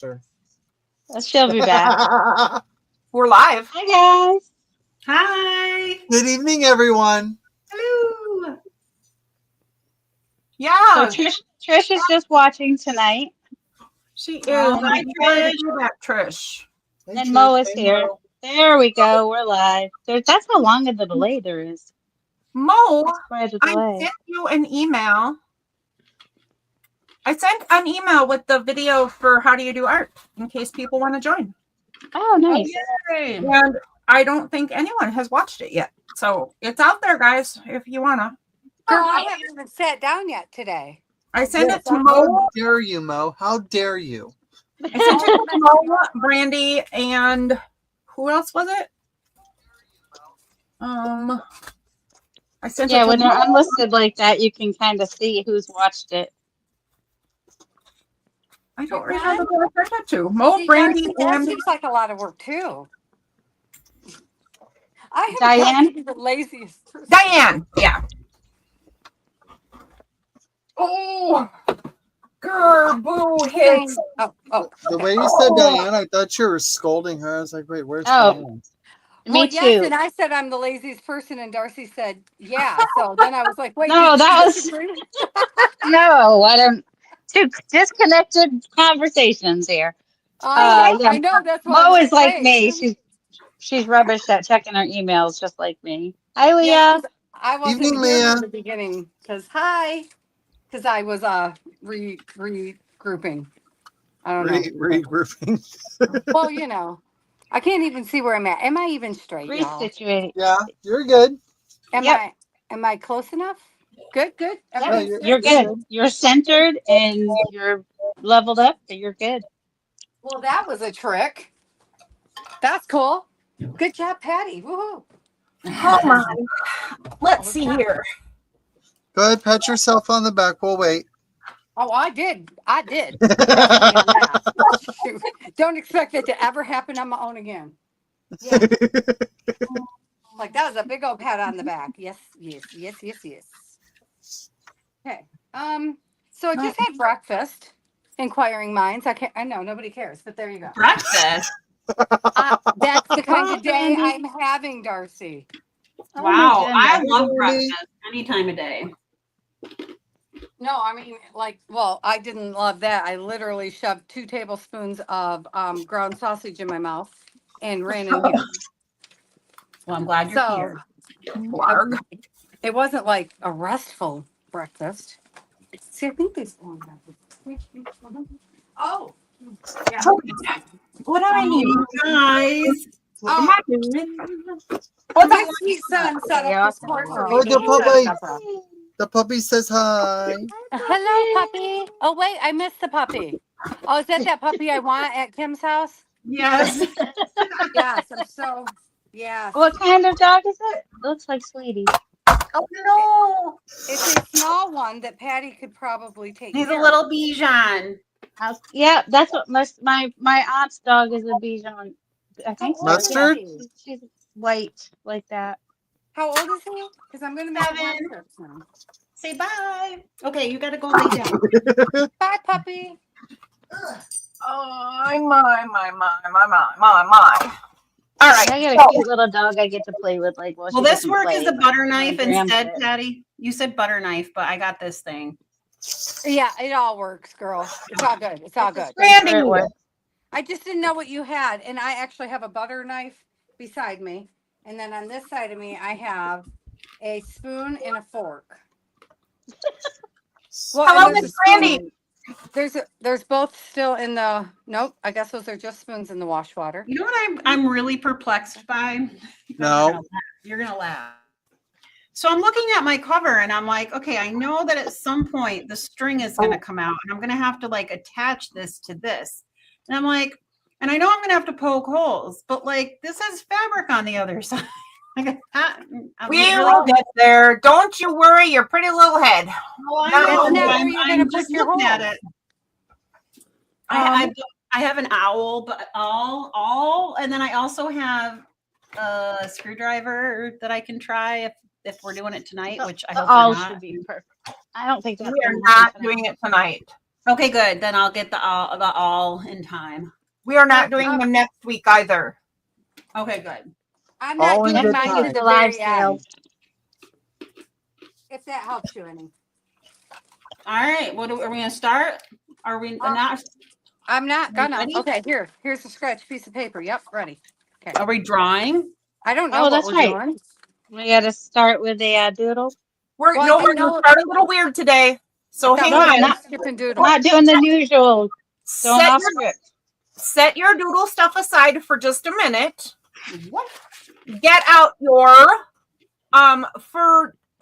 Sure. She'll be back. We're live. Hi, guys. Hi. Good evening, everyone. Hello. Yeah, So Trish is just watching tonight, she is. Oh, I hi, tried to Trish. do that, Trish. Hey, and Trish. Mo is Hey, here. Mo. There we go. We're live. That's how long of a delay there is. Mo, That's quite a I delay. sent you an email. I sent an email with the video for how do you do art in case people want to join. Oh, nice. Yay. And I don't think anyone has watched it yet. So it's out there, guys, if you want to. Girl, I haven't even sat down yet today. I sent Yes, it to how Mo. dare you, Mo? How dare you? I sent it to Mo, Brandy, and who else was it? I sent Yeah, it to when they're Mo. unlisted like that, you can kind of see who's watched it. I don't remember who I sent it to. Mo, See, Brandy, Darcy, that and seems like a lot of work too. I have Diane? got to be the laziest person. Diane. Yeah. Oh, grr, boo, hits. Oh. The Okay. way you said Diane, I thought you were scolding her. I was like, wait, where's Oh. Diane? Well, Me yes, too. and I said I'm the laziest person, and Darcy said, "Yeah." So then I was like, "Wait, No, did that you was- disagree?" No, what two disconnected conversations here. I Yeah. know that's what I Mo was is like saying. me. She's rubbish at checking her emails, just like me. Hi, Leah. Yes, 'cause I wasn't Evening, here Leah. from the beginning because I was regrouping. I don't know. Regrouping. Well, you know, I can't even see where I'm at. Am I even straight, y'all? Resituate. Yeah, you're good. Yep. Am I close enough? Good. Yep. Everything's You're good? good. You're centered and you're leveled up. So you're good. Well, that was a trick. That's cool. Good job, Patty. Woohoo. Oh my. Let's see here. Go ahead, pat yourself on the back. We'll wait. Oh, I did. Trust me on that. Shoot. Don't expect it to ever happen on my own again. Yeah. Like that was a big old pat on the back. Yes. Okay. So I just had breakfast. Inquiring minds. I know nobody cares, but there you go. Breakfast. That's the kind of day I'm having, Darcy. Oh, Wow. my I goodness. love breakfast any time of day. No, I mean, I didn't love that. I literally shoved 2 tablespoons of ground sausage in my mouth and ran in here. Well, I'm glad you're So here. Blarg. it wasn't like a restful breakfast. See, I think these. Oh, yeah. What do I need? Guys. What am I doing? My sweet son set Yeah. up this court for me. Oh, the He set puppy. it up. The puppy says hi. Hello, puppy. Oh, wait, I missed the puppy. Oh, is that puppy I want at Kim's house? Yes. Yes, I'm so. Yes. What kind of dog is it? Looks like Sweetie. Oh no. It's a small one that Patty could probably take He's a care of. little Bichon. Yeah, that's what my aunt's dog is a Bichon. I think so. Mustard? Yeah. She's white like that. How old is he? Because I'm going to make 7. one trip soon. Say bye. Okay, you got to go lay down. Bye, puppy. Oh, my. All right. I got a cute little dog I get to play with. Like, well, Well, she this doesn't work play, is a but butter my knife grandpa instead, does. Patty. You said butter knife, but I got this thing. Yeah, it all works, girl. It's all good. It's all It's a good. scraper, Brandy. it works. I just didn't know what you had. And I actually have a butter knife beside me. And then on this side of me, I have a spoon and a fork. Well, Hello, and there's Miss a spoon- Brandy. There's both still in the. Nope, I guess those are just spoons in the wash water. You know what I'm really perplexed by? No. You're gonna laugh. So I'm looking at my cover and I'm like, okay, I know that at some point the string is gonna come out and I'm gonna have to like attach this to this. And I'm like, and I know I'm gonna have to poke holes, but like this has fabric on the other side. Like, We will get there. Don't you worry, your pretty little head. Oh, I That's know, not but where you're gonna put just your looking at hole. it. I have an owl, but all, and then I also have a screwdriver that I can try if we're doing it tonight, which I hope All we're not. should be perfect. I don't think that's We are gonna not happen tonight. doing it tonight. Okay, good. Then I'll get the all in time. We are not doing them next week either. Okay, good. I'm not All in doing good mine time. to the Live very sale. end. If that helps you any. All right. Are we going to start? Are we not? I'm not gonna. ready? Okay, here's a scratch piece of paper. Yep, ready. Are we drawing? I don't know Oh, what that's we're right. doing. We got to start with a doodle. We're Well, I no, didn't we're gonna know- start a little weird today. So That hang was on. not- skip and doodle. Not doing the usual. Going Set off your, script. set your doodle stuff aside for just a minute. What? Get out your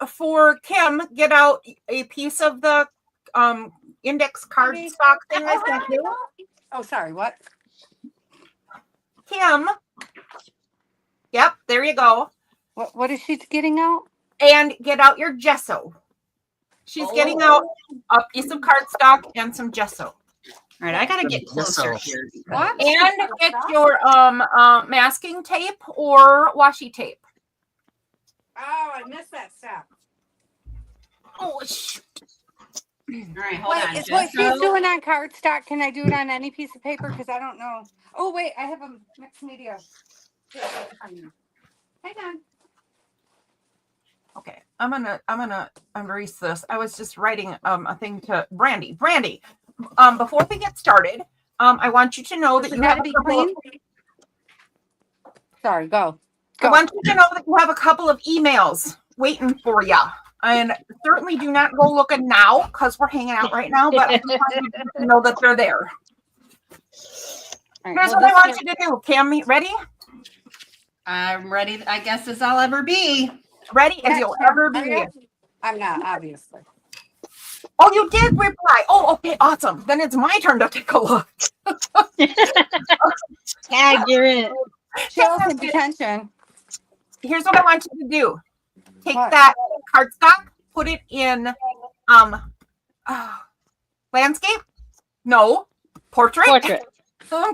for Kim, get out a piece of the index card Honey. stock thing I sent you. Oh, sorry. What? Kim. Yep, there you go. What is she getting out? And get out your gesso. She's getting out a piece of cardstock and some gesso. All right, I gotta get closer Gesso. here. What? And get your masking tape or washi tape. Oh, I missed that step. Oh shoot. All right, hold on. Wait, is what she's Gesso. doing on cardstock? Can I do it on any piece of paper? Because I don't know. Oh, wait, I have a mixed media. Hang on. Okay, I'm gonna erase this. I was just writing a thing to Brandy. Brandy, before we get started, I want you to know that Does you it have gotta a be couple of, clean? Sorry, go. I want you to know that you have a couple of emails waiting for you. And certainly do not go looking now because we're hanging out right now, but I just want you to know that they're there. All right, Here's well, what I this want you to do. Cam, ready? I'm ready, I guess, as I'll ever be. Ready as you'll ever Are be. you? I'm not, obviously. Oh, you did reply. Oh, okay, awesome. Then it's my turn to take a look. Tag, you're in. Chills and detention. Here's what I want you to do. Take What? that cardstock, put it in landscape? No. Portrait? Portrait.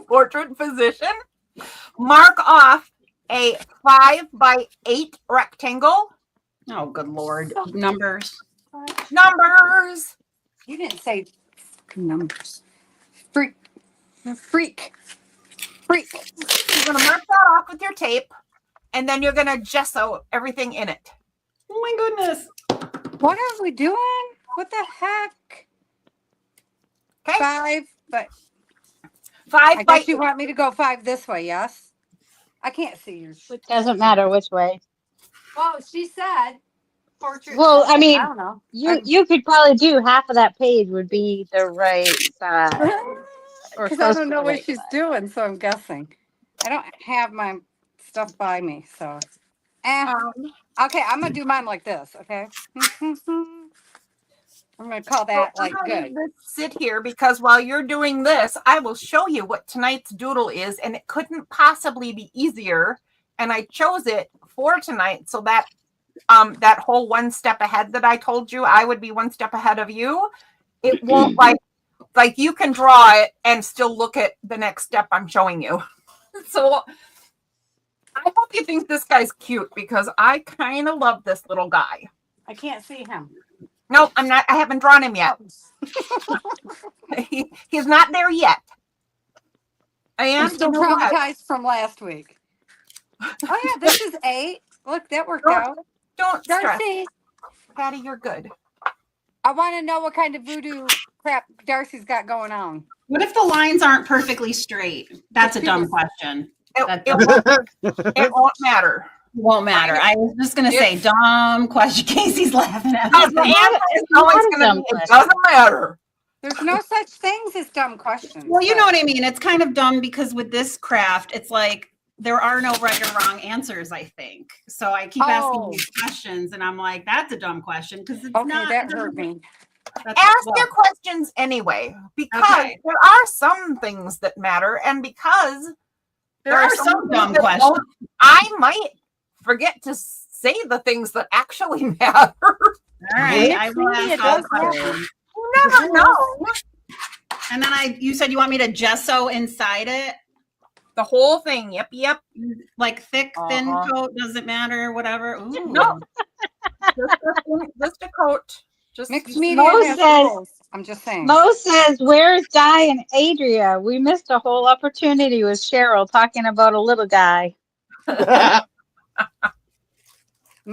Portrait position. Mark off a 5x8 rectangle. Oh, good Lord. Numbers. Numbers. You didn't say numbers. Freak. Freak. Freak. You're gonna mark that off with your tape, and then you're gonna gesso everything in it. Oh my goodness. What are we doing? What the heck? Okay. 5, but 5 I by guess you want me to go 5 this way, yes? I can't see yours. It doesn't matter which way. Well, she said portrait. Well, I mean, I don't know. You could probably do half of that page would be the right side. Or Because I close don't to know the what right she's side. doing, so I'm guessing. I don't have my stuff by me, so. Okay, I'm gonna do mine like this, okay? I'm gonna call that like I'm gonna good. leave this sit here because while you're doing this, I will show you what tonight's doodle is, and it couldn't possibly be easier. And I chose it for tonight so that that whole one step ahead that I told you I would be one step ahead of you. It won't like you can draw it and still look at the next step I'm showing you. So I hope you think this guy's cute because I kind of love this little guy. I can't see him. No, I'm not. I haven't drawn him yet. He's not there yet. I'm And still you know what? traumatized from last week. Oh yeah, this is 8. Look, that worked Don't out. Don't stress, Darcy, Patty. You're good. I want to know what kind of voodoo crap Darcy's got going on. What if the lines aren't perfectly straight? That's a dumb question. It won't matter. Won't matter. I was just gonna say dumb question. Casey's laughing at Because the me. answer is always Not a going to dumb be, it question. doesn't matter. There's no such things as dumb questions. Well, you but- know what I mean. It's kind of dumb because with this craft, it's like there are no right or wrong answers, I think. So I keep asking Oh. these questions, and I'm like, that's a dumb question because it's Okay, not. that hurt me. That's, Ask well, your questions anyway, because Okay. there are some things that matter, and because there are some things dumb that questions. won't- I might forget to say the things that actually matter. All right, I will Maybe it ask all does the matter. questions. You never know. And then you said you want me to gesso inside it, The whole thing. Yep. like thick, thin Uh-huh. coat, doesn't matter, whatever. Ooh. No. Just a coat. Just Mixed you- media Mo has says- rules. I'm just saying. Mo says, "Where's Di and Adria? We missed a whole opportunity with Cheryl talking about a little guy." Mo,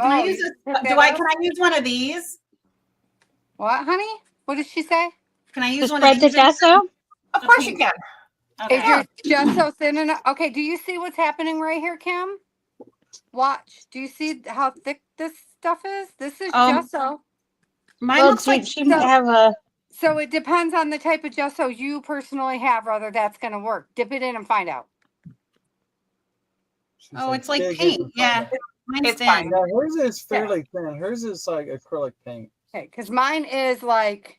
Can I you use this? pick Can that up? I use one of these? What, honey? What did she say? Can I To use one of spread the these? gesso? Of course you can. Okay. Is your gesso thin enough? Okay, do you see what's happening right here, Kim? Watch. Do you see how thick this stuff is? This is gesso. Mine Well, looks like she might have a. So it depends on the type of gesso you personally have, whether that's going to work. Dip it in and find out. She's it's like "Dig paint. in and Yeah. find out." mine's It's thin. fine. Yeah, hers is fairly thin. Hers is like acrylic paint. Okay, because mine is like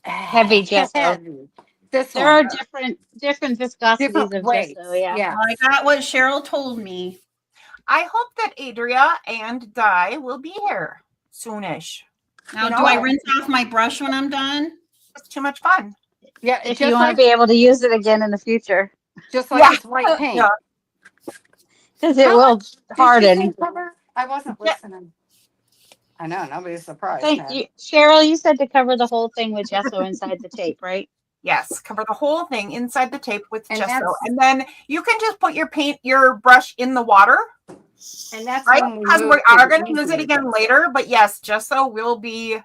Heavy gesso. heavy. This There one. are different viscosities Different of weights. gesso. Yeah. Well, I got what Cheryl told me. I hope that Adria and Di will be here soonish. Now, You know do I what? rinse off my brush when I'm done? It's too much fun. Yeah, If just you want like, to be able to use it again in the future, just like Yeah. it's white paint. Yeah. because it How will Did she say harden. cover? I wasn't Yeah. listening. I know, nobody's surprised. Thank Pat. you, Cheryl. You said to cover the whole thing with gesso inside the tape, right? Yes, cover the whole thing inside the tape with And gesso. that's- And then you can just put your brush in the water, And that's right? when Because move we to are the going to use it easy. again later. But yes, gesso will be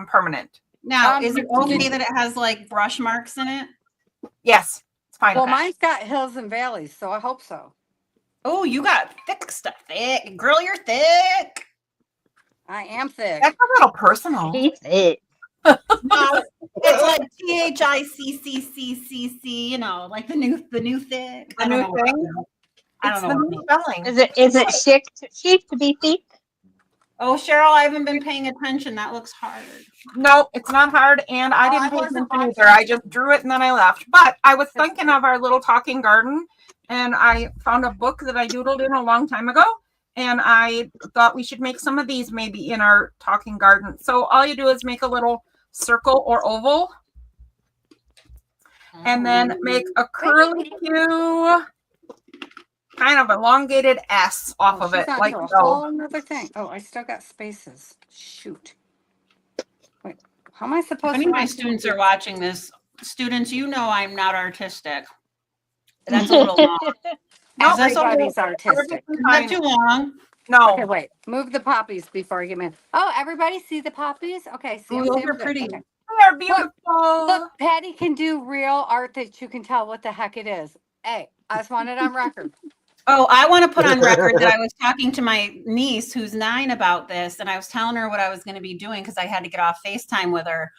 permanent. Now, Um, is it okay that it has like brush marks in it? Yes, it's fine. Well, mine's got hills and valleys, so I hope so. Oh, you got thick stuff. Thick. Girl, you're thick. I am thick. That's a little personal. He's it. No, it's like THICCCCC, you know, like the new thick. The I don't new know what thing? that is. I It's don't the know. new spelling. Is it chic to be thick? Oh, Cheryl, I haven't been paying attention. That looks hard. No, it's not hard, and I Oh, didn't I pay wasn't attention watching. either. I just drew it and then I left. But I was thinking of our little talking garden, and I found a book that I doodled in a long time ago, and I thought we should make some of these maybe in our talking garden. So all you do is make a little circle or oval, and then make a curlicue kind of elongated S off Oh, of she's it, on like to a so. whole nother thing. Oh, I still got spaces. Shoot. Wait, how am I If supposed any to? of my students are watching this, students, you know I'm not artistic. That's a little long. No, Is this a Everybody's little- artistic. Is that too long? No, Okay, wait. Move the poppies before I get in. Oh, everybody see the poppies? Okay, see, Oh, I'm those seeing are good. pretty. Okay. they are beautiful. Look, Patty can do real art that you can tell what the heck it is. Hey, I just want it on record. Oh, I want to put on record that I was talking to my niece who's 9 about this, and I was telling her what I was going to be doing because I had to get off FaceTime with her.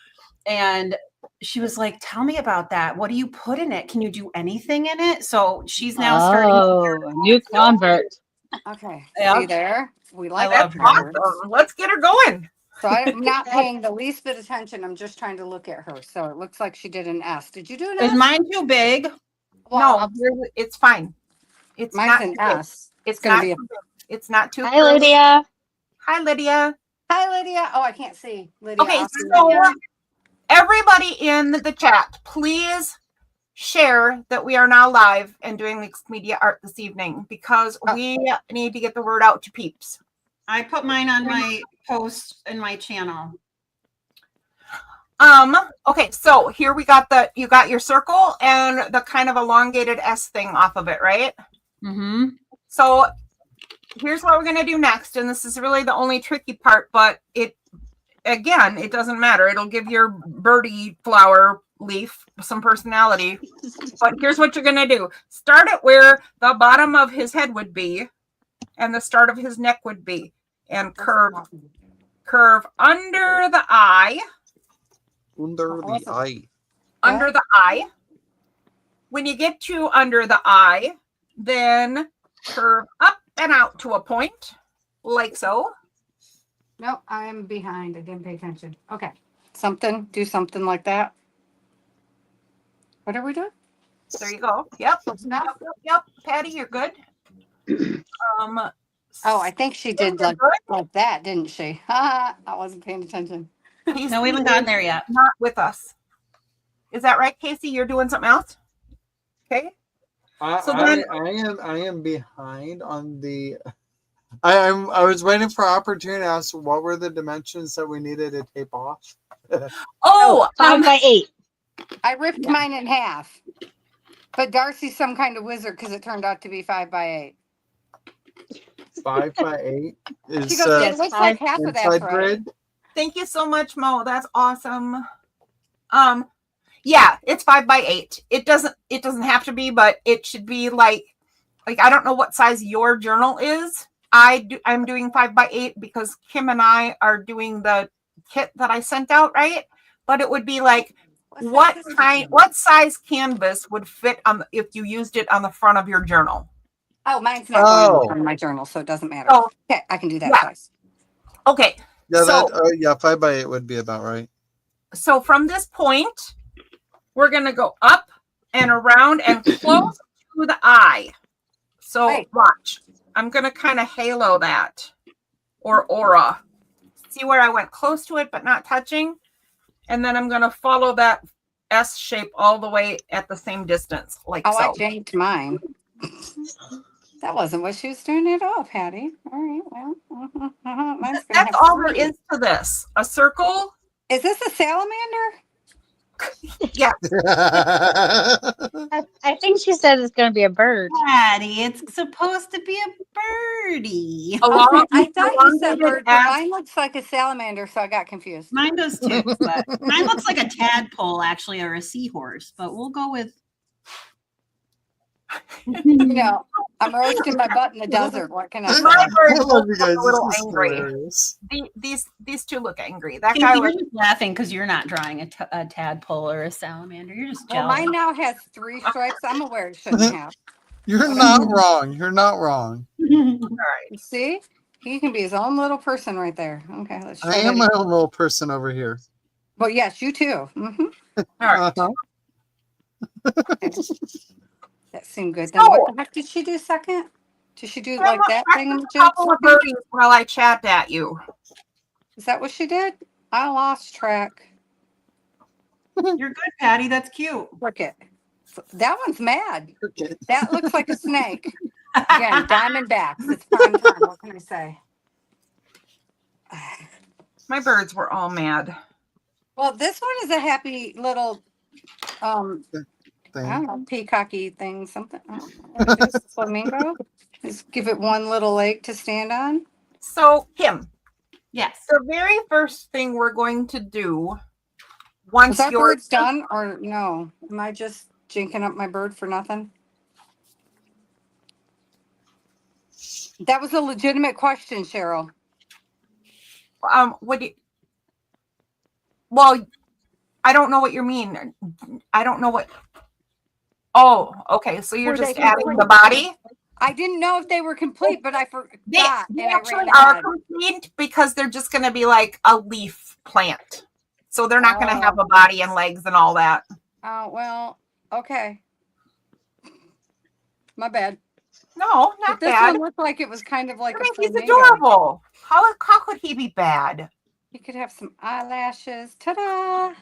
And she was like, "Tell me about that. What do you put in it? Can you do anything in it?" So she's now starting. Oh, new convert. Okay, Yep. see there? We like love that That's her. part. awesome. Let's get her going. So I'm not paying the least bit of attention. I'm just trying to look at her. So it looks like she did an S. Did you do an Is S? mine too big? Well, No, it's fine. It's mine's not an too big. S. It's gonna not be a- too big. It's not too Hi, curly. Lydia. Hi, Lydia. Hi, Lydia. Oh, I can't see. Lydia. Okay, I'll see so Lydia. everybody in the chat, please share that we are now live and doing mixed media art this evening because we need to get the word out to peeps. I put mine on my post in my channel. Okay, so here you got your circle and the kind of elongated S thing off of it, right? Mm-hmm. So here's what we're going to do next. And this is really the only tricky part, but it doesn't matter. It'll give your birdie flower leaf some personality. But here's what you're going to do. Start at where the bottom of his head would be and the start of his neck would be. And curve under the eye. Under the eye. Under the eye. When you get to under the eye, then curve up and out to a point, like so. No, I'm behind. I didn't pay attention. Okay. Do something like that. What are we doing? There you go. Yep. No? Yep. Patty, you're good. Oh, I think she did like that, didn't she? I wasn't paying attention. He's No, we haven't gotten there yet. not with us. Is that right, Casey? You're doing something else? Okay. So then- I am behind on the I was waiting for opportunity to ask what were the dimensions that we needed to tape off. Oh, 5x8. I ripped mine in half. But Darcy's some kind of wizard because it turned out to be 5x8. 5x8 She is goes, it looks like half of that's inside right. grid. thank you so much, Mo. That's awesome. Yeah, it's 5x8. It doesn't have to be, but it should be like I don't know what size your journal is. I'm doing 5x8 because Kim and I are doing the kit that I sent out, right? But it would be like What's that? what size canvas would fit on if you used it on the front of your journal? Oh, mine's not going Oh. on my journal, so it doesn't matter. Oh. Okay, I can do that Yeah. size. Okay. Yeah, So- yeah, 5x8 would be about right. So from this point, we're going to go up and around and close to the eye. So Right. watch. I'm going to kind of halo that or aura. See where I went close to it but not touching? And then I'm going to follow that S shape all the way at the same distance, like Oh, I so. janked mine. That wasn't what she was doing at all, Patty. All right, well, mine's gonna That's have all there three. is to this. A circle. Is this a salamander? Yeah. I think she said it's going to be a bird. Patty, it's supposed to be a birdie. Along, I thought you said elongated bird, but as- mine looks like a salamander, so I got confused. Mine does too. But mine looks like a tadpole, actually, or a seahorse. But we'll go with. You know, I'm roasting my butt in the desert. What can I say? My I bird love you looks guys. a little This is angry. hilarious. These two look angry. That Casey, guy you're was just laughing because you're not drawing a tadpole or a salamander. You're just Well, jealous. mine now has 3 stripes. I'm aware it shouldn't have. You're not wrong. You're not wrong. all right. You see? He can be his own little person right there. Okay, let's show I am that. my own little person over here. But yes, you too. All right. Uh-huh. That seemed good. Then So- what the heck did she do second? Did she do like that thing? A couple of birdies while I chat at you. Is that what she did? I lost track. You're good, Patty. That's cute. Look it. That one's mad. Okay. That looks like a snake. Again, Diamondbacks. It's prime time. What can I say? My birds were all mad. Well, this one is a happy little I Thing. don't know, peacocky thing, something. I don't know what it is. Flamingo. Just give it one little leg to stand on. So, Kim, Yes. the very first thing we're going to do Is once that you're bird's done or no? Am I just jinking up my bird for nothing? That was a legitimate question, Cheryl. what do you, well, I don't know what you mean. I don't know what. Oh, okay. So you're Were they just adding the complete? body. I didn't know if they were complete, but I forgot. They and I actually ran are ahead. complete because they're just going to be like a leaf plant. So they're not going to Oh. have a body and legs and all that. Oh, well, okay. My bad. No, But not this bad. one looked like it was kind of like I a mean, he's flamingo. adorable. How could he be bad? He could have some eyelashes. Ta-da! So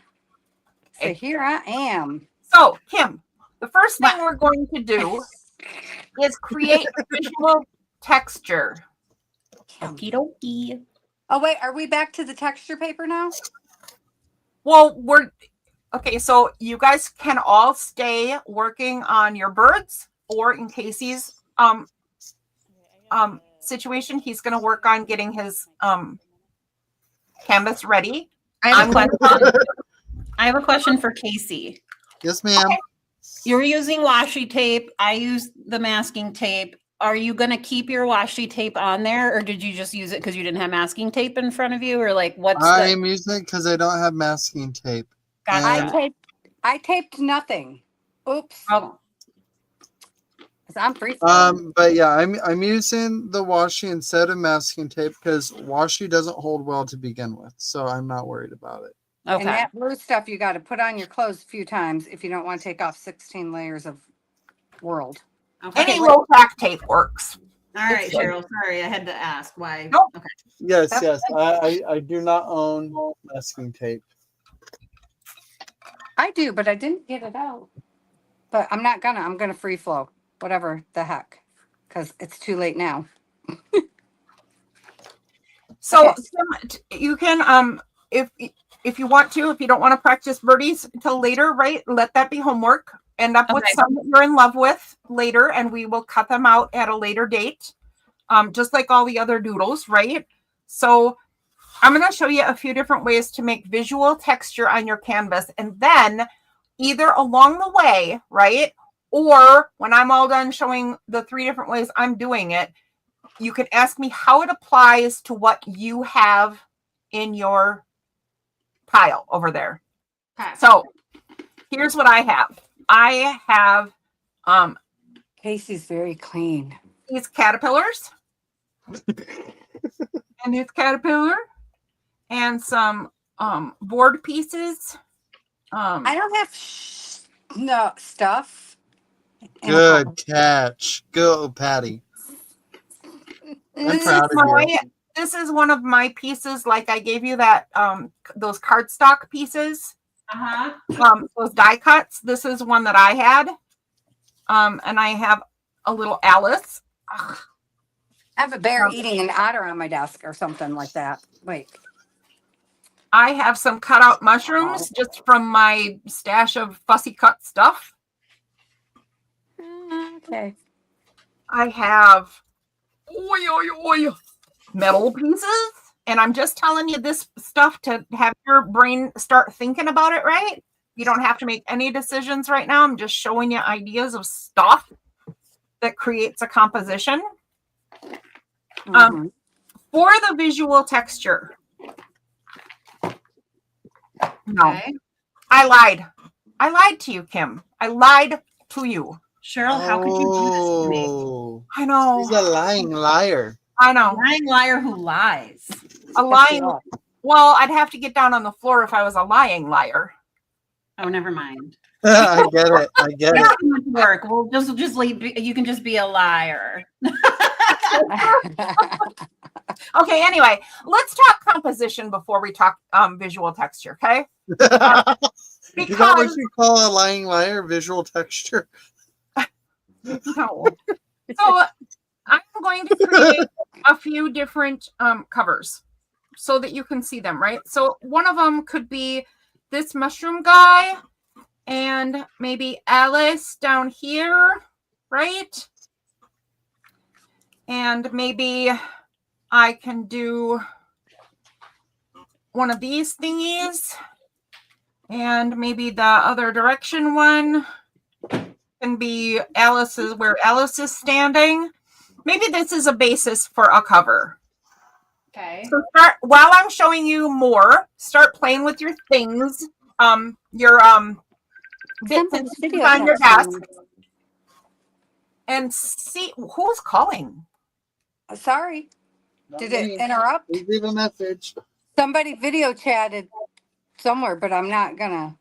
Hey. here I am. So, Kim, the first thing we're going to do is create visual texture. Okie dokie. Oh wait, are we back to the texture paper now? Well, okay. So you guys can all stay working on your birds, or in Casey's situation, he's going to work on getting his canvas ready. I have a I'm question. I have a question for Casey. Yes, ma'am. You're using washi tape. I use the masking tape. Are you going to keep your washi tape on there, or did you just use it because you didn't have masking tape in front of you, or like what's I the? am using it because I don't have masking tape. Gotcha. I taped nothing. Oops. Oh, 'Cause I'm free. But yeah, I'm using the washi instead of masking tape because washi doesn't hold well to begin with, so I'm not worried about it. And okay. that blue stuff you got to put on your clothes a few times if you don't want to take off 16 layers of world. Any low tack tape works. All right, It's good. Cheryl. Sorry, I had to ask why. Nope. Okay. Yes, That's yes. I do not own masking tape. I do, but I didn't get it out. But I'm not gonna. I'm gonna free flow, whatever the heck, because it's too late now. So Okay. you can if you want to, if you don't want to practice birdies until later, right? Let that be homework. End up with Okay. some that you're in love with later, and we will cut them out at a later date. Just like all the other doodles, right? So I'm going to show you a few different ways to make visual texture on your canvas, and then either along the way, right? Or when I'm all done showing the 3 different ways I'm doing it, you can ask me how it applies to what you have in your pile over there. Okay. So here's what I have. I have Casey's very clean. these caterpillars and this caterpillar and some board pieces. I don't have no stuff. in a Good cover. catch. Go, Patty. I'm This proud is of you. this is one of my pieces, like I gave you that those cardstock pieces, those die cuts. This is one that I had. And I have a little Alice. Ugh. I have a bear eating an otter on my desk or something like that. Wait. I have some cutout mushrooms just from my stash of fussy cut stuff. Okay. I have metal pieces. And I'm just telling you this stuff to have your brain start thinking about it, right? You don't have to make any decisions right now. I'm just showing you ideas of stuff that creates a composition. Mhm. For the visual texture. No, Okay. I lied. I lied to you, Kim. I lied to you. Cheryl, how could you do this to me? Oh, I know. she's a lying liar. I know. Lying liar who lies. A lying. Well, I'd have to get down on the floor if I was a lying liar. Oh, never mind. I get it. I get It's it. too much work. We'll just leave. You can just be a liar. Okay, anyway, let's talk composition before we talk visual texture, okay? Is that what Because you call a lying liar? Visual texture? no. So I'm going to create a few different covers so that you can see them, right? So one of them could be this mushroom guy and maybe Alice down here, right? And maybe I can do one of these thingies, and maybe the other direction one can be Alice's, where Alice is standing. Maybe this is a basis for a cover. Okay. So start, while I'm showing you more, start playing with your things, your bits and Somebody's pieces video on your text desk, me. and see who's calling. Sorry. Did it interrupt? Please leave a message. Somebody video chatted somewhere, but I'm not gonna.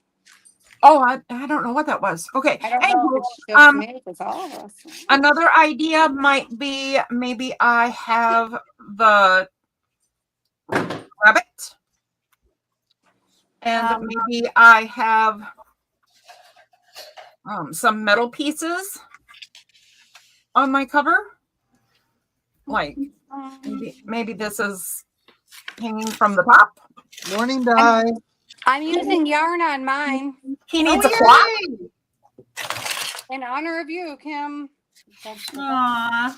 Oh, I don't know what that was. Okay. I don't know Anywho, if it's just me, if it's all of us. another idea might be maybe I have the rabbit, and maybe I have some metal pieces on my cover. Like maybe this is hanging from the top. Morning, Di. I'm using yarn on mine He needs a clock. in honor of you, Kim. Aw.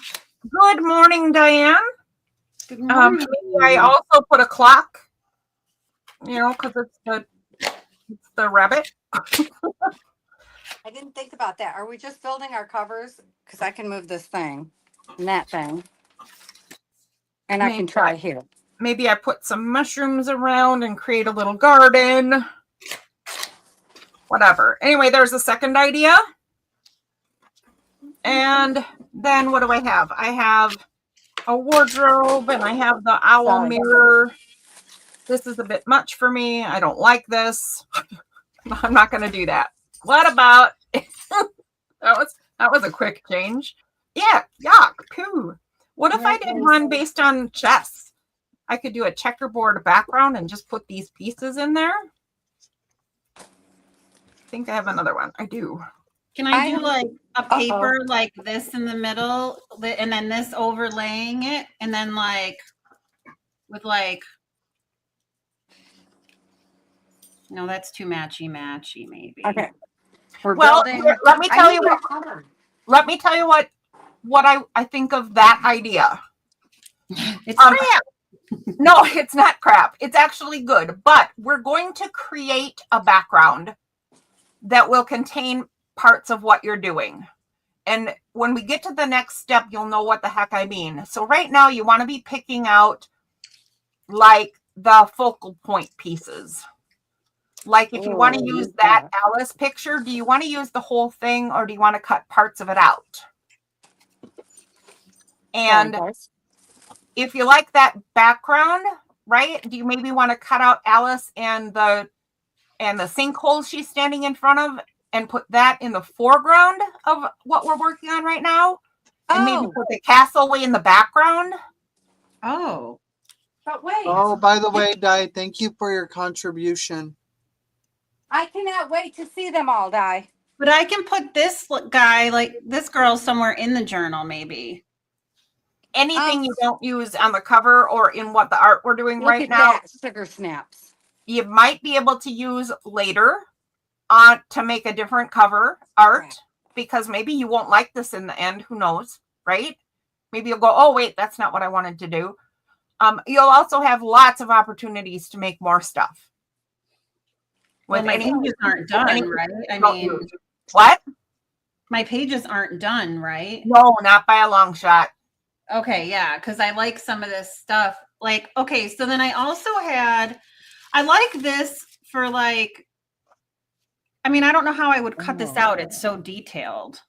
Good morning, Diane. Good morning. Maybe I also put a clock, you know, because it's the rabbit. I didn't think about that. Are we just building our covers? Because I can move this thing and that thing. And I can try here. Maybe I put some mushrooms around and create a little garden. Whatever. Anyway, there's a second idea. And then what do I have? I have a wardrobe and I have the owl Sorry. mirror. This is a bit much for me. I don't like this. I'm not going to do that. What about that was a quick change. Yeah, yuck, poo. What if I did one based on chess? I could do a checkerboard background and just put these pieces in there. I think I have another one. I do. Can I do like a paper like this in the middle and then this overlaying it and then like with like, no, that's too matchy maybe. Okay. We're Well, building. here, let me I tell need you my what. cover. Let me tell you what I think of that idea. It's Um, crap. No, it's not crap. It's actually good. But we're going to create a background that will contain parts of what you're doing. And when we get to the next step, you'll know what the heck I mean. So right now you want to be picking out like the focal point pieces. Like if you want to use that Alice picture, do you want to use the whole thing or do you want to cut parts of it out? And if you like that background, right? Do you maybe want to cut out Alice and the sinkhole she's standing in front of and put that in the foreground of what we're working on right now? And maybe put the castle way in the background? Oh, But wait, Oh, by the way, Di, thank you for your contribution. I cannot wait to see them all, Di. but I can put this guy, like this girl, somewhere in the journal, maybe. Anything you don't use on the cover or in what the art we're doing Look right at now, that, sugar snaps. you might be able to use later to make a different cover art, Right. because maybe you won't like this in the end. Who knows, right? Maybe you'll go, oh, wait, that's not what I wanted to do. You'll also have lots of opportunities to make more stuff. Well, With my any- pages aren't done, any- right? I don't mean, use. What? my pages aren't done, right? No, not by a long shot. Okay, yeah, because I like some of this stuff. Like, okay, so then I also had, I like this for like, I mean, I don't know how I would cut this out. It's so detailed.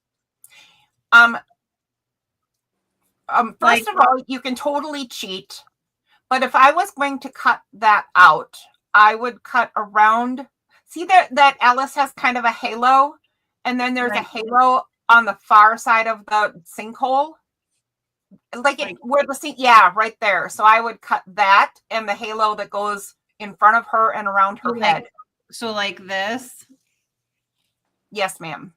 First of all, you can totally cheat, but if I was going to cut that out, I would cut around. See that Alice has kind of a halo, and then there's a Right. halo on the far side of the sinkhole, like Like- where the sink. Yeah, right there. So I would cut that and the halo that goes in front of her and around her Like- head. So like this. Yes, ma'am.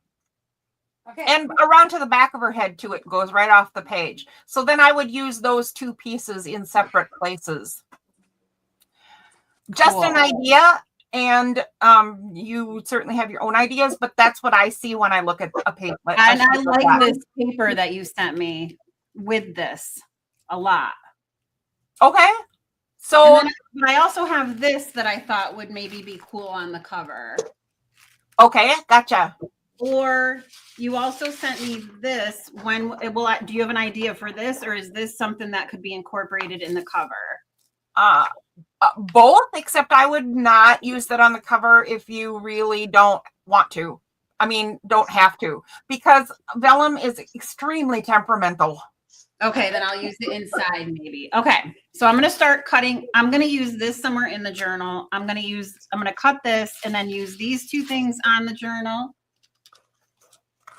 Okay. And around to the back of her head too. It goes right off the page. So then I would use those two pieces in separate places. Just an Cool. idea, and you certainly have your own ideas, but that's what I see when I look at a paper. And I like this paper that you sent me with this a lot. Okay, so And then but I also have this that I thought would maybe be cool on the cover. okay, gotcha. Or you also sent me this. When do you have an idea for this, or is this something that could be incorporated in the cover? Both, except I would not use that on the cover if you really don't want to. I mean, don't have to, because vellum is extremely temperamental. Okay, then I'll use it inside maybe. Okay, so I'm gonna start cutting. I'm gonna use this somewhere in the journal. I'm gonna cut this and then use these two things on the journal.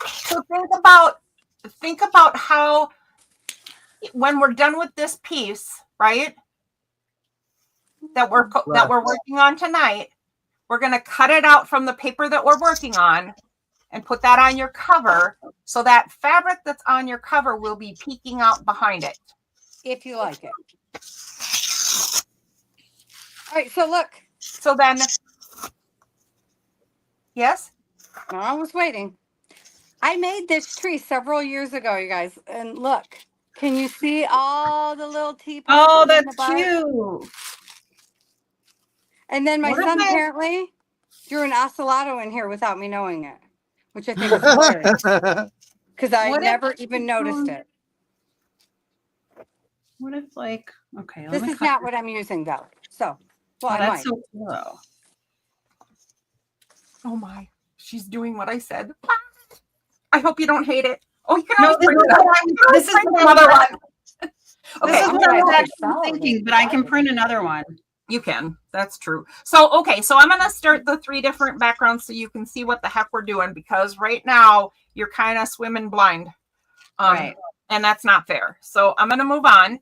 So think about how, when we're done with this piece, right? That we're working on tonight, we're going to cut it out from the paper that we're working on and put that on your cover, so that fabric that's on your cover will be peeking out behind it. If you like it. All right, so look. So then, yes? No, I was waiting. I made this tree several years ago, you guys. And look, can you see all the little teapots? Oh, in the that's bud? cute. And then my What son is that? apparently drew an ocelotto in here without me knowing it, which I think is hilarious because I What if- never even noticed it. What if like, okay, let This me is cut not this. what I'm using though. So, well, Oh, I that's might. so cool. Oh my, she's doing what I said. I hope you don't hate it. Oh, you can No, always this print is it out. what You can always this is print what another I'm- one. This Okay, is I'm what I glad was I actually saw it. thinking, but I can print another one. you can. That's true. So, okay, so I'm going to start the 3 different backgrounds so you can see what the heck we're doing, because right now you're kind of swimming blind. Right. And that's not fair. So I'm going to move on,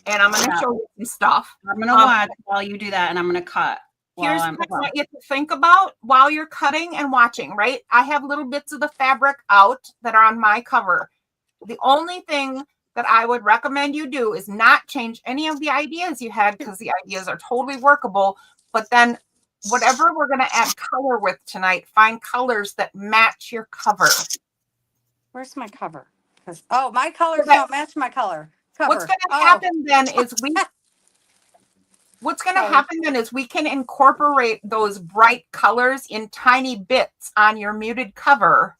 and I'm going to Yeah. show you some stuff. I'm gonna Um, watch while you do that, and I'm gonna cut. Here's While what I want you to think about while you're cutting and watching, right? I have little bits of the fabric out that are on my cover. The only thing that I would recommend you do is not change any of the ideas you had, because the ideas are totally workable. But then whatever we're going to add color with tonight, find colors that match your cover. Where's my cover? 'Cause- Oh, my colors Okay. don't match my color. Cover. What's going to Oh, happen then is we can incorporate those bright colors in tiny bits on your muted cover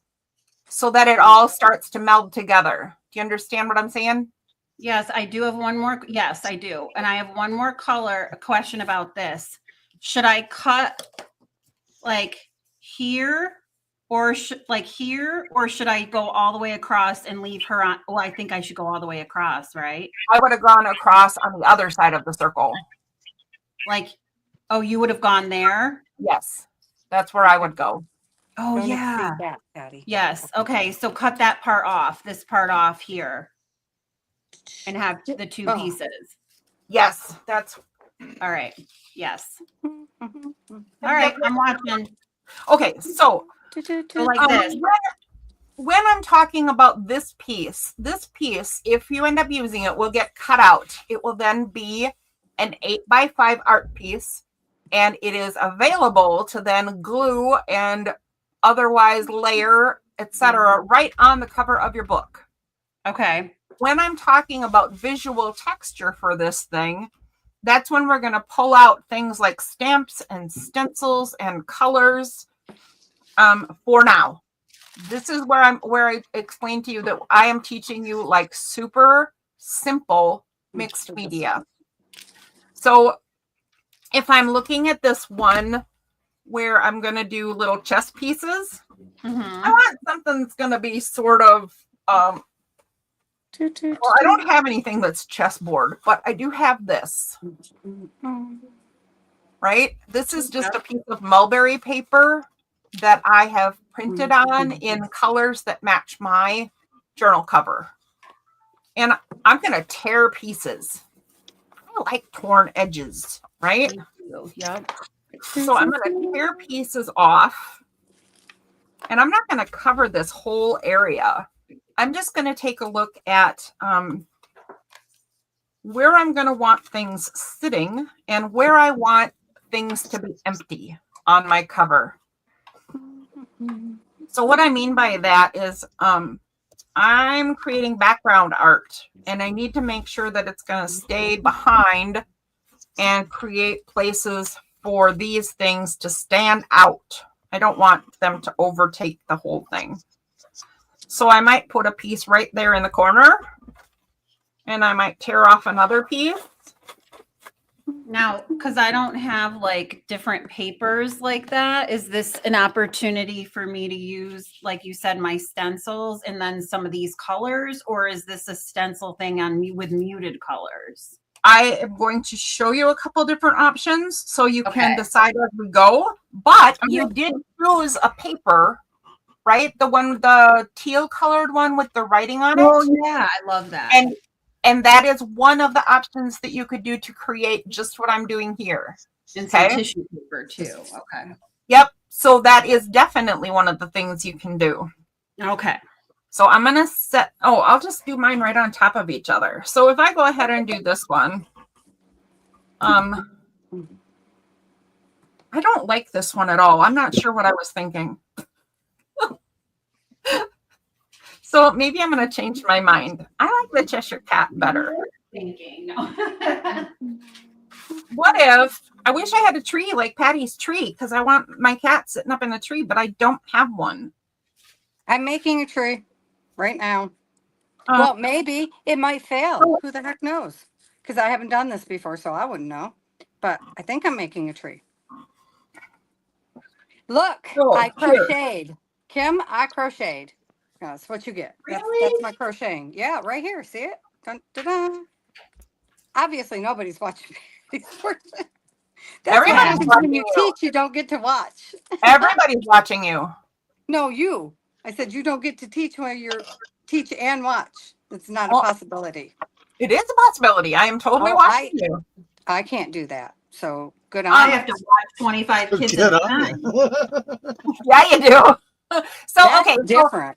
so that it all starts to meld together. Do you understand what I'm saying? Yes, I do have one more. Yes, I do. And I have one more a question about this. Should I cut like here or should I go all the way across and leave her on? Oh, I think I should go all the way across, right? I would have gone across on the other side of the circle. Like, oh, you would have gone there? Yes, that's where I would go. Oh, don't yeah. exceed that, Patty. Yes. Okay. So cut that part off, this part off here, and have the two Oh. pieces. Yes, that's All right. Yes. Mhm, mhm. All right. I'm watching. okay. So So like this. when I'm talking about this piece, if you end up using it, will get cut out. It will then be an 8x5 art piece, and it is available to then glue and otherwise layer, etc., right on the cover of your book. Okay. When I'm talking about visual texture for this thing, that's when we're going to pull out things like stamps and stencils and colors. For now, this is where I explained to you that I am teaching you like super simple mixed media. So if I'm looking at this one where I'm going to do little chess pieces, Mhm. I want something that's going to be sort of, well, I don't have anything that's chessboard, but I do have this, right? This is just a piece of mulberry paper that I have printed on in colors that match my journal cover. And I'm going to tear pieces. I like torn edges, right? Yep. So I'm going to tear pieces off, and I'm not going to cover this whole area. I'm just going to take a look at where I'm going to want things sitting and where I want things to be empty on my cover. So what I mean by that is I'm creating background art, and I need to make sure that it's going to stay behind and create places for these things to stand out. I don't want them to overtake the whole thing. So I might put a piece right there in the corner, and I might tear off another piece. Now, because I don't have like different papers like that, is this an opportunity for me to use, like you said, my stencils and then some of these colors, or is this a stencil thing on me with muted colors? I am going to show you a couple different options so you can Okay. decide as we go. But you did choose a paper, right? The teal colored one with the writing on it. Oh yeah, I love that. And that is one of the options that you could do to create just what I'm doing here. And some Okay. tissue paper too. Okay. Yep. So that is definitely one of the things you can do. Okay. So I'm going to I'll just do mine right on top of each other. So if I go ahead and do this one, I don't like this one at all. I'm not sure what I was thinking. So maybe I'm going to change my mind. I like the Cheshire Cat better. Thinking. No. What if, I wish I had a tree like Patty's tree, because I want my cat sitting up in a tree, but I don't have one. I'm making a tree right now. Uh, Well, maybe it might fail. Oh. Who the heck knows? Because I haven't done this before, so I wouldn't know. But I think I'm making a tree. Look, Oh, I here. crocheted. Kim, I crocheted. That's what you get. That's Really? my crocheting. Yeah, right here. See it? Dun, dun, dun. Obviously, nobody's watching me. That's what Everybody's happens when watching you you. teach. You don't get to watch. Everybody's watching you. No, you. I said you don't get to teach when you're teach and watch. It's not a Well, possibility. It is a possibility. I am totally Oh, watching you. I can't do that. So good on I you. have to watch 25 kids Get at a on time. it. Yeah, you do. So, That's okay. So different.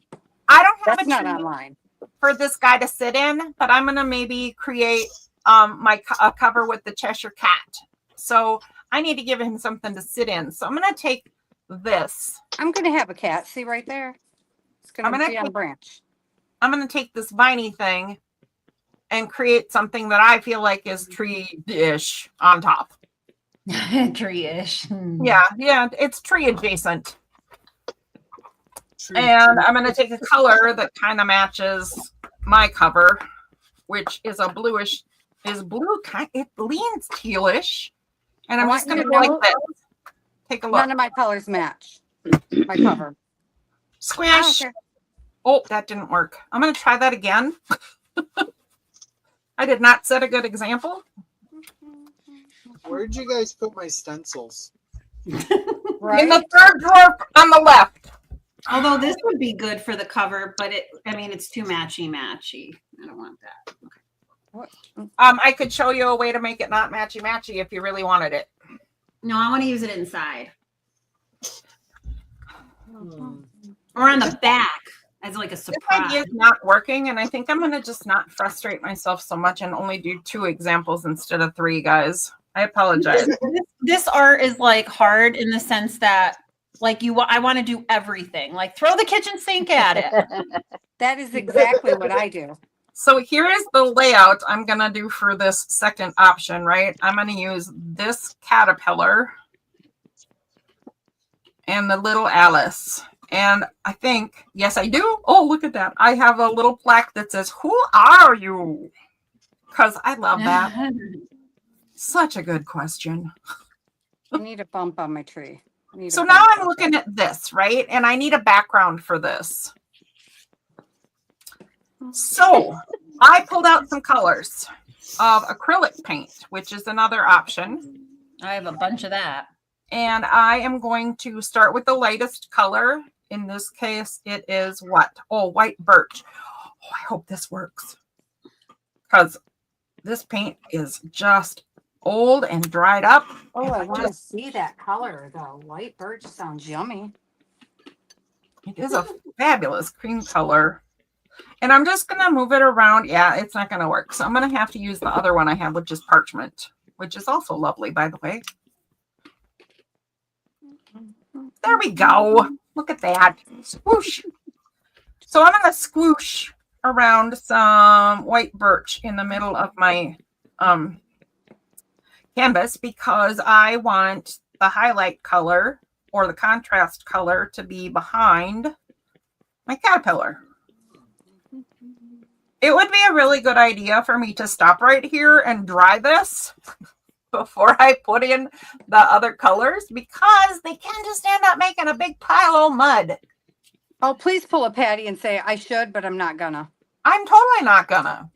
I don't have That's a not tree. online. for this guy to sit in, but I'm gonna maybe create a cover with the Cheshire Cat. So I need to give him something to sit in. So I'm gonna take this. I'm gonna have a cat. See right there? It's gonna I'm gonna be on a take- branch. I'm gonna take this viney thing and create something that I feel like is tree-ish on top. Tree-ish. Yeah, it's tree adjacent. And I'm going to take a color that kind of matches my cover, which is a bluish, it leans tealish. And I'm I just want going you to to go know- like this. Take a look. None of my colors match my cover. I don't Squish. care. Oh, that didn't work. I'm going to try that again. I did not set a good example. Where'd you guys put my stencils? Right? In the third drawer on the left. Although this would be good for the cover, but it's too matchy. I don't want that. I could show you a way to make it not matchy if you really wanted it. No, I want to use it inside or on the back as like a This surprise. idea is not working, and I think I'm going to just not frustrate myself so much and only do 2 examples instead of 3, guys. I apologize. This art is like hard in the sense that like I want to do everything. Like throw the kitchen sink at it. That is exactly what I do. So here is the layout I'm going to do for this second option, right? I'm going to use this caterpillar and the little Alice. And I think, yes, I do. Oh, look at that. I have a little plaque that says, "Who are you?" Because I love that. Such a good question. I need a bump on my tree. So now I'm looking at this, right? And I need a background for this. So I pulled out some colors of acrylic paint, which is another option. I have a bunch of that. And I am going to start with the lightest color. In this case, it is what? Oh, white birch. Oh, I hope this works. Because this paint is just old and dried up. Oh, I want to see that color though. White birch sounds yummy. It is a fabulous cream color. And I'm just going to move it around. Yeah, it's not going to work. So I'm going to have to use the other one I have, which is parchment, which is also lovely, by the way. There we go. Look at that. Swoosh. So I'm going to squoosh around some white birch in the middle of my canvas because I want the highlight color or the contrast color to be behind my caterpillar. It would be a really good idea for me to stop right here and dry this before I put in the other colors because they can just end up making a big pile of mud. Oh, please pull a Patty and say I should, but I'm not gonna. I'm totally not gonna.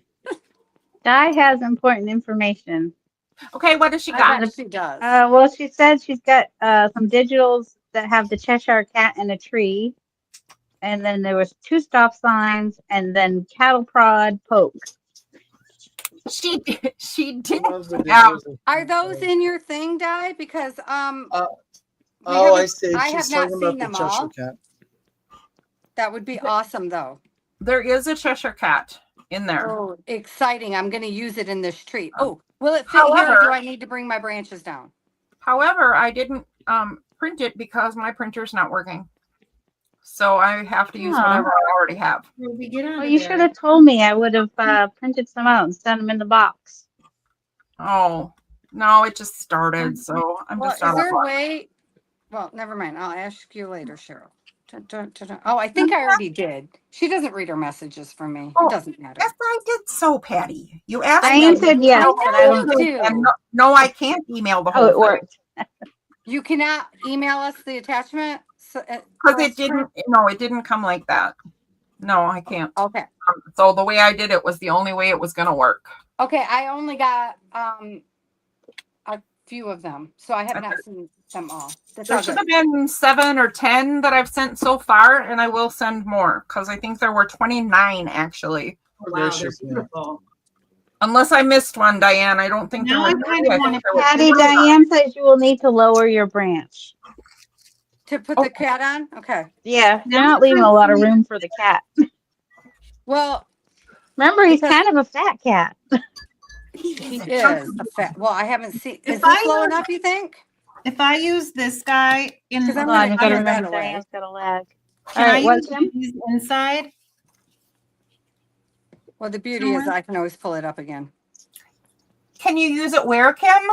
Di has important information. Okay, what does she I got? bet she does. Well, she said she's got some digitals that have the Cheshire Cat and a tree. And then there was 2 stop signs and then cattle prod poke. She did. Are those in your thing, Di? Because Oh, I see. I She's have not talking about seen the them Cheshire all. Cat. That would be awesome, though. There is a Cheshire Cat in there. Oh, exciting! I'm going to use it in this tree. Oh, will it fit here? Or However- do I need to bring my branches down? However, I didn't print it because my printer's not working. So I have to use Aw. whatever I already have. We get Well, you should have told me. I would have printed some out and sent them in the box. Oh, no, it just started. So I'm Well, just is out of there a luck. way? Well, never mind. I'll ask you later, Cheryl. Dun, dun, dun, dun. Oh, I think I already did. She doesn't read her messages from me. Oh, It doesn't matter. Yes, I did so, Patty. You asked Diane me. said yes, but I don't know think. you. And no, I can't email the whole Oh, it thing. worked. You cannot email us the attachment? Because it didn't, no, it didn't come like that. No, I can't. Okay. So the way I did it was the only way it was going to work. Okay, I only got a few of them, so I have not seen them all. That's There all should good. have been 7 or 10 that I've sent so far, and I will send more because I think there were 29 actually. Wow, There they're she is. beautiful. Unless I missed one, Diane. I don't think Now there I were kind three. of I want think there were Patty, 2. Diane says you will need to lower your branch. To put Oh. the cat on? Okay. Yeah, you're not leaving a lot of room for the cat. Well, Remember, he's Because- kind of a fat cat. He is a fat. Well, I haven't seen. Is If this I low know- enough? You think? If I use this guy in 'Cause I'm Hold on, gonna you gotta fire that remember away. Diane's got a lag. can All I right, what's use him? these inside? Well, the beauty is Somewhere? I can always pull it up again. Can you use it where, Kim?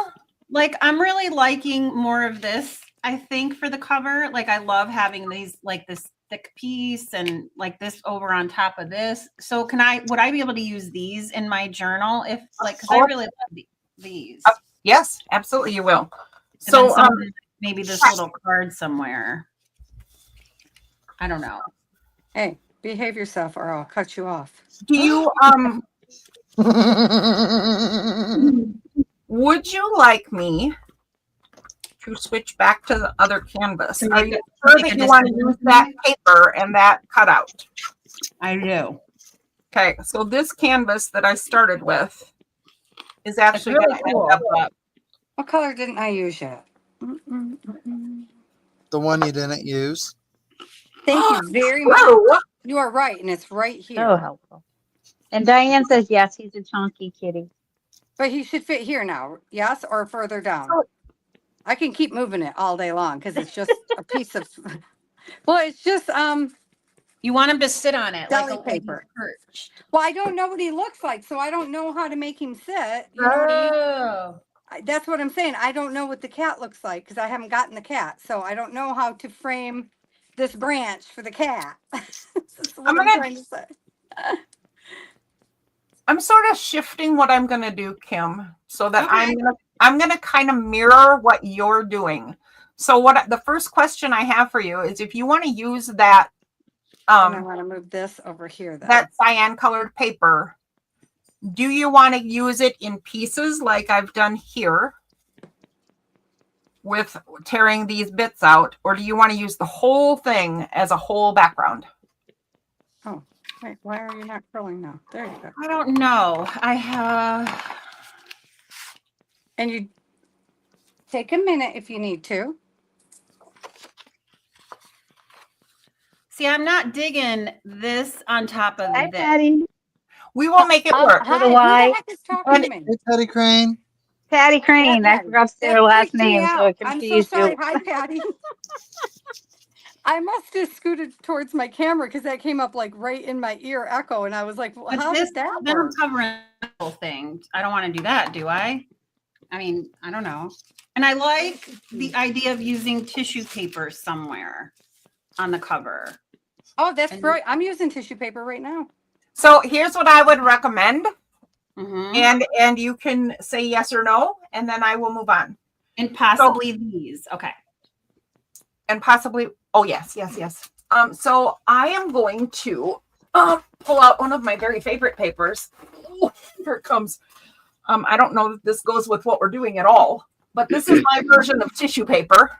Like, I'm really liking more of this, I think, for the cover. Like, I love having these, like this thick piece and like this over on top of this. So would I be able to use these in my journal if like, cause I really love these. Yes, absolutely you will. And then So something, maybe this little card somewhere. I don't know. Hey, behave yourself, or I'll cut you off. do you would you like me to switch back to the other canvas? To Are make you it- sure make that a you want to decision? use that paper and that cutout? I do. Okay, so this canvas that I started with is actually really going to cool. end up. What color didn't I use yet? Mm-mm-mm-mm. The one you didn't use. Thank you very much. Whoa! You are right, and it's right here. So helpful. And Diane says, yes, he's a chunky kitty. But he should fit here now, yes, or further down. So- I can keep moving it all day long because it's just a piece of. Well, it's just You want him to sit on it Deli like a paper. perch. Well, I don't know what he looks like, so I don't know how to make him sit. You know what I mean? Oh. That's what I'm saying. I don't know what the cat looks like because I haven't gotten the cat, so I don't know how to frame this branch for the cat. That's what I'm I'm gonna- trying to say. I'm sort of shifting what I'm going to do, Kim, so that Okay. I'm gonna kind of mirror what you're doing. So the first question I have for you is if you want to use that And I want to move this over here. Then. that cyan colored paper, do you want to use it in pieces like I've done here with tearing these bits out, or do you want to use the whole thing as a whole background? Wait, why are you not curling now? There you go. I don't know. I have. And you take a minute if you need to. See, I'm not digging this on top of Hi, this. Patty. We will make it work. Hi, Little who Y. the heck is talking to me? Hey, Patty Crane. Patty Crane. I Patty. forgot to say her That last freaked me name, so out. it I'm so confused sorry. you. Hi, Patty. I must have scooted towards my camera because that came up like right in my ear echo, and I was like, well, But how this, did that then I'm work? covering the whole thing. I don't want to do that, do I? I mean, I don't know. And I like the idea of using tissue paper somewhere on the cover. Oh, that's And- right. I'm using tissue paper right now. So here's what I would recommend, Mhm. and you can say yes or no, and then I will move on. And possibly these. Okay. And possibly, oh yes. So I am going to pull out one of my very favorite papers. Oh, here it comes. I don't know that this goes with what we're doing at all, but this is my version of tissue paper.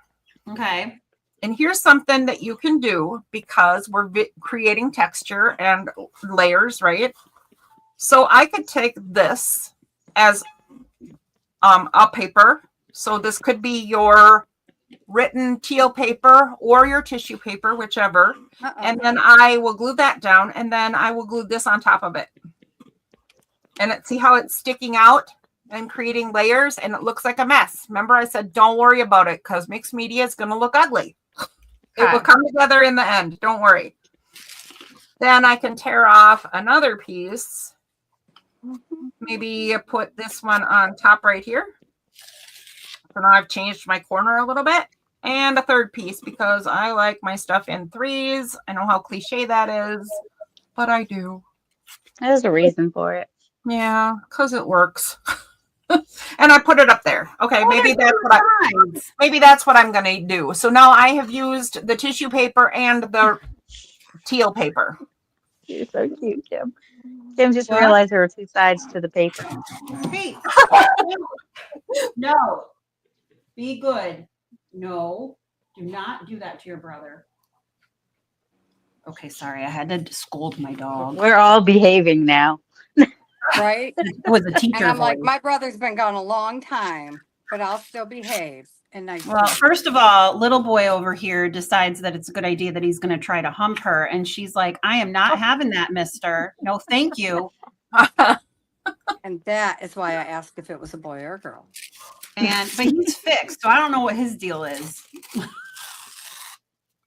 Okay. And here's something that you can do because we're creating texture and layers, right? So I could take this as a paper. So this could be your written teal paper or your tissue paper, whichever. Uh-oh. And then I will glue that down, and then I will glue this on top of it. And see how it's sticking out and creating layers, and it looks like a mess. Remember I said, don't worry about it because mixed media is going to look ugly. It will Okay. come together in the end. Don't worry. Then I can tear off another piece. Maybe put this one on top right here. So now I've changed my corner a little bit. And a third piece because I like my stuff in threes. I know how cliche that is, but I do. There's a reason for it. Yeah, because it works. And I put it up there. Okay, maybe that's what I'm gonna do. So now I have used the tissue paper and the teal paper. You're so cute, Kim. Kim just What? realized there were two sides to the paper. Hey. No. Be good. No. Do not do that to your brother. Okay, sorry. I had to scold my dog. We're all behaving now. Right? It was a teacher And I'm like, voice. my brother's been gone a long time, but I'll still behave. And nice. Well, first of all, little boy over here decides that it's a good idea that he's going to try to hump her. And she's like, I am not having that, mister. No, thank you. And that is why I asked if it was a boy or a girl. but he's fixed, so I don't know what his deal is.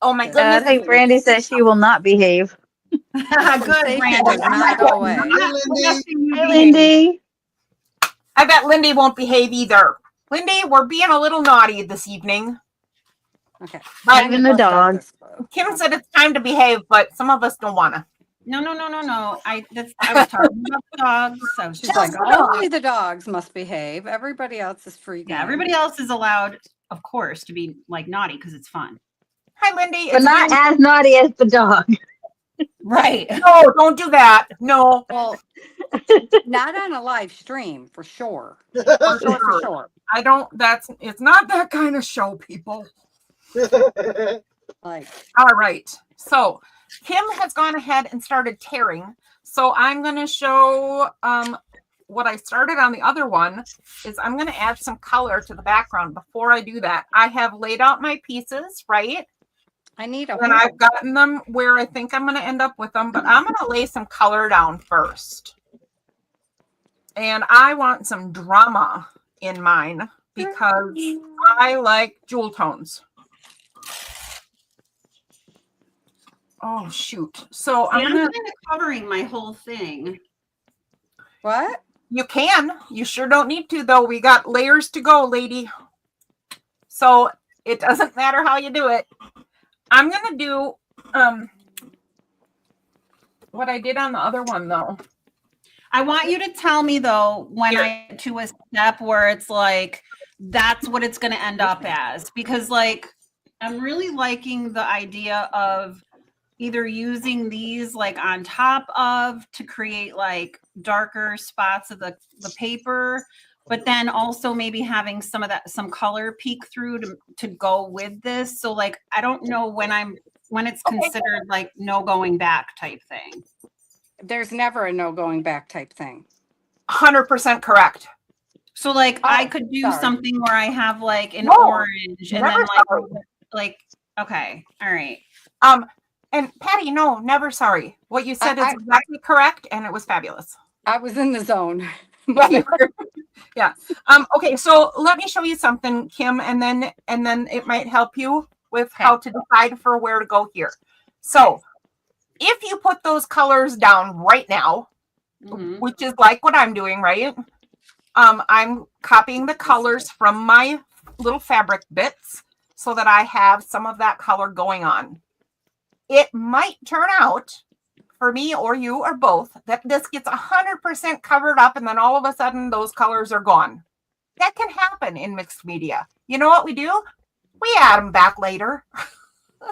Oh my I goodness. I think Brandy says she will not behave. Good, Safety Brandon. does not go away. Hi, Lindy. I bet Lindy won't behave either. Lindy, we're being a little naughty this evening. Okay. But Even the dog. Kim said it's time to behave, but some of us don't want to. No. I was talking about dogs. I was She's just like, the dog. only the dogs must behave. Everybody else is free. yeah, game." everybody else is allowed, of course, to be like naughty because it's fun. Hi, Lindy. But not as naughty as the dog. Right. No, don't do that. No. Well, not on a live stream for sure. For For sure. I don't. It's not that kind of show, people. Like, All right. So Kim has gone ahead and started tearing. So I'm going to show what I started on the other one is I'm going to add some color to the background. Before I do that, I have laid out my pieces, right? I need a And I've gotten them where I think I'm going to end up with them, but I'm going to lay some color down first. And I want some drama in mine because I like jewel tones. Oh, shoot. So I'm I'm kind going of covering my whole thing. what? You can. You sure don't need to, though. We got layers to go, lady. So it doesn't matter how you do it. I'm going to do what I did on the other one, though. I want you to tell me though when I get to a step where it's like that's what it's going to end up as, because like I'm really liking the idea of either using these like on top of to create like darker spots of the paper, but then also maybe having some color peek through to go with this. So like I don't know when it's considered like no going back type thing. There's never a no going back type thing. 100% correct. So like I Oh, could do sorry. something where I have like an No, orange and never then sorry. like okay, all right. And Patty, no, never sorry. What you said is exactly correct, and it was fabulous. I was in the zone. Yeah. Okay, so let me show you something, Kim, and then it might help you with how to decide for where to go here. So if you put those colors down right now, Mhm. which is like what I'm doing, right? I'm copying the colors from my little fabric bits so that I have some of that color going on. It might turn out for me or you or both that this gets 100% covered up and then all of a sudden those colors are gone. That can happen in mixed media. You know what we do? We add them back later.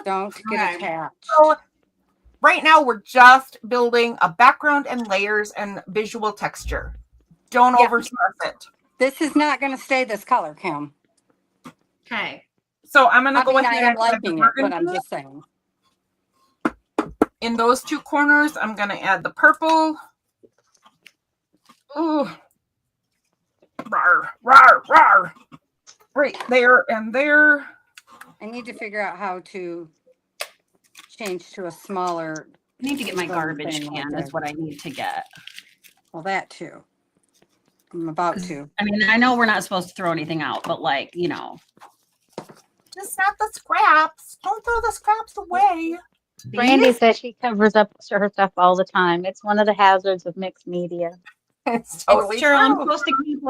Don't get attached. So right now we're just building a background and layers and visual texture. Don't overstress it. This is not going to stay this color, Kim. Okay. So I'm gonna I go mean, ahead I and am add the liking it, but I'm burgundy. just saying. In those two corners, I'm gonna add the purple. Ooh. Rawr, rawr, rawr. Right there and there. I need to figure out how to change to a smaller. I need to get my Same garbage thing, can. okay. Is what I need to get. Well, that too. I'm about to. I mean, I know we're not supposed to throw anything out, but like you know, Just not the scraps. Don't throw the scraps away. Brandy says she covers up her stuff all the time. It's one of the hazards of mixed media. It's totally it's true. I'm true. supposed to keep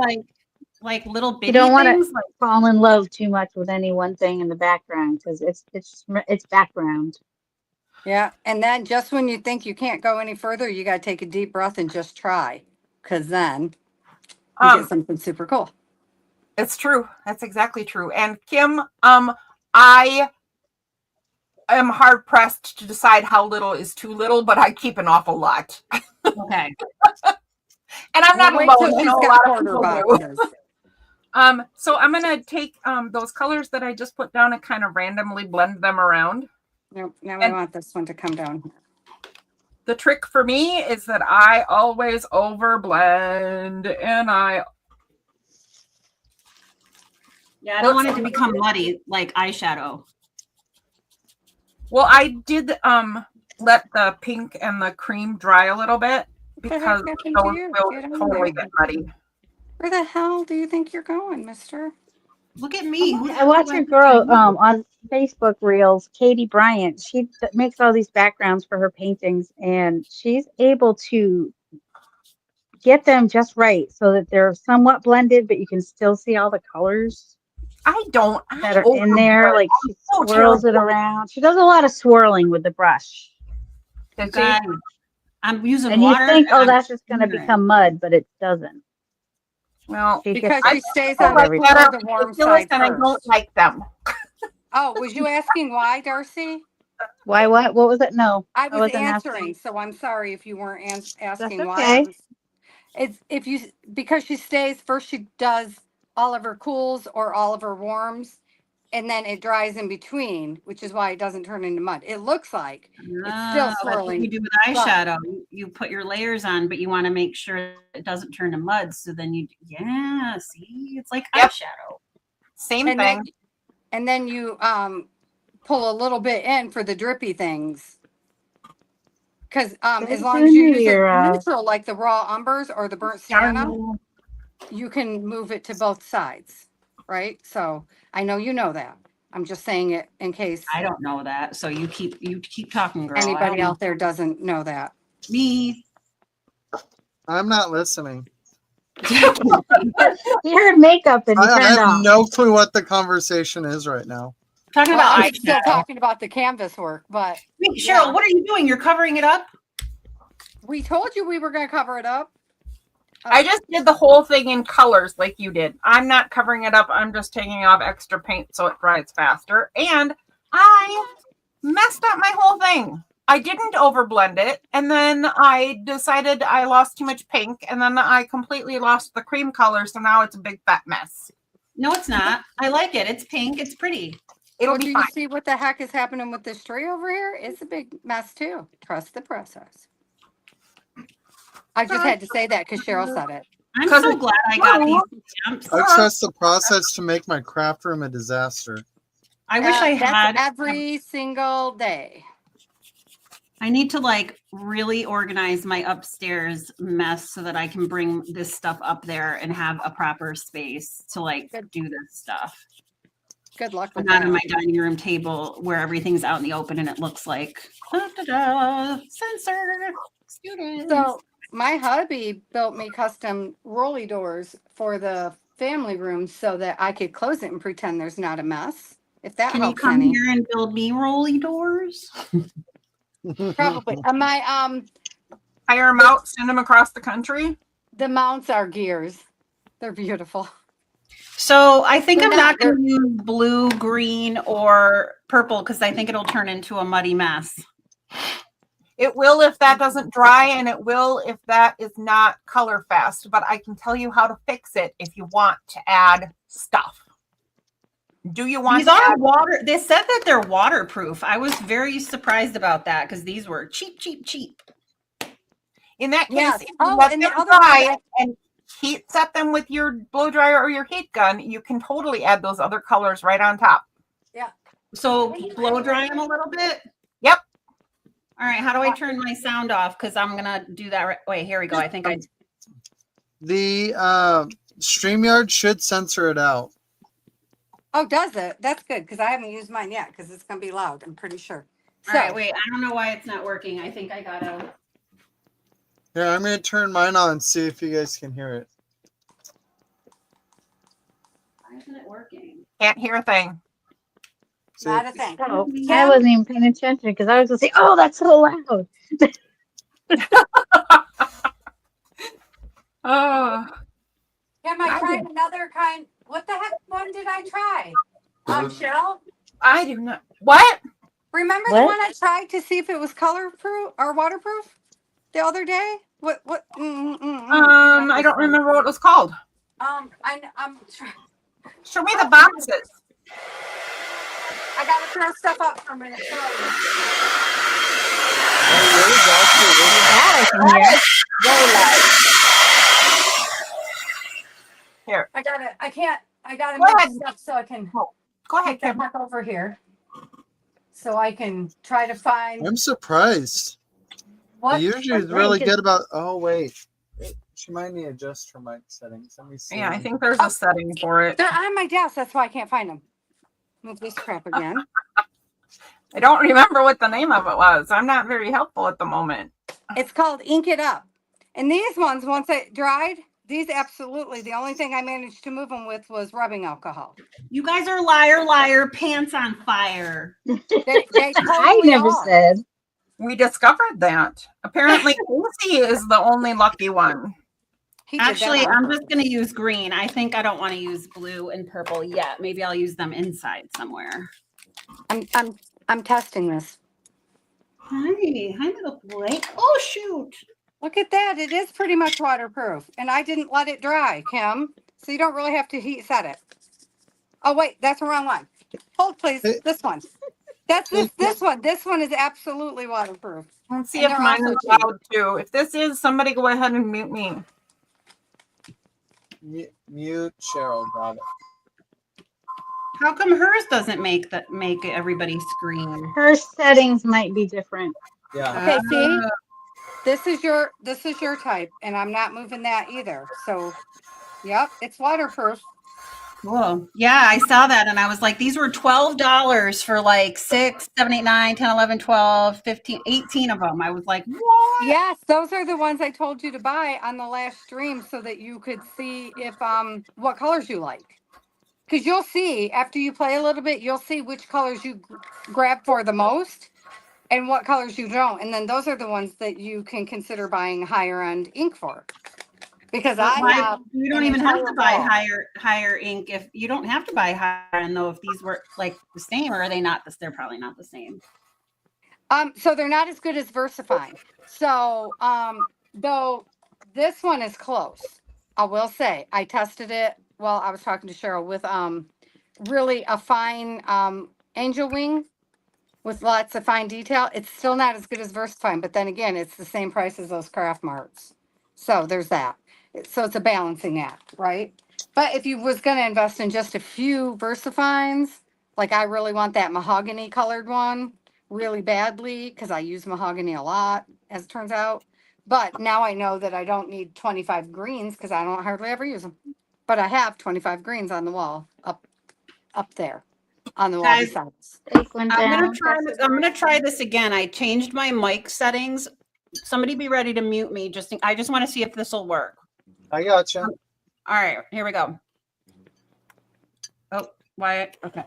like little bitty You don't want things. to fall in love too much with any one thing in the background because it's background. Yeah. And then just when you think you can't go any further, you got to take a deep breath and just try. Because then you get something super cool. It's true. That's exactly true. And Kim, I am hard pressed to decide how little is too little, but I keep an awful lot. Okay. And I'm not Wait alone. till You she's know, a got lot of quarter people do. boxes. So I'm gonna take those colors that I just put down and kind of randomly blend them around. Nope. Now we want this one to come down here. The trick for me is that I always overblend, and Yeah, I don't want it to become muddy like eyeshadow. well, I did let the pink and the cream dry a little bit, the heck because happened to those you? will Get on totally there. get muddy. Where the hell do you think you're going, mister? Look at me. I watch a girl on Facebook Reels, Katie Bryant. She makes all these backgrounds for her paintings, and she's able to get them just right so that they're somewhat blended, but you can still see all the colors I don't. that are in there. Like she so swirls it terrible. around. She does a lot of swirling with the brush. You guys, I'm using And you water. think, oh, and that's just going to I'm- become mud, but it doesn't. Well, She Because gets she it stays right on every the, time. the warm ridiculous, side and I don't first. like them. Oh, was you asking why, Darcy? Why? What was it? No, I was wasn't answering, asking. so I'm sorry if you weren't asking That's why. okay. It's if you because she stays first. She does all of her cools or all of her warms, and then it dries in between, which is why it doesn't turn into mud. It looks like it's still Like what swirling. you do with eyeshadow. You put your layers on, but you want to make sure it doesn't turn to mud. So then see, it's like Yep. eyeshadow. Same and thing. then you pull a little bit in for the drippy things. Because as long as you use it neutral, like the raw umbers or the burnt sienna, you can move it to both sides, right? So I know you know that. I'm just saying it in case I don't know that. So you keep talking, girl. I anybody don't know. out there doesn't know that. Me. I'm not listening. He heard makeup and he I turned have off. no clue what the conversation is right now. Talking Well, about I'm still eyeshadow. talking about the canvas work, but Wait, Cheryl, yeah. what are you doing? You're covering it up? we told you we were going to cover it up. I just did the whole thing in colors like you did. I'm not covering it up. I'm just taking off extra paint so it dries faster. And I messed up my whole thing. I didn't overblend it. And then I decided I lost too much pink. And then I completely lost the cream color. So now it's a big fat mess. No, it's not. I like it. It's pink. It's pretty. It'll Well, do be you fine. see what the heck is happening with this tree over here? It's a big mess too. Trust the process. I just had to say that because Cheryl said it. I'm so glad I got these stamps. I trust the process to make my craft room a disaster. I wish I That's had. every single day. I need to like really organize my upstairs mess so that I can bring this stuff up there and have a proper space to like do this stuff. Good luck But with not on that. my dining room table where everything's out in the open and it looks like censor students. So my hubby built me custom rolly doors for the family room so that I could close it and pretend there's not a mess. If that Can you helps come any. here and build me rolly doors? Probably. My Hire them out, send them across the country. the mounts are gears. They're beautiful. So I think They're I'm not not- going to use blue, green, or purple because I think it'll turn into a muddy mess. It will if that doesn't dry, and it will if that is not color fast. But I can tell you how to fix it if you want to add stuff. Do you want These to are add? water. They said that they're waterproof. I was very surprised about that because these were cheap. In that case, Yes. if you Oh, let and them the other dry one and heat set them with your blow dryer or your heat gun, you can totally add those other colors right on top. So blow dry them a little bit. Yep. All right. How do I turn my sound off? Because I'm gonna do that. Right. Wait. Here we go. I think I. The StreamYard should censor it out. Oh, does it? That's good because I haven't used mine yet because it's going to be loud. I'm pretty sure. All right. Wait. I don't know why it's not working. I think I gotta. Here, I'm going to turn mine on and see if you guys can hear it. Why isn't it working? Can't hear a thing. See Not a if- thing. Oh, I wasn't even paying attention because I was going to say, oh, that's so loud. Oh, Am I trying another kind? What the heck one did I try? Cheryl? I do not. What? Remember What? the one I tried to see if it was color proof or waterproof the other day? What? I don't remember what it was called. I'm Show me the boxes. I gotta throw stuff up for a minute. Sorry. That I can hear. Here, I gotta Go mix ahead. stuff so I can go ahead, take the Kim. heck over here. So I can try to find I'm surprised. What? Usually is Right, really 'cause- good about. Oh wait, she might need to adjust her mic settings. Let me see. Yeah, I think there's a setting for it. They're on my desk. That's why I can't find them. Move this crap again. I don't remember what the name of it was. I'm not very helpful at the moment. It's called Ink It Up. And these ones, once they dried, these absolutely, the only thing I managed to move them with was rubbing alcohol. You guys are liar, pants on fire. They I totally never are. said. We discovered that. Apparently, Casey is the only lucky one. He did that Actually, on I'm purpose. just going to use green. I think I don't want to use blue and purple yet. Maybe I'll use them inside somewhere. I'm testing this. Hi, little boy. Oh, shoot. Look at that. It is pretty much waterproof. And I didn't let it dry, Kim. So you don't really have to heat set it. Oh, wait, that's the wrong one. Hold, please. Hey. This one. That's this one. This one is absolutely waterproof. Let's see And if they're mine also is cheap. loud too. If this is, somebody go ahead and mute me. Mute Cheryl. Got it. How come hers doesn't make everybody scream? Her settings might be different. Yeah. Okay, see? This is your type, and I'm not moving that either. So, yep, it's waterproof. Cool. Yeah, I saw that and I was like, these were $12 for like 6, 7, 8, 9, 10, 11, 12, 15, 18 of them. I was like, what? Yes, those are the ones I told you to buy on the last stream so that you could see if what colors you like. Because you'll see after you play a little bit, you'll see which colors you grab for the most and what colors you don't. And then those are the ones that you can consider buying higher end ink for. Because I have You don't an even have entire to buy wall. higher ink if you don't have to buy higher end though if these were like the same, or are they not they're probably not the same. So they're not as good as VersaFine. So though this one is close. I will say I tested it while I was talking to Cheryl with really a fine angel wing with lots of fine detail. It's still not as good as VersaFine, but then again, it's the same price as those Craft Marts. So there's that. So it's a balancing act, right? But if you was going to invest in just a few VersaFines, like I really want that mahogany colored one really badly because I use mahogany a lot, as it turns out. But now I know that I don't need 25 greens because I don't hardly ever use them. But I have 25 greens on the wall up there on the wall Guys, beside us. Take one I'm down. gonna try this again. I changed my mic settings. Somebody be ready to mute me. I just want to see if this will work. I gotcha. All right, here we go. Oh, Wyatt. Okay.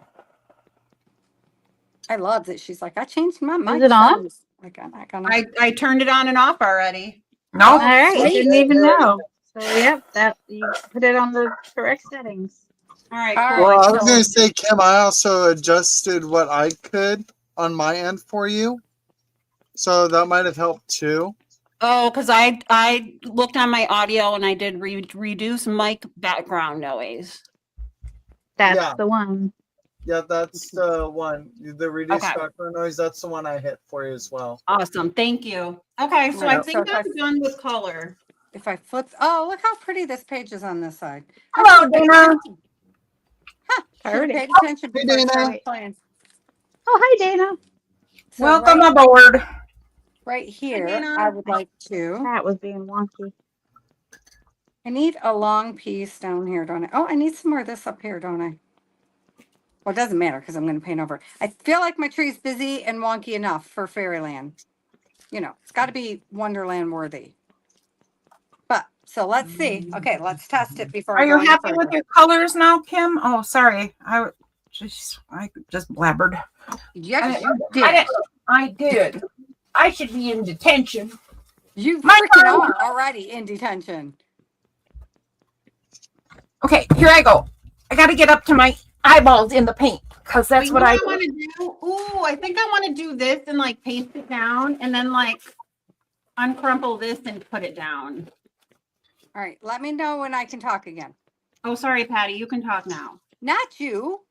I love that she's like, I changed my mic. it on? settings." Like, I'm not gonna. I turned it on and off already. No, All right, I sweet. didn't even know. So yep, that you put it on the correct settings. All right. All Cool. right. Well, I was so- gonna say, Kim, I also adjusted what I could on my end for you, so that might have helped too. Oh, because I looked on my audio and I did reduce mic background noise. That's Yeah. the one. Yeah, that's the one. The reduced Okay. background noise. That's the one I hit for you as well. Awesome. Thank you. Okay, so I Yeah. think So if I'm done with color. If I flip, oh, look how pretty this page is on this side. Hello, Should've paid Dana. attention. Huh, should've Already. paid attention Hey, before I Dana. started playing. Oh, hi, Dana. So welcome right, aboard. right here, Dana. I would like to, That was being wonky. I need a long piece down here, don't I? Oh, I need some more of this up here, don't I? Well, it doesn't matter because I'm going to paint over. I feel like my tree's busy and wonky enough for Fairyland. You know, it's got to be Wonderland worthy. But, so let's see. Okay, let's test it before I Are go you any happy with further. your colors now, Kim? Oh, sorry. I just blabbered. Yes, I- you I did. did. I should be in detention. You My freaking turn. are already in detention. Okay, here I go. I got to get up to my eyeballs in the paint because that's what I do. want to do. Ooh, I think I want to do this and like paste it down and then like uncrumple this and put it down. All right, let me know when I can talk again. Oh, sorry, Patty. You can talk now. Not you.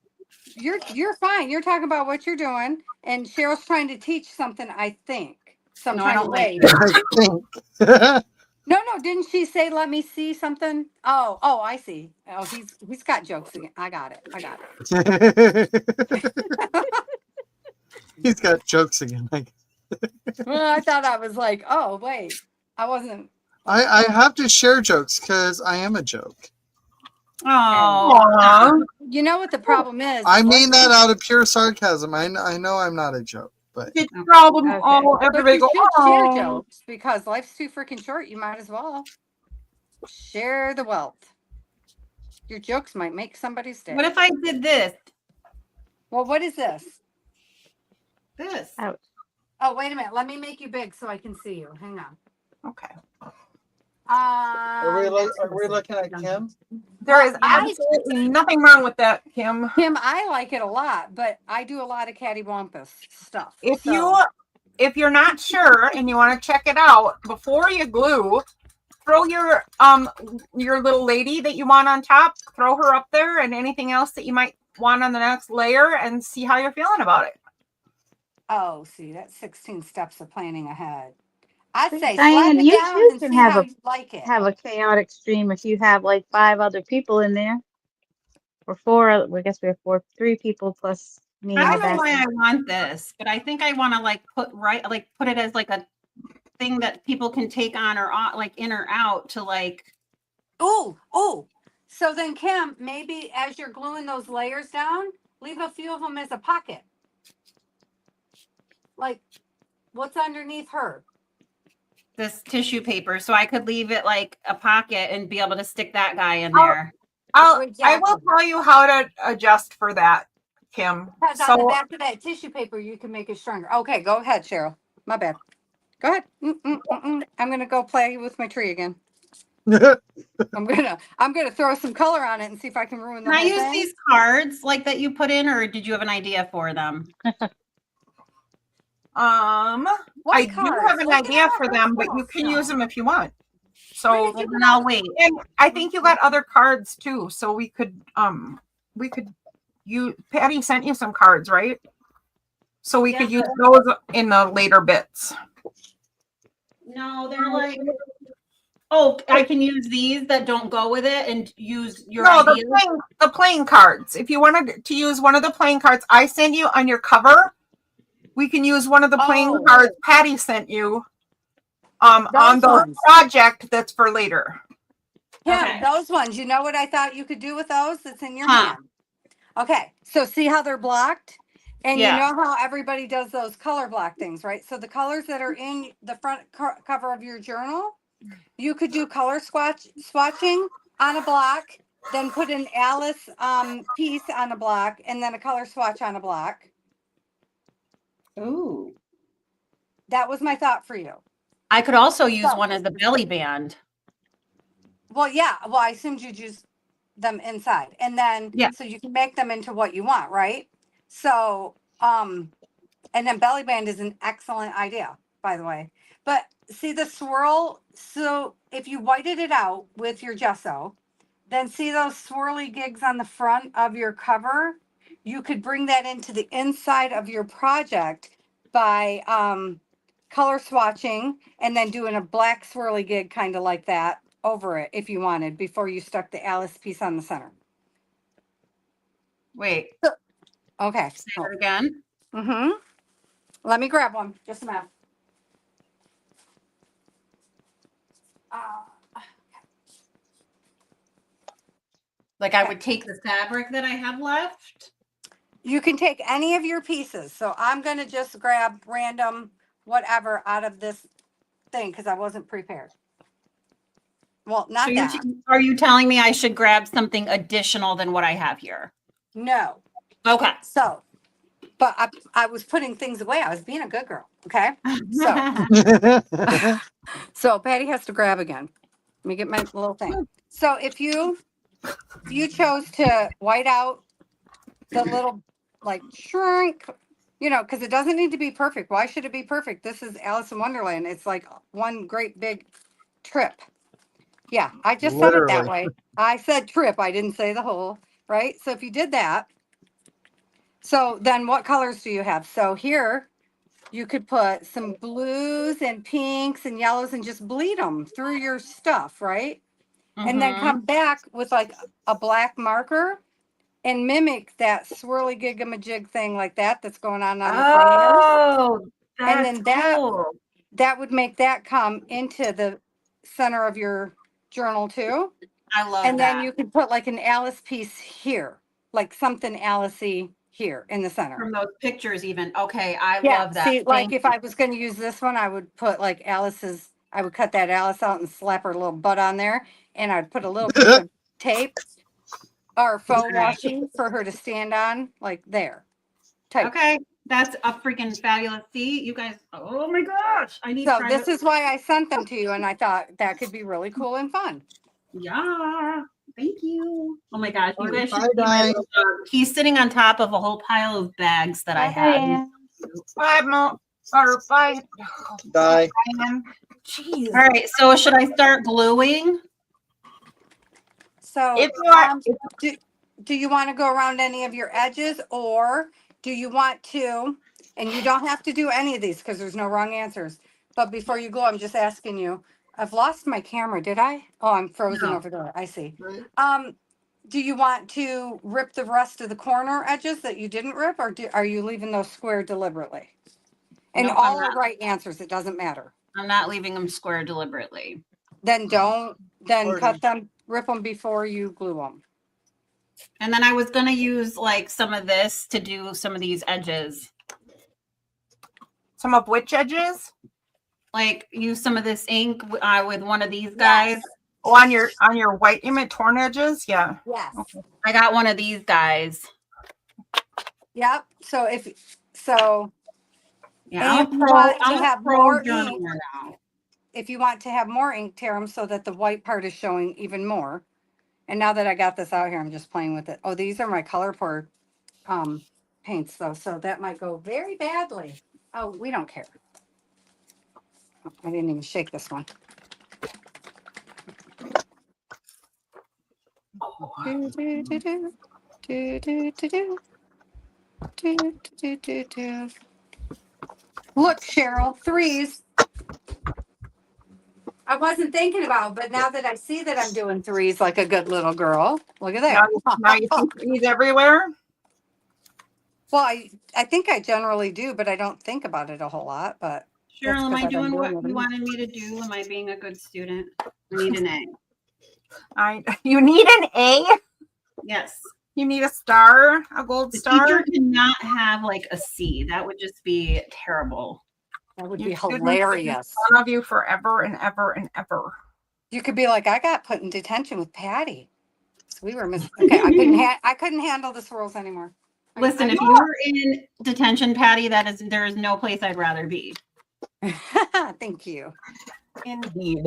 You're fine. You're talking about what you're doing, and Cheryl's trying to teach something. I think some No, I kind of don't like way. I think. No. Didn't she say let me see something? Oh, I see. Oh, he's got jokes again. I got it. He's got jokes again. Well, I thought I was like, oh wait, I wasn't. I have to share jokes because I am a joke. Oh, Aw. You know what the problem is? I is mean let's- that out of pure sarcasm. I know I'm not a joke, but It's a problem. Okay. Oh, But everybody you go, should share oh. jokes because life's too freaking short. You might as well share the wealth. Your jokes might make somebody's day. what if I did this? Well, what is this? This. Oh, wait a minute. Let me make you big so I can see you. Hang on. Okay. are we looking at Kim? There is I- absolutely nothing wrong with that, Kim. Kim, I like it a lot, but I do a lot of cattywampus stuff. If so- you're not sure and you want to check it out, before you glue, throw your little lady that you want on top, throw her up there, and anything else that you might want on the next layer, and see how you're feeling about it. Oh, see, that's 16 steps of planning ahead. I say Diane, slap it you down too and can see have how a- you like it. Have a chaotic stream if you have like 5 other people in there. Or 4, I guess we have 3 people plus me in I the don't know back. why I want this, but I think I want to like put it as like a thing that people can take on or on, like in or out to like. Ooh, ooh. So then, Kim, maybe as you're gluing those layers down, leave a few of them as a pocket. Like, what's underneath her? This tissue paper, so I could leave it like a pocket and be able to stick that guy in Oh, there. I will Exactly. tell you how to adjust for that, Kim. Because on the So back of that tissue paper, you can make it stronger. Okay, go ahead, Cheryl. My bad. Go ahead. I'm gonna go play with my tree again. I'm gonna throw some color on it and see if I can ruin the Can I whole use thing. these cards like that you put in, or did you have an idea for them? What I do cards? have an Look at idea all for her them, but you stuff. can use them if you want. Where So did you Then I'll wait. and I think you got other cards too. So we could Patty sent you some cards, right? So we could Yeah. use those in the later bits. No, they're like. Oh, I can use these that don't go with it and use your No, ideas. the playing cards. If you wanted to use one of the playing cards I sent you on your cover, we can use one of the playing Oh. cards Patty sent you on Those the ones. project that's for later. Kim, Okay. those ones. You know what I thought you could do with those? That's in your Huh. hand. Okay, so see how they're blocked? And Yeah. you know how everybody does those color block things, right? So the colors that are in the front cover of your journal, you could do color swatching on a block, then put an Alice piece on a block, and then a color swatch on a block. Ooh. That was my thought for you. I could also use So- one as a belly band. Well, yeah. Well, I assumed you'd use them inside, and then Yeah. so you can make them into what you want, right? So, and then belly band is an excellent idea, by the way. But see the swirl. So if you whited it out with your gesso, then see those swirly gigs on the front of your cover. You could bring that into the inside of your project by color swatching and then doing a black swirly gig kind of like that over it if you wanted before you stuck the Alice piece on the center. Wait, Okay. say it again. Mm-hmm. Let me grab one. Just a minute. Like I would take the fabric that I have left. You can take any of your pieces. So I'm going to just grab random whatever out of this thing because I wasn't prepared. Well, not So that. are you telling me I should grab something additional than what I have here? No. Okay. So, but I was putting things away. I was being a good girl. Okay. So Patty has to grab again. Let me get my little thing. So if you chose to white out the little like shrink, you know, because it doesn't need to be perfect. Why should it be perfect? This is Alice in Wonderland. It's like one great big trip. Yeah, I just said it that Literally. way. I said trip. I didn't say the whole, right? So if you did that, so then what colors do you have? So here you could put some blues and pinks and yellows and just bleed them through your stuff, right? And then Mhm. come back with like a black marker and mimic that swirly gigamajig thing like that that's going on your framer. Oh, And then that cool. that would make that come into the center of your journal too. I love And that. then you could put like an Alice piece here, like something Alice-y here in the center. From those pictures even. Okay, I Yeah, love that. see, like Thank if you. I was going to use this one, I would put like Alice's, I would cut that Alice out and slap her little butt on there. And I'd put a little piece of tape or faux Right. washi for her to stand on, like there. Type. Okay, that's a freaking fabulous. See, you guys. Oh my gosh, I need. So private- this is why I sent them to you, and I thought that could be really cool and fun. Yeah. Thank you. Oh my gosh, you guys should Bye, see my Di. little dog. He's sitting on top of a whole pile of bags that I have. 5 more or 5. Die. Jeez. All right, so should I start gluing? So If you are, do you want to go around any of your edges, or do you want to, and you don't have to do any of these because there's no wrong answers. But before you go, I'm just asking you, I've lost my camera, did I? Oh, I'm frozen No. over there. I see. Right. Do you want to rip the rest of the corner edges that you didn't rip, or are you leaving those square deliberately? And Nope, I'm all not. are right answers. It doesn't matter. I'm not leaving them square deliberately. Then Or- cut them, rip them before you glue them. And then I was gonna use like some of this to do some of these edges. some of which edges? Like use some of this ink with one of these guys. Oh, on your white image torn edges? Yeah. Yes. I got one of these guys. Yep. So Yeah, And I'm if you want to I'm a have pro more journaler ink, now. if you want to have more ink, tear them so that the white part is showing even more. And now that I got this out here, I'm just playing with it. Oh, these are my color pour paints though, so that might go very badly. Oh, we don't care. Oh, I didn't even shake this one. Do, do, do, do. Do, do, do, do. Do, do, do, do. Look, Cheryl, threes. I wasn't thinking about, but now that I see that I'm doing threes like a good little girl, look at Now, that. now you see these everywhere. Well, I think I generally do, but I don't think about it a whole lot. But Cheryl, am 'cause I I've been doing what doing it. you wanted me to do? Am I being a good student? I need an A. You need an A. Yes. You need a star, a gold The star. teacher cannot have like a C. That would just be terrible. that would Your be students will make hilarious. fun of you forever and ever and ever. You could be like, I got put in detention with Patty. So we were okay. I couldn't handle the swirls anymore. Listen, if you were in detention, Patty, there is no place I'd rather be. Thank you. Indeed.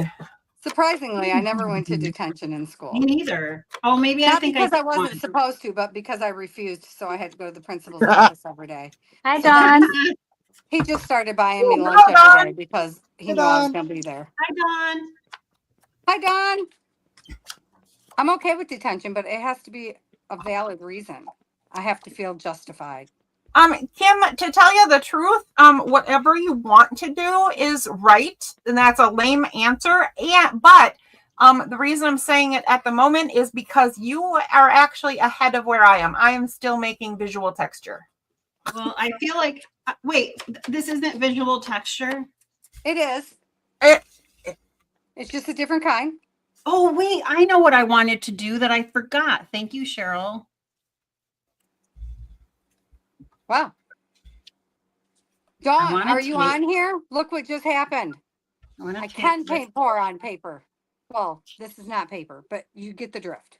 Surprisingly, I never went to detention in school. Me neither. Oh, maybe I Not think because I did wasn't once. supposed to, but because I refused, so I had to go to the principal's office every day. Hi, So then Dawn. he just started buying me Oh, lunch every Dawn. day because he Hey, knew I was Dawn. going to be there. Hi, Dawn. Hi, Don. I'm okay with detention, but it has to be a valid reason. I have to feel justified. Kim, to tell you the truth, whatever you want to do is right, and that's a lame answer. But the reason I'm saying it at the moment is because you are actually ahead of where I am. I am still making visual texture. Well, I feel like wait, this isn't visual texture. It is. It- It's just a different kind. Oh, wait, I know what I wanted to do that I forgot. Thank you, Cheryl. Wow. Dawn, wanted are to you make- on here? Look what just happened. I can paint pour on paper. Well, this is not paper, but you get the drift.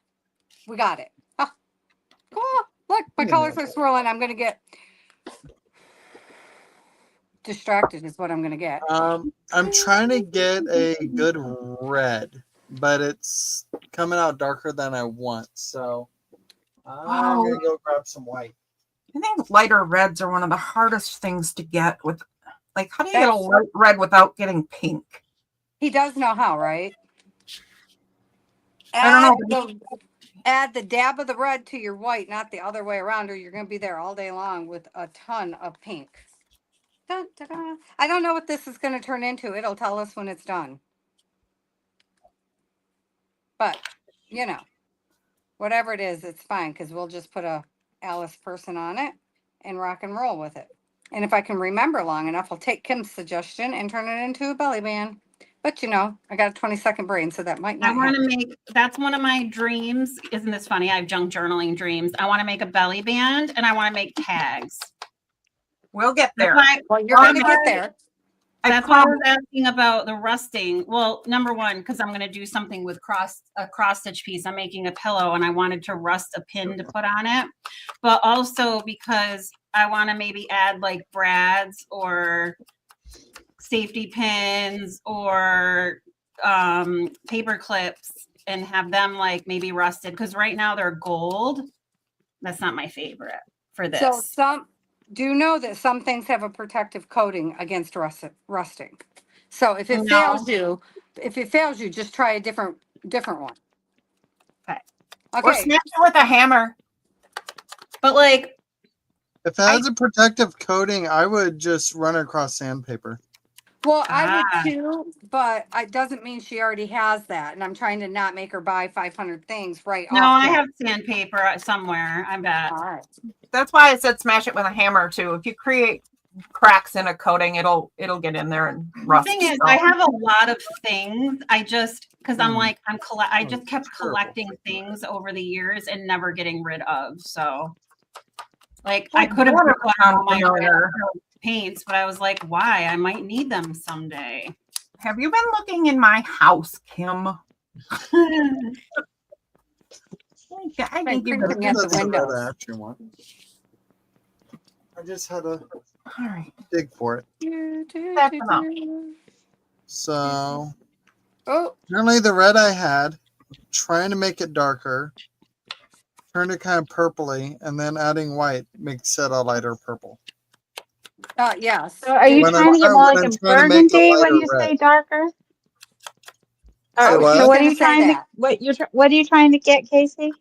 We got it. Ah, cool. Look, my colors are swirling. I'm going to get distracted is what I'm going to get. I'm trying to get a good red, but it's coming out darker than I want. So I'm gonna go grab some white. I think lighter reds are one of the hardest things to get with, like, how do you get a That's- light red without getting pink? He does know how, right? I don't know. Add the dab of the red to your white, not the other way around, or you're going to be there all day long with a ton of pink. Dun, dun, dun. I don't know what this is going to turn into. It'll tell us when it's done. But, you know, whatever it is, it's fine because we'll just put a Alice person on it and rock and roll with it. And if I can remember long enough, I'll take Kim's suggestion and turn it into a belly band. But you know, I got a 20-second brain, so that might I not want to happen. make, that's one of my dreams. Isn't this funny? I have junk journaling dreams. I want to make a belly band and I want to make tags. We'll get That's there. why, Well, you're going to Okay. get there. that's why I was asking about the rusting. Well, number one, because I'm going to do something with a cross stitch piece. I'm making a pillow and I wanted to rust a pin to put on it. But also because I want to maybe add like brads or safety pins or paper clips and have them like maybe rusted, because right now they're gold. That's not my favorite for this. So do you know that some things have a protective coating against rusting? So if it No. fails you, just try a different one. Okay. Or Okay. smash it with a hammer. But like, If it has a protective coating, I would just run across sandpaper. Well, I Ah. would too, but it doesn't mean she already has that. And I'm trying to not make her buy 500 things right no, off. I bat. have sandpaper somewhere, I bet. All right. That's why I said smash it with a hammer too. If you create cracks in a coating, it'll get in there and The rust. thing is, So- I have a lot of things. I just, because I'm Mm. like, I just kept Terrible. collecting things over the years and never getting rid of. So, like, I could have Water put sounds all my familiar. paints, but I was like, why? I might need them someday. Have you been looking in my house, Kim? I think you've Printing been. at the That's the red windows. I actually want. I just had to All right. dig for it. That's enough. So Oh, apparently the red I had, trying to make it darker, turned it kind of purpley, and then adding white makes it a lighter purple. yes. So are you When trying I'm to get trying- more when like I'm a trying to make it burgundy when lighter you say red. darker? Say what? So what are Gonna you say trying to that. what are you trying to get, Casey?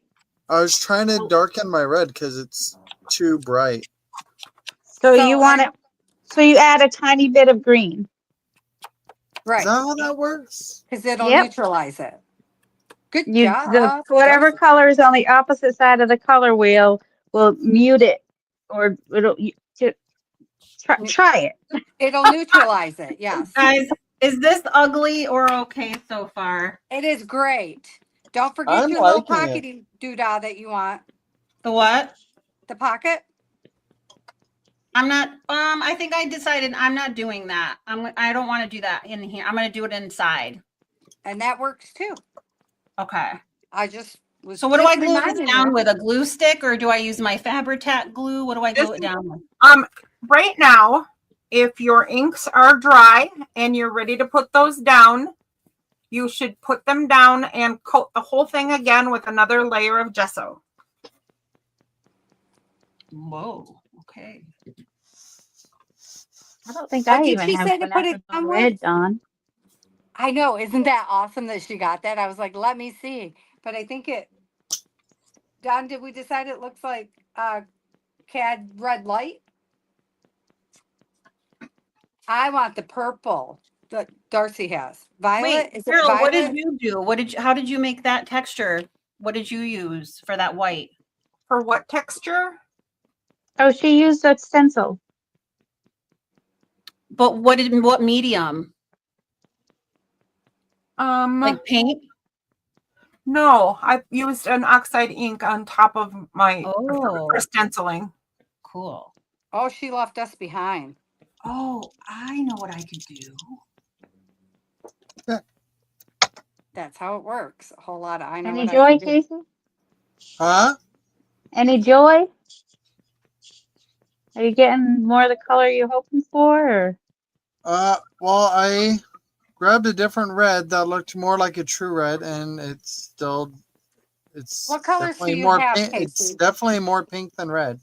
I was trying to darken my red because it's too bright. So So you want it so you add a tiny bit of green. Right. Is that how that works? Because it'll Yep. neutralize it. Good You job. whatever Darcy. color is on the opposite side of the color wheel will mute it, or try it. It'll neutralize it. Yes. Guys, is this ugly or okay so far? It is great. Don't forget I'm your little liking it. pocket doodah that you want. The what? The pocket. I'm not, I think I decided I'm not doing that. I don't want to do that in here. I'm going to do it inside. And that works too. Okay. I just was. So what do I just glue this reminding down you. with? A glue stick, or do I use my Fabri-Tac glue? What do I glue it down with? Right now, if your inks are dry and you're ready to put those down, you should put them down and coat the whole thing again with another layer of gesso. Whoa. Okay. I don't think What I did even she have say to put it enough on with? red on. I know. Isn't that awesome that she got that? I was like, let me see. But I think Don, did we decide it looks like CAD red light? I want the purple that Darcy has. Violet? Wait, Is it Carol, what did violet? you do? How did you make that texture? What did you use for that white? For what texture? Oh, she used a stencil. But what medium? Like paint? No, I used an oxide ink on top of my Oh. for stenciling. Cool. Oh, she left us behind. Oh, I know what I could do. That's how it works. A whole lot of I know Any what joy, I can do. Casey? Huh? Any joy? Are you getting more of the color you're hoping for? Or? Well, I grabbed a different red that looked more like a true red, and it's What colors do definitely you more have, pink. It's Casey? definitely more pink than red.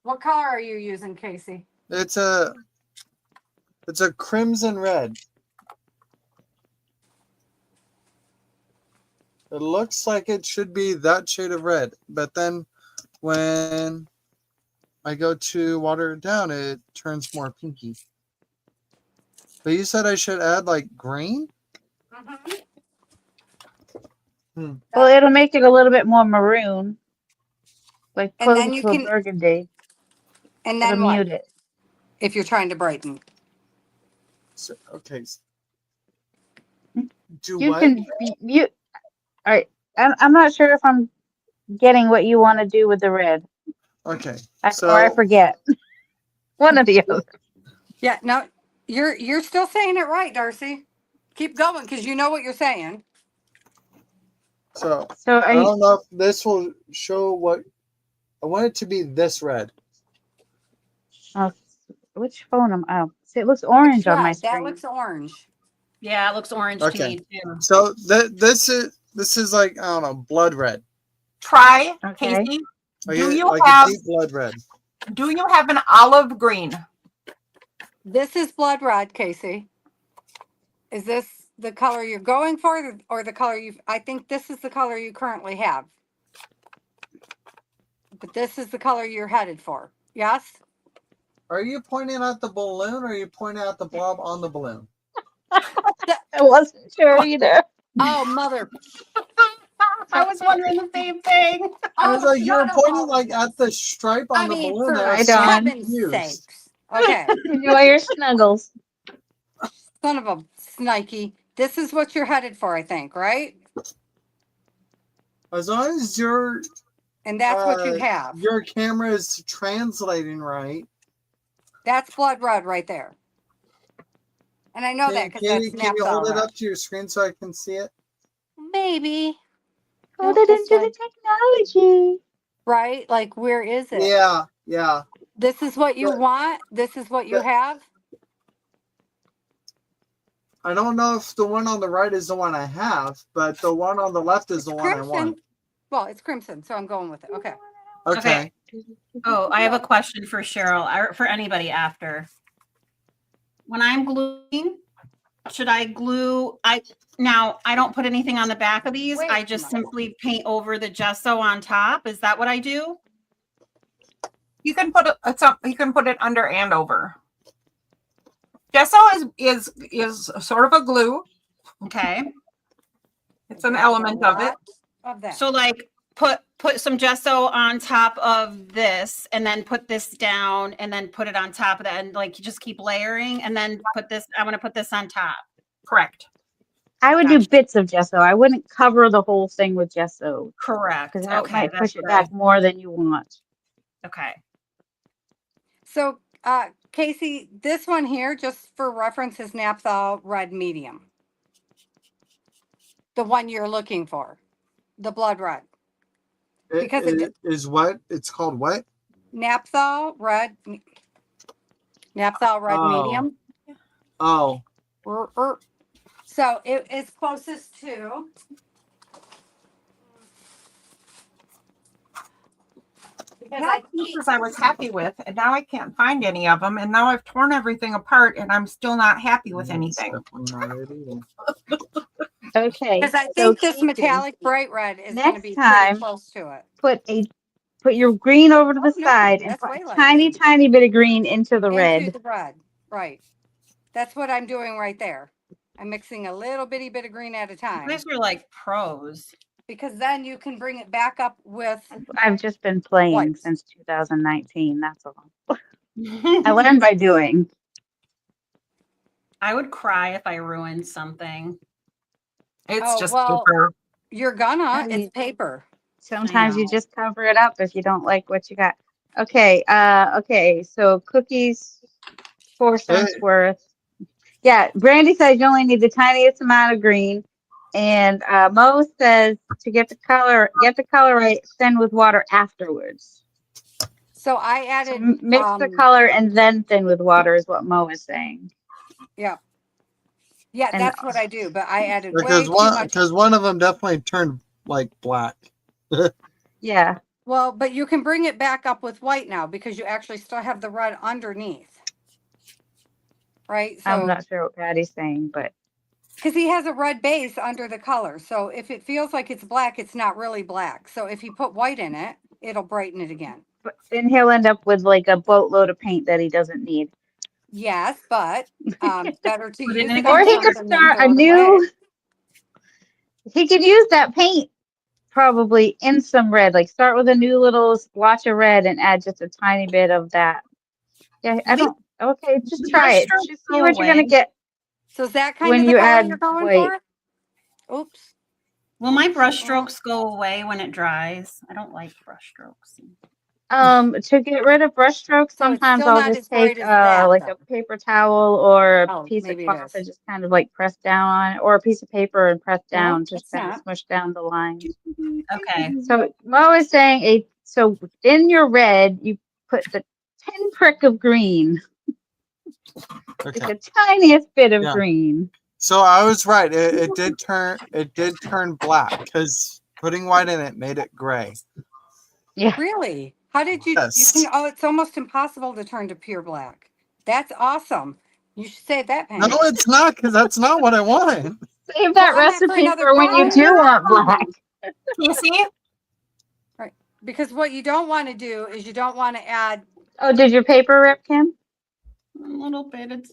What color are you using, Casey? It's a crimson red. It looks like it should be that shade of red, but then when I go to water it down, it turns more pinky. But you said I should add like green? Well, it'll make it a little bit more maroon, like And then close you to a can- burgundy. And It'll then what? mute it. If you're trying to brighten. So, okay. Do You what? can mute. All right. I'm not sure if I'm getting what you want to do with the red. Okay. Or I So forget. One of the other. Yeah, no, you're still saying it right, Darcy. Keep going because you know what you're saying. so So I don't know if this will show what I want it to be. This red. oh, which phone am I? Oh, see, it looks orange on my Right, that screen. looks orange. Yeah, it looks orange Okay. to me too. So this is like, I don't know, blood red. Try, Okay. Casey. Like, Do you like have a deep blood red. an olive green? This is blood red, Casey. Is this the color you're going for or the color I think this is the color you currently have. But this is the color you're headed for. Yes? Are you pointing at the balloon or are you pointing at the blob on the balloon? I wasn't sure either. Oh, mother. I was wondering the same thing. I was Oh, like, you're shut up, pointing Molly. like at the stripe on I the mean, balloon. for And I Right was so on. heaven's confused. sakes. Okay. Enjoy your snuggles. Son of a snikey. This is what you're headed for, I think, right? As long as your And that's what you have. your camera is translating right. That's blood red right there. And I know that because that's Can you hold it naphtha up to your screen so I can see it? Maybe. Hold Nope, it this into way. the technology. Right? Like, where is it? Yeah, yeah. This is what you But- want? This is what you but- have? I don't know if the one on the right is the one I have, but the one on the left is the one I want. Well, it's crimson, so I'm going with it. Okay. Okay. Oh, I have a question for Cheryl or for anybody after. When I'm gluing, should I glue? I don't put anything on the back of these. Wait I a just minute. simply paint over the gesso on top. Is that what I do? You can put it under and over. Gesso is sort of a glue. Okay. It's an element of it. Lot Of that. So like put some gesso on top of this and then put this down and then put it on top of that and like you just keep layering and then put this, I want to put this on top. Correct. I would do Gotcha. bits of gesso. I wouldn't cover the whole thing with gesso Correct. because that Okay. might That's push it what I- back more than you want. Okay. So, Casey, this one here, just for reference, is naphtha red medium. The one you're looking for, the blood red. Because it is what? It's called what? Naphtha red Oh. medium. Oh. So it is closest to. Because I Pieces I was happy with, and now I can't find any of them, and now I've torn everything apart, and I'm still not happy with anything. Okay. Because I so think this Casey, metallic bright red is going to next be time- pretty close to it. put your green over to the Oh, no, side and that's put way a lighter tiny, than- tiny bit of green into the red. Into the red, right. That's what I'm doing right there. I'm mixing a little bitty bit of green at a You time. guys are like pros. Because then you can bring it back up with, I've just been playing White. since 2019. That's all. I learned by doing. I would cry if I ruined something. It's Oh, just well, paper. you're gonna, I mean- it's paper. Sometimes you know. just cover it up if you don't like what you got. Okay. Okay. So cookies, 4 cents worth. Yeah. Brandy says you only need the tiniest amount of green. And Mo says to get the color right, thin with water afterwards. So I So added, mix the color and then thin with water is what Mo is saying. yeah, and- that's what I do, but I added way Because too much. one of them definitely turned like black. Yeah. Well, but you can bring it back up with white now because you actually still have the red underneath. Right? I'm So, not sure what Patty's saying, but because he has a red base under the color. So if it feels like it's black, it's not really black. So if you put white in it, it'll brighten it again. then he'll end up with like a boatload of paint that he doesn't need. Yes, but better to Put it use in a it. Or on he could something than start throw a it new. away. He could use that paint probably in some red. Like start with a new little splotch of red and add just a tiny bit of that Yeah, I don't. Okay, just try it. Brushstrokes Just go see what you're gonna away. get. So is that kind When of the you color add you're going white. for? Oops. Will my brush strokes go away when it dries? I don't like brush strokes. To get rid of brush strokes, So it's sometimes still I'll not just as bright take as that, like though. a paper towel or a Oh, piece of maybe it cloth is. and just kind of like press down on it, or a piece of paper and press No, down, just it's kind of not. smush down the lines. Okay. So Mo is saying so in your red you put the pinprick of green. It's Okay. the tiniest bit of Yeah. green. So I was right. It did turn black because putting white in it made it gray. Yeah. Really? How did you? You Yes. can. Oh, it's almost impossible to turn to pure black. That's awesome. You should save that, Penny. No, it's not because that's not what I wanted. Save that Well, I meant for recipe another for when you color. do want black. Casey, Because what you don't want to do is you don't want to add. Oh, did your paper rip, Kim? A little bit.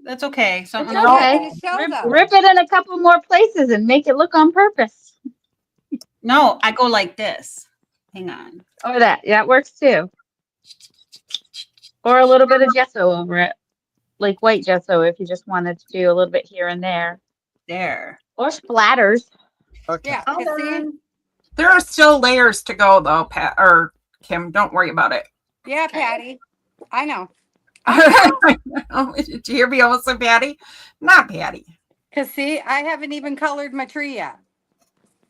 That's okay. So It's and I'll- okay. Okay. It shows Rip, them. rip it in a couple more places and make it look on purpose. no, I go like this. Hang on. Or that works too. Or a little bit of gesso over it, like white gesso if you just wanted to do a little bit here and there. There. Or splatters. Okay. Yeah. Hold You see? on. there are still layers to go though, Pat or Kim. Don't worry about it. Yeah, Patty. I know. Oh, did you hear me almost say Patty? Not Patty. Because see, I haven't even colored my tree yet.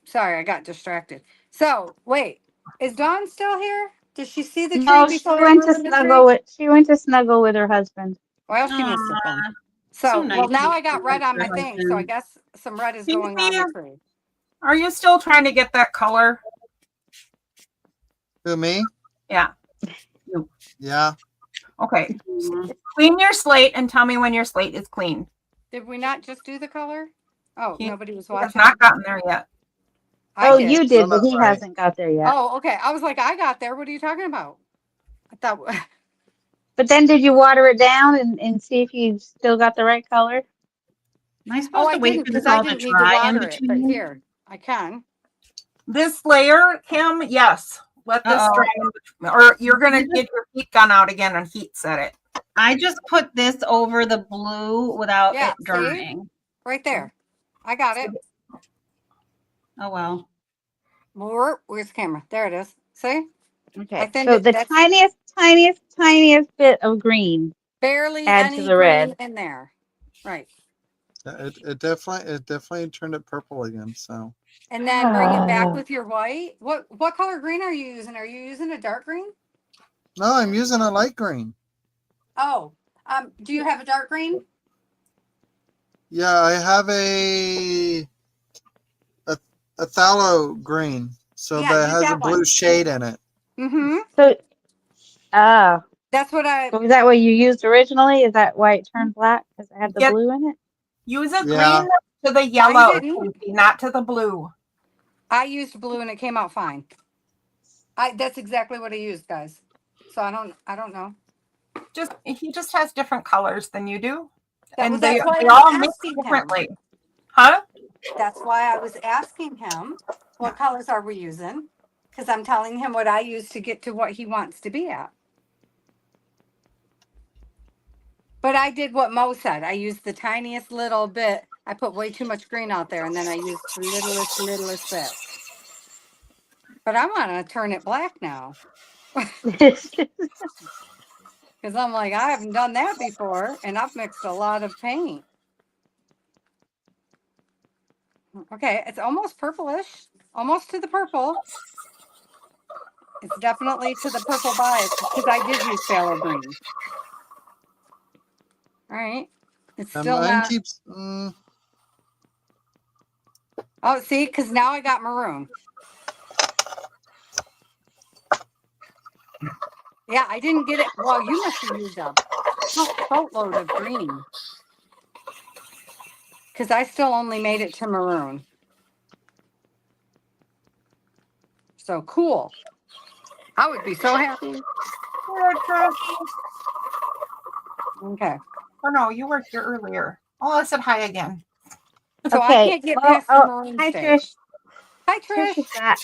Sorry, I got distracted. So wait, is Dawn still here? Does she see the tree No, she before I went to ruin the snuggle tree? with her husband. Well, she missed it then. So So, nice well, now to I got see red on my your thing, so I husband. guess some red is going on the tree. Are you still trying to get that color? Who, me? Yeah. Yeah. Okay. Clean your slate and tell me when your slate is clean. Did we not just do the color? Oh, He- nobody was We have watching. not gotten there yet. I Oh, did. you did, Oh, but he that's right. hasn't got there yet. Oh, okay. I was like, I got there. What are you talking about? I thought. But then did you water it down and see if you still got the right color? Am I Oh, supposed I to wait didn't for because this I all to didn't need to dry in water it. But between? here, I can. This layer, Kim, yes. Let this Uh-oh. dry. Or you're going to get your heat gun out again and heat set it. I just put this over the blue without Yeah, it see? drying. Right there. I got it. Oh well. Where's the camera? There it is. See? I Okay. think So the that's tiniest bit of green. barely Add to any the red. green in there. Right. It definitely turned it purple again. So And then bring it back with your white. What color green are you using? Are you using a dark green? no, I'm using a light green. Oh, do you have a dark green? Yeah, I have a phthalo green, so Yeah, that use has that a blue one. shade in it. Mm-hmm. So, That's what I. was that what you used originally? Is that why it turned black? Because it had the Yep. blue in it? Use a Yeah. green to the yellow, didn't. not to the blue. I used blue and it came out fine. That's exactly what I used, guys. So I don't know. He just has different colors than you do. Well, And they that's why I all was mix asking him. differently. Huh? That's why I was asking him what colors are we using? Because I'm telling him what I use to get to what he wants to be at. But I did what Mo said. I used the tiniest little bit. I put way too much green out there, and then I used the littlest bit. But I want to turn it black now. Because I'm like, I haven't done that before, and I've mixed a lot of paint. Okay, it's almost purplish, almost to the purple. It's definitely to the purple bias because I did use phthalo green. All right, it's still Mine not. keeps. Oh, see, because now I got maroon. Yeah, I didn't get it. Well, you must have used a boatload of green. Because I still only made it to maroon. So cool. I would be so happy. Okay. Oh no, you were here earlier. Oh, I said hi again. So I can't get past the maroon hi, stage. Trish. Hi, Trish Trish. is back.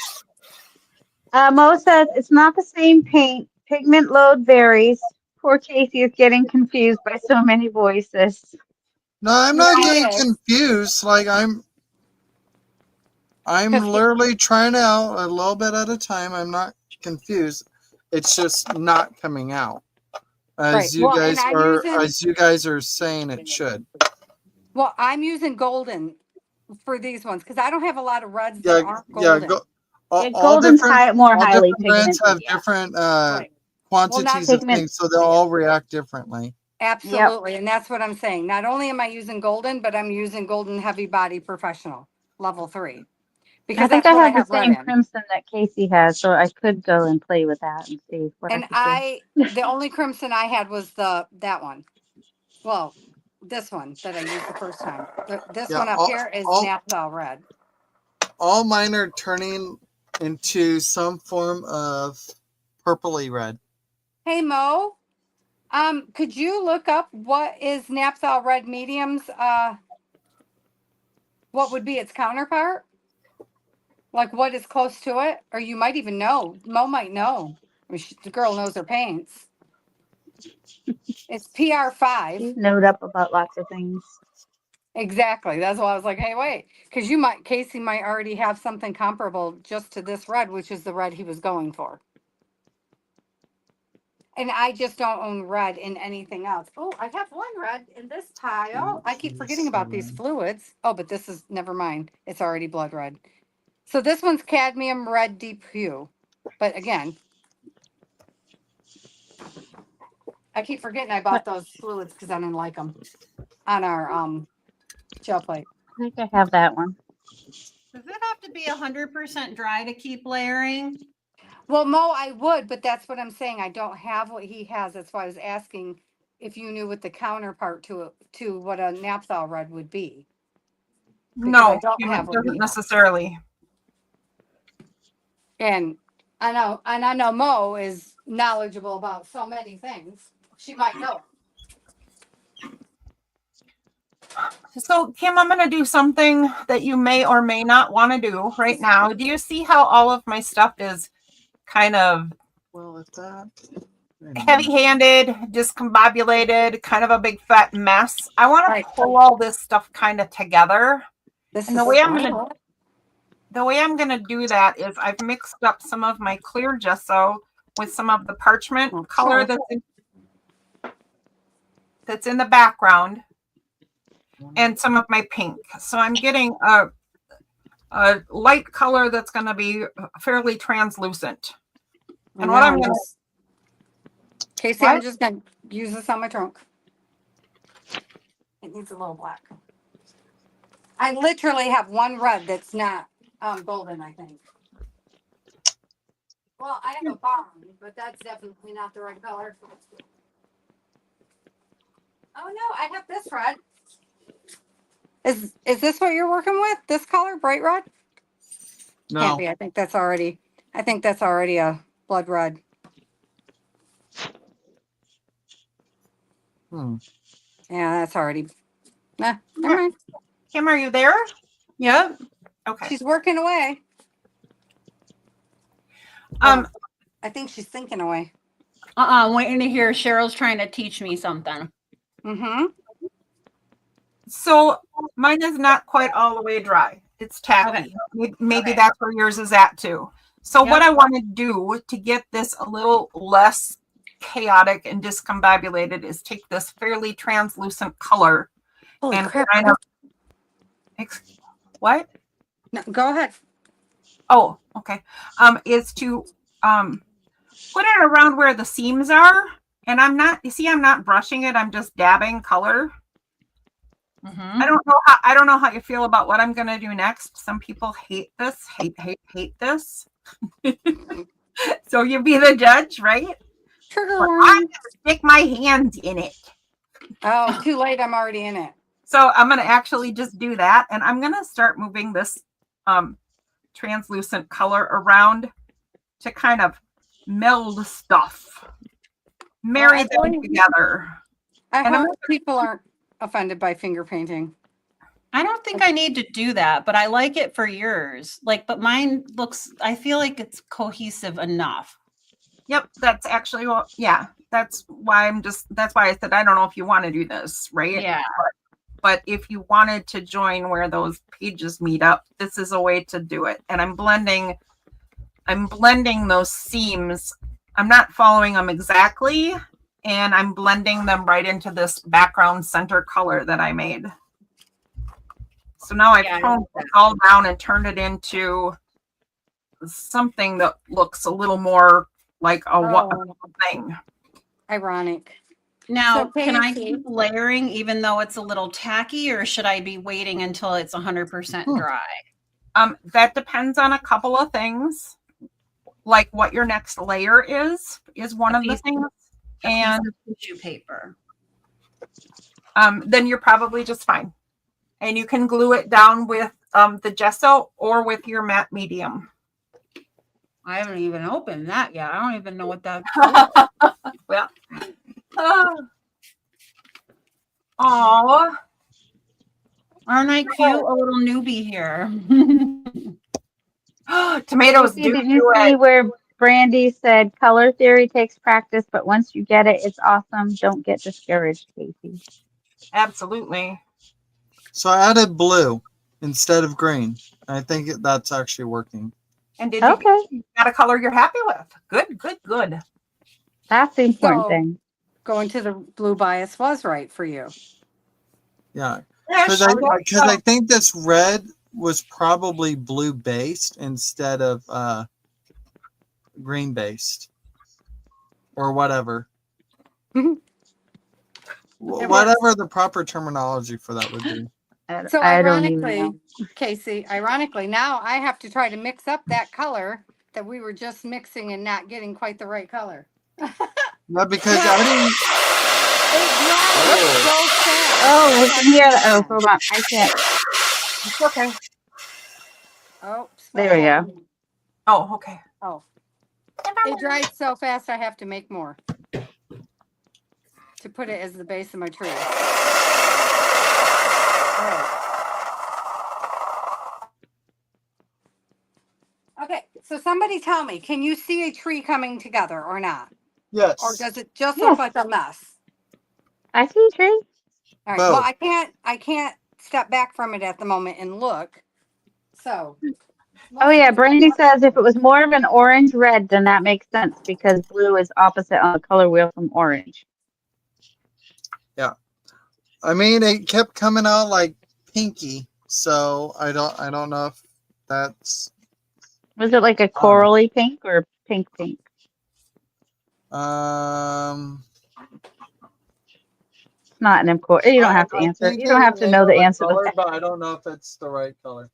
Mo says it's not the same paint. Pigment load varies. Poor Casey is getting confused by so many voices. No, I'm not Yeah, getting it is. confused. Like I'm 'Cause- literally trying out a little bit at a time. I'm not confused. It's just not coming out Right. as you Well, and guys I'm are using- as you guys are saying it should. Well, I'm using golden for these ones because I don't have a lot of reds Yeah, that aren't yeah. golden. Yeah, golden's more all highly different brands pigmented. have Yeah. different Right. quantities of pigment- things, so they'll all react differently. Absolutely. And that's what I'm saying. Not only am I using golden, but I'm using golden heavy body professional level 3. Because I think that's I what have the red same in. crimson that Casey has, so I could go and play with that and see what And I could the only crimson I had was that one. Well, this one that I used the first time. This Yeah, one up here is all- naphthol red. All mine are turning into some form of purpley red. Hey Mo, could you look up what is naphthol red mediums? What would be its counterpart? Like what is close to it? Or you might even know. Mo might know. I mean, the girl knows her paints. It's PR5. do. Note up about lots of things. Exactly. That's why I was like, hey, wait, because Casey might already have something comparable just to this red, which is the red he was going for. And I just don't own red in anything else. Oh, I have one red in this pile. I keep forgetting about these fluids. Oh, but this is, never mind. It's already blood red. So this one's cadmium red deep hue. But again, I keep forgetting I bought those fluids because I didn't like them on our gel plate. I think I have that one. Does it have to be 100% dry to keep layering? Well, Mo, I would, but that's what I'm saying. I don't have what he has. That's why I was asking if you knew what the counterpart to what a naphthol red would be. Because No, I don't it have what doesn't we have. necessarily. And I know Mo is knowledgeable about so many things. She might know. So, Kim, I'm going to do something that you may or may not want to do right now. Do you see how all of my stuff is kind of Well, at that. heavy-handed, discombobulated, kind of a big fat mess? I want Right. to pull all this stuff kind of together. This And is the way I'm gonna do that is I've mixed up some of my clear gesso with some of the parchment Oh, color cool. that's in the background and some of my pink. So I'm getting a light color that's going to be fairly translucent. And what I'm going to Casey, What? I'm just gonna use this on my trunk. It needs a little black. I literally have one red that's not golden, I think. Well, I have a barn, but that's definitely not the right color. Oh no, I have this red. Is this what you're working with? This color, bright red? No. Can't be. I think that's already a blood red. Hmm. Yeah, that's already. Nah, never mind. Kim, are you there? Yep. Okay. She's working away. Um, I think she's thinking away. I'm waiting to hear Cheryl's trying to teach me something. Mm-hmm. so mine is not quite all the way dry. It's tacky. Maybe Okay. that's where yours is at too. So what Yep. I want to do to get this a little less chaotic and discombobulated is take this fairly translucent color Holy and crap. kind of what? No, go ahead. Oh, okay. Is to put it around where the seams are. And I'm not brushing it. I'm just dabbing color. Mm-hmm. I don't know how you feel about what I'm gonna do next. Some people hate this, hate this. So you be the judge, right? Trigger But warning. I'm gonna stick my hands in it. Oh, too late. I'm already in it. So I'm gonna actually just do that, and I'm gonna start moving this translucent color around to kind of meld stuff, marry I them believe- together. I And I'm hope people aren't offended by finger painting. I don't think I need to do that, but I like it for yours. But mine looks, I feel like it's cohesive enough. Yep, that's actually what. Yeah, that's why I said I don't know if you want to do this, right? Yeah. But if you wanted to join where those pages meet up, this is a way to do it. And I'm blending those seams. I'm not following them exactly, and I'm blending them right into this background center color that I made. So now I've Yeah, I toned like that. it all down and turned it into something that looks a little more like a Oh, thing. ironic. Now, So, can I Casey- keep layering even though it's a little tacky, or should I be waiting until it's 100% dry? That depends on a couple of things, like what your next layer is one A of the piece- things, A piece and of tissue paper. then you're probably just fine. And you can glue it down with the gesso or with your matte medium. I haven't even opened that yet. I don't even know what that. Well, oh, Aren't I cute? A little newbie here. tomatoes Casey, do did you do see it. where Brandy said color theory takes practice, but once you get it, it's awesome. Don't get discouraged, Casey. Absolutely. So I added blue instead of green. I think that's actually working. And did you Okay, got a color you're happy with? Good, good, good. that's the important So- thing. Going to the blue bias was right for you. Yeah, Yeah, because I think this red was probably blue based instead of green based or whatever. Mhm. Whatever the proper terminology for that would be. So I don't even ironically, know. Casey, now I have to try to mix up that color that we were just mixing and not getting quite the right color. Not because adding. It dries so fast. Oh, I can hear that. Oh, hold on. I can't. it's okay. Oh, There we go. Oh, okay. Oh, it dried so fast I have to make more to put it as the base of my tree. All right. Okay, so somebody tell me, can you see a tree coming together or not? Yes. Or does it just Yes. look like a mess? I see a tree. All right. Well, Both. I can't step back from it at the moment and look. So. Oh yeah, Brandy says if it was more of an orange red, then that makes sense because blue is opposite on the color wheel from orange. I mean, it kept coming out like pinky, so I don't know if that's Was it like a corally pink or pink? It's not an important. You don't have to I answer. think You don't it have to may know have the a answer to color, that. but I don't know if it's the right color.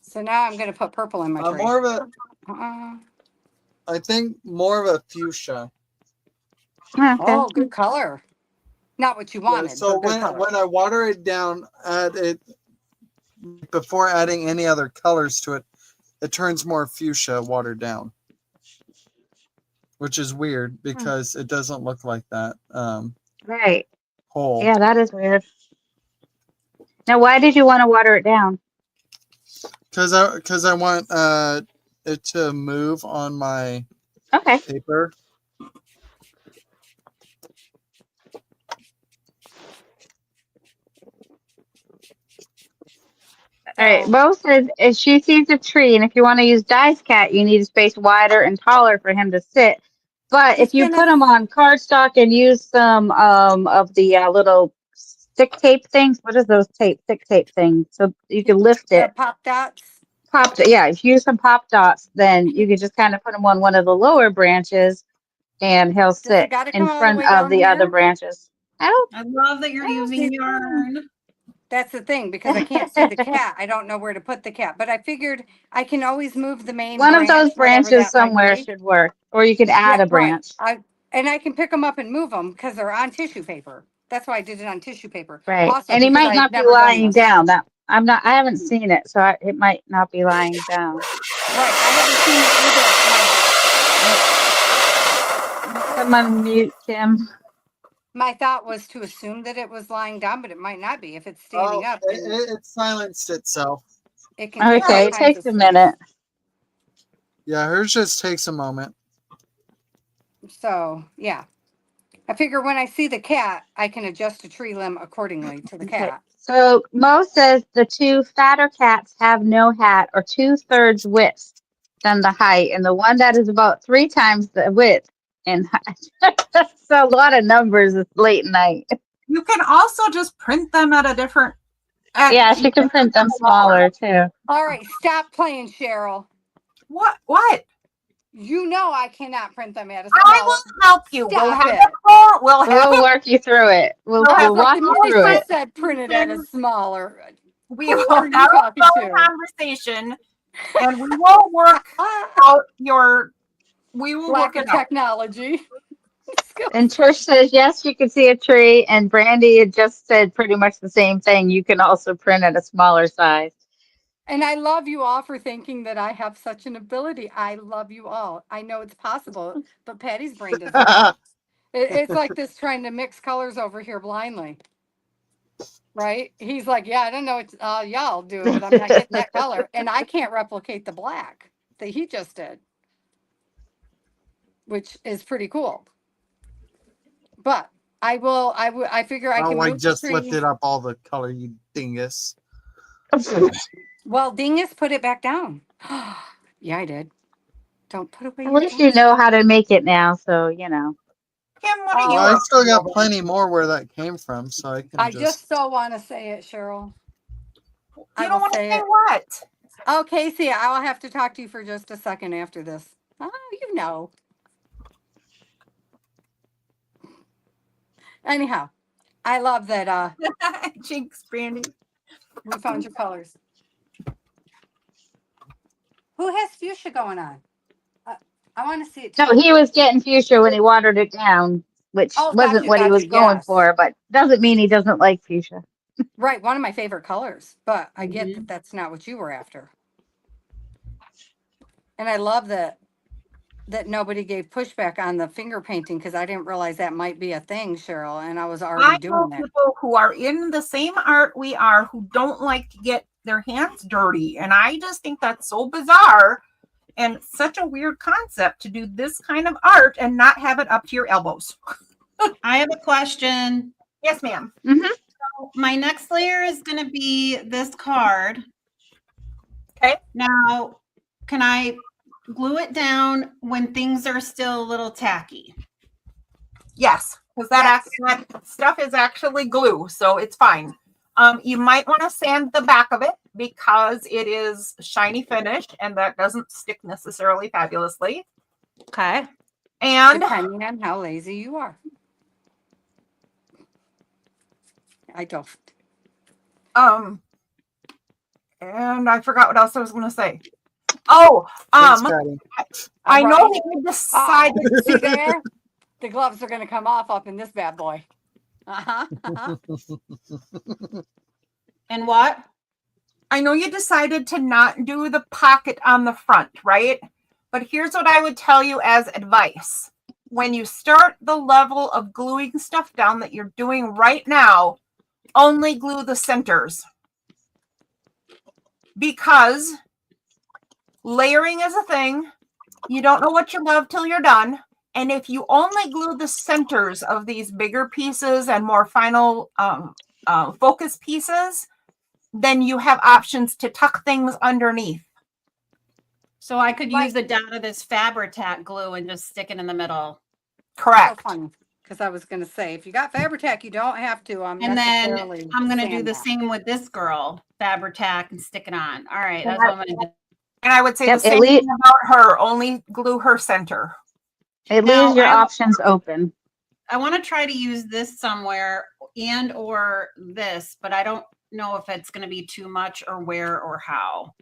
So now I'm going to put purple in my tree. More of a, Uh-uh. I think more of a fuchsia. Okay. Oh, good color. Not what you Yeah, wanted. so but good color. when I water it down, add it before adding any other colors to it, it turns more fuchsia watered down, which is weird because it doesn't look like that. Right. Whole. Yeah, that is weird. Now, why did you want to water it down? Because I want it to move on my Okay. paper. All right. Bo says if she sees a tree, and if you want to use Dice Cat, you need a space wider and taller for him to sit. But if you put him on cardstock and use some of the little stick tape things, what is those stick tape things? So you can lift it. Pop dots. Yeah, if you use some pop dots, then you can just kind of put him on one of the lower branches, and he'll sit gotta in come all the front way of down the other here? branches. Oh, I love that you're using yarn. That's the thing, because I can't see the cat. I don't know where to put the cat. But I figured I can always move the main one of those branch, whatever branches that might somewhere be. should work, or you could add Yeah, a branch. Right. And I can pick them up and move them because they're on tissue paper. That's why I did it on tissue paper. Right, Also, and he because might I've not be never done lying this. down. That I haven't seen it, so it might not be lying down. Right. I haven't seen it either. Someone mute Kim. My thought was to assume that it was lying down, but it might not be. If it's standing up, then It silenced itself. it can take all Okay, it kinds takes of a space. minute. Yeah, hers just takes a moment. So yeah, I figure when I see the cat, I can adjust a tree limb accordingly to the Okay. cat. So Mo says the two fatter cats have no hat or 2/3 width than the height, and the one that is about 3 times the width and height. That's a lot of numbers. It's late night. You can also just print them at a different. Yeah, she can print them smaller too. All right, stop playing, Cheryl. What? What? You know I cannot print them at a I small. will help you. We'll Stop have it. we'll have We'll work you through it. We'll We'll have walk you Somebody through just it. said printed at a smaller. we Who will are you have a talking phone to? conversation, and we will work out your. We will Lack work of it out. technology. And Trish says, yes, you can see a tree. And Brandy had just said pretty much the same thing. You can also print at a smaller size. And I love you all for thinking that I have such an ability. I love you all. I know it's possible, but Patty's brain does not. It's like this trying to mix colors over here blindly. Right? He's like, yeah, I don't know what y'all do it, but I'm not getting that color. And I can't replicate the black that he just did, which is pretty cool. But I figure I can Oh, I move just the tree. lifted up all the color, you dingus. Well, Dingus put it back down. Yeah, I did. Don't put away At your least you know how to make it now. So, you know. Kim, what are Oh, you? Well, I up still to got over plenty more where that came from, so I can I just. just so want to say it, Cheryl. there? I You don't will want to say say it. what? Oh, Casey, I will have to talk to you for just a second after this. Oh, you know. Anyhow, I love that Jinx, Brandy. we found your colors. Who has fuchsia going on? I want to see it too. No, he was getting fuchsia when he watered it down, which Oh, wasn't gotcha, what he was gotcha, going yes. for, but doesn't mean he doesn't like fuchsia. Right, one of my favorite colors, but I get Mhm. that that's not what you were after. And I love that nobody gave pushback on the finger painting because I didn't realize that might be a thing, Cheryl, and I was already I know doing it. people who are in the same art we are who don't like to get their hands dirty, and I just think that's so bizarre and such a weird concept to do this kind of art and not have it up to your elbows. I have a question. Yes, ma'am. My next layer is going to be this card. Okay. Now, can I glue it down when things are still a little tacky? Yes, because that stuff is actually glue, so it's fine. You might want to sand the back of it because it is shiny finish and that doesn't stick necessarily fabulously. Okay. And Depending on how lazy you are. I don't. and I forgot what else I was going to say. Oh, Thanks, Patty. I know Right. that you decided. See there? The gloves are going to come off up in this bad boy. Uh-huh. And what? I know you decided to not do the pocket on the front, right? But here's what I would tell you as advice. When you start the level of gluing stuff down that you're doing right now, only glue the centers. Because layering is a thing. You don't know what you love till you're done. And if you only glue the centers of these bigger pieces and more final focus pieces, then you have options to tuck things underneath. So I could Like- use the dot of this Fabri-Tac glue and just stick it in the middle. Correct. So funny. Because I was going to say, if you got Fabri-Tac, you don't have to. And then necessarily I'm going to do sand the that. same with this girl, Fabri-Tac, and stick it on. All right, Yeah. that's what I'm going to do. And I would say Yep, the same thing about her. Only glue her center. It Now, leaves your I- options open. I want to try to use this somewhere and or this, but I don't know if it's going to be too much or where or how.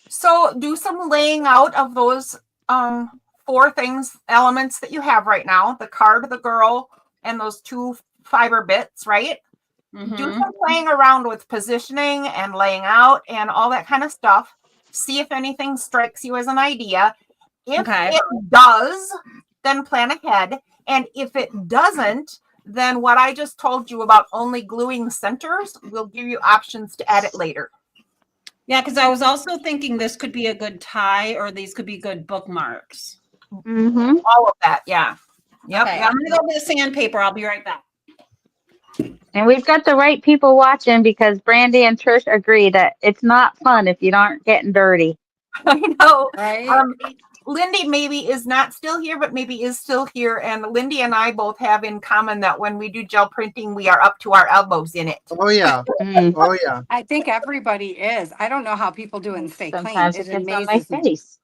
So do some laying out of those 4 elements that you have right now: the card, the girl, and those 2 fiber bits, right? Do Mhm. some playing around with positioning and laying out and all that kind of stuff. See if anything strikes you as an idea. If Okay. it does, then plan ahead. And if it doesn't, then what I just told you about only gluing centers will give you options to add it later. Yeah, because I was also thinking this could be a good tie or these could be good bookmarks. Mm-hmm. all of that. Yeah. Yep. Okay, yep. I'm gonna go get the sandpaper. I'll be right back. And we've got the right people watching because Brandy and Trish agree that it's not fun if you aren't getting dirty. I know. Right? Lindy maybe is not still here, but maybe is still here. And Lindy and I both have in common that when we do gel printing, we are up to our elbows in it. Oh yeah. Mm. Oh yeah. I think everybody is. I don't know how people do it and stay clean. Sometimes It it gets on my amazes me. face.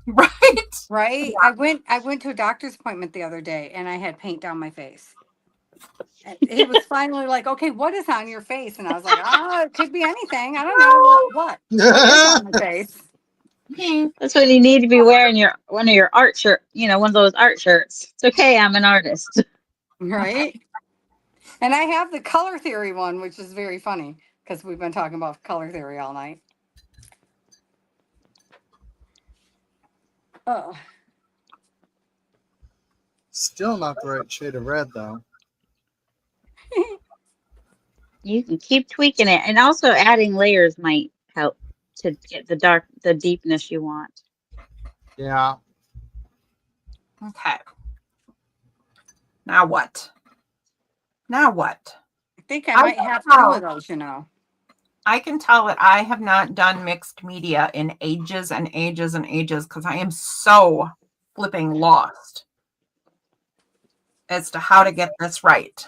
Right. Right? Yeah. I went to a doctor's appointment the other day and I had paint down my face. And he was finally like, "Okay, what is on your face?" And I was like, it could be anything. I don't know what is on my face." That's when you need to be wearing one of your art shirt, one of those art shirts. It's okay, I'm an artist. Right? And I have the color theory one, which is very funny because we've been talking about color theory all night. Oh, Still not the right shade of red though. You can keep tweaking it, and also adding layers might help to get the deepness you want. Yeah. Okay. Now what? Now what? I think I I might don't have know. 2 of those, I can tell that I have not done mixed media in ages and ages and ages because I am so flipping lost as to how to get this right.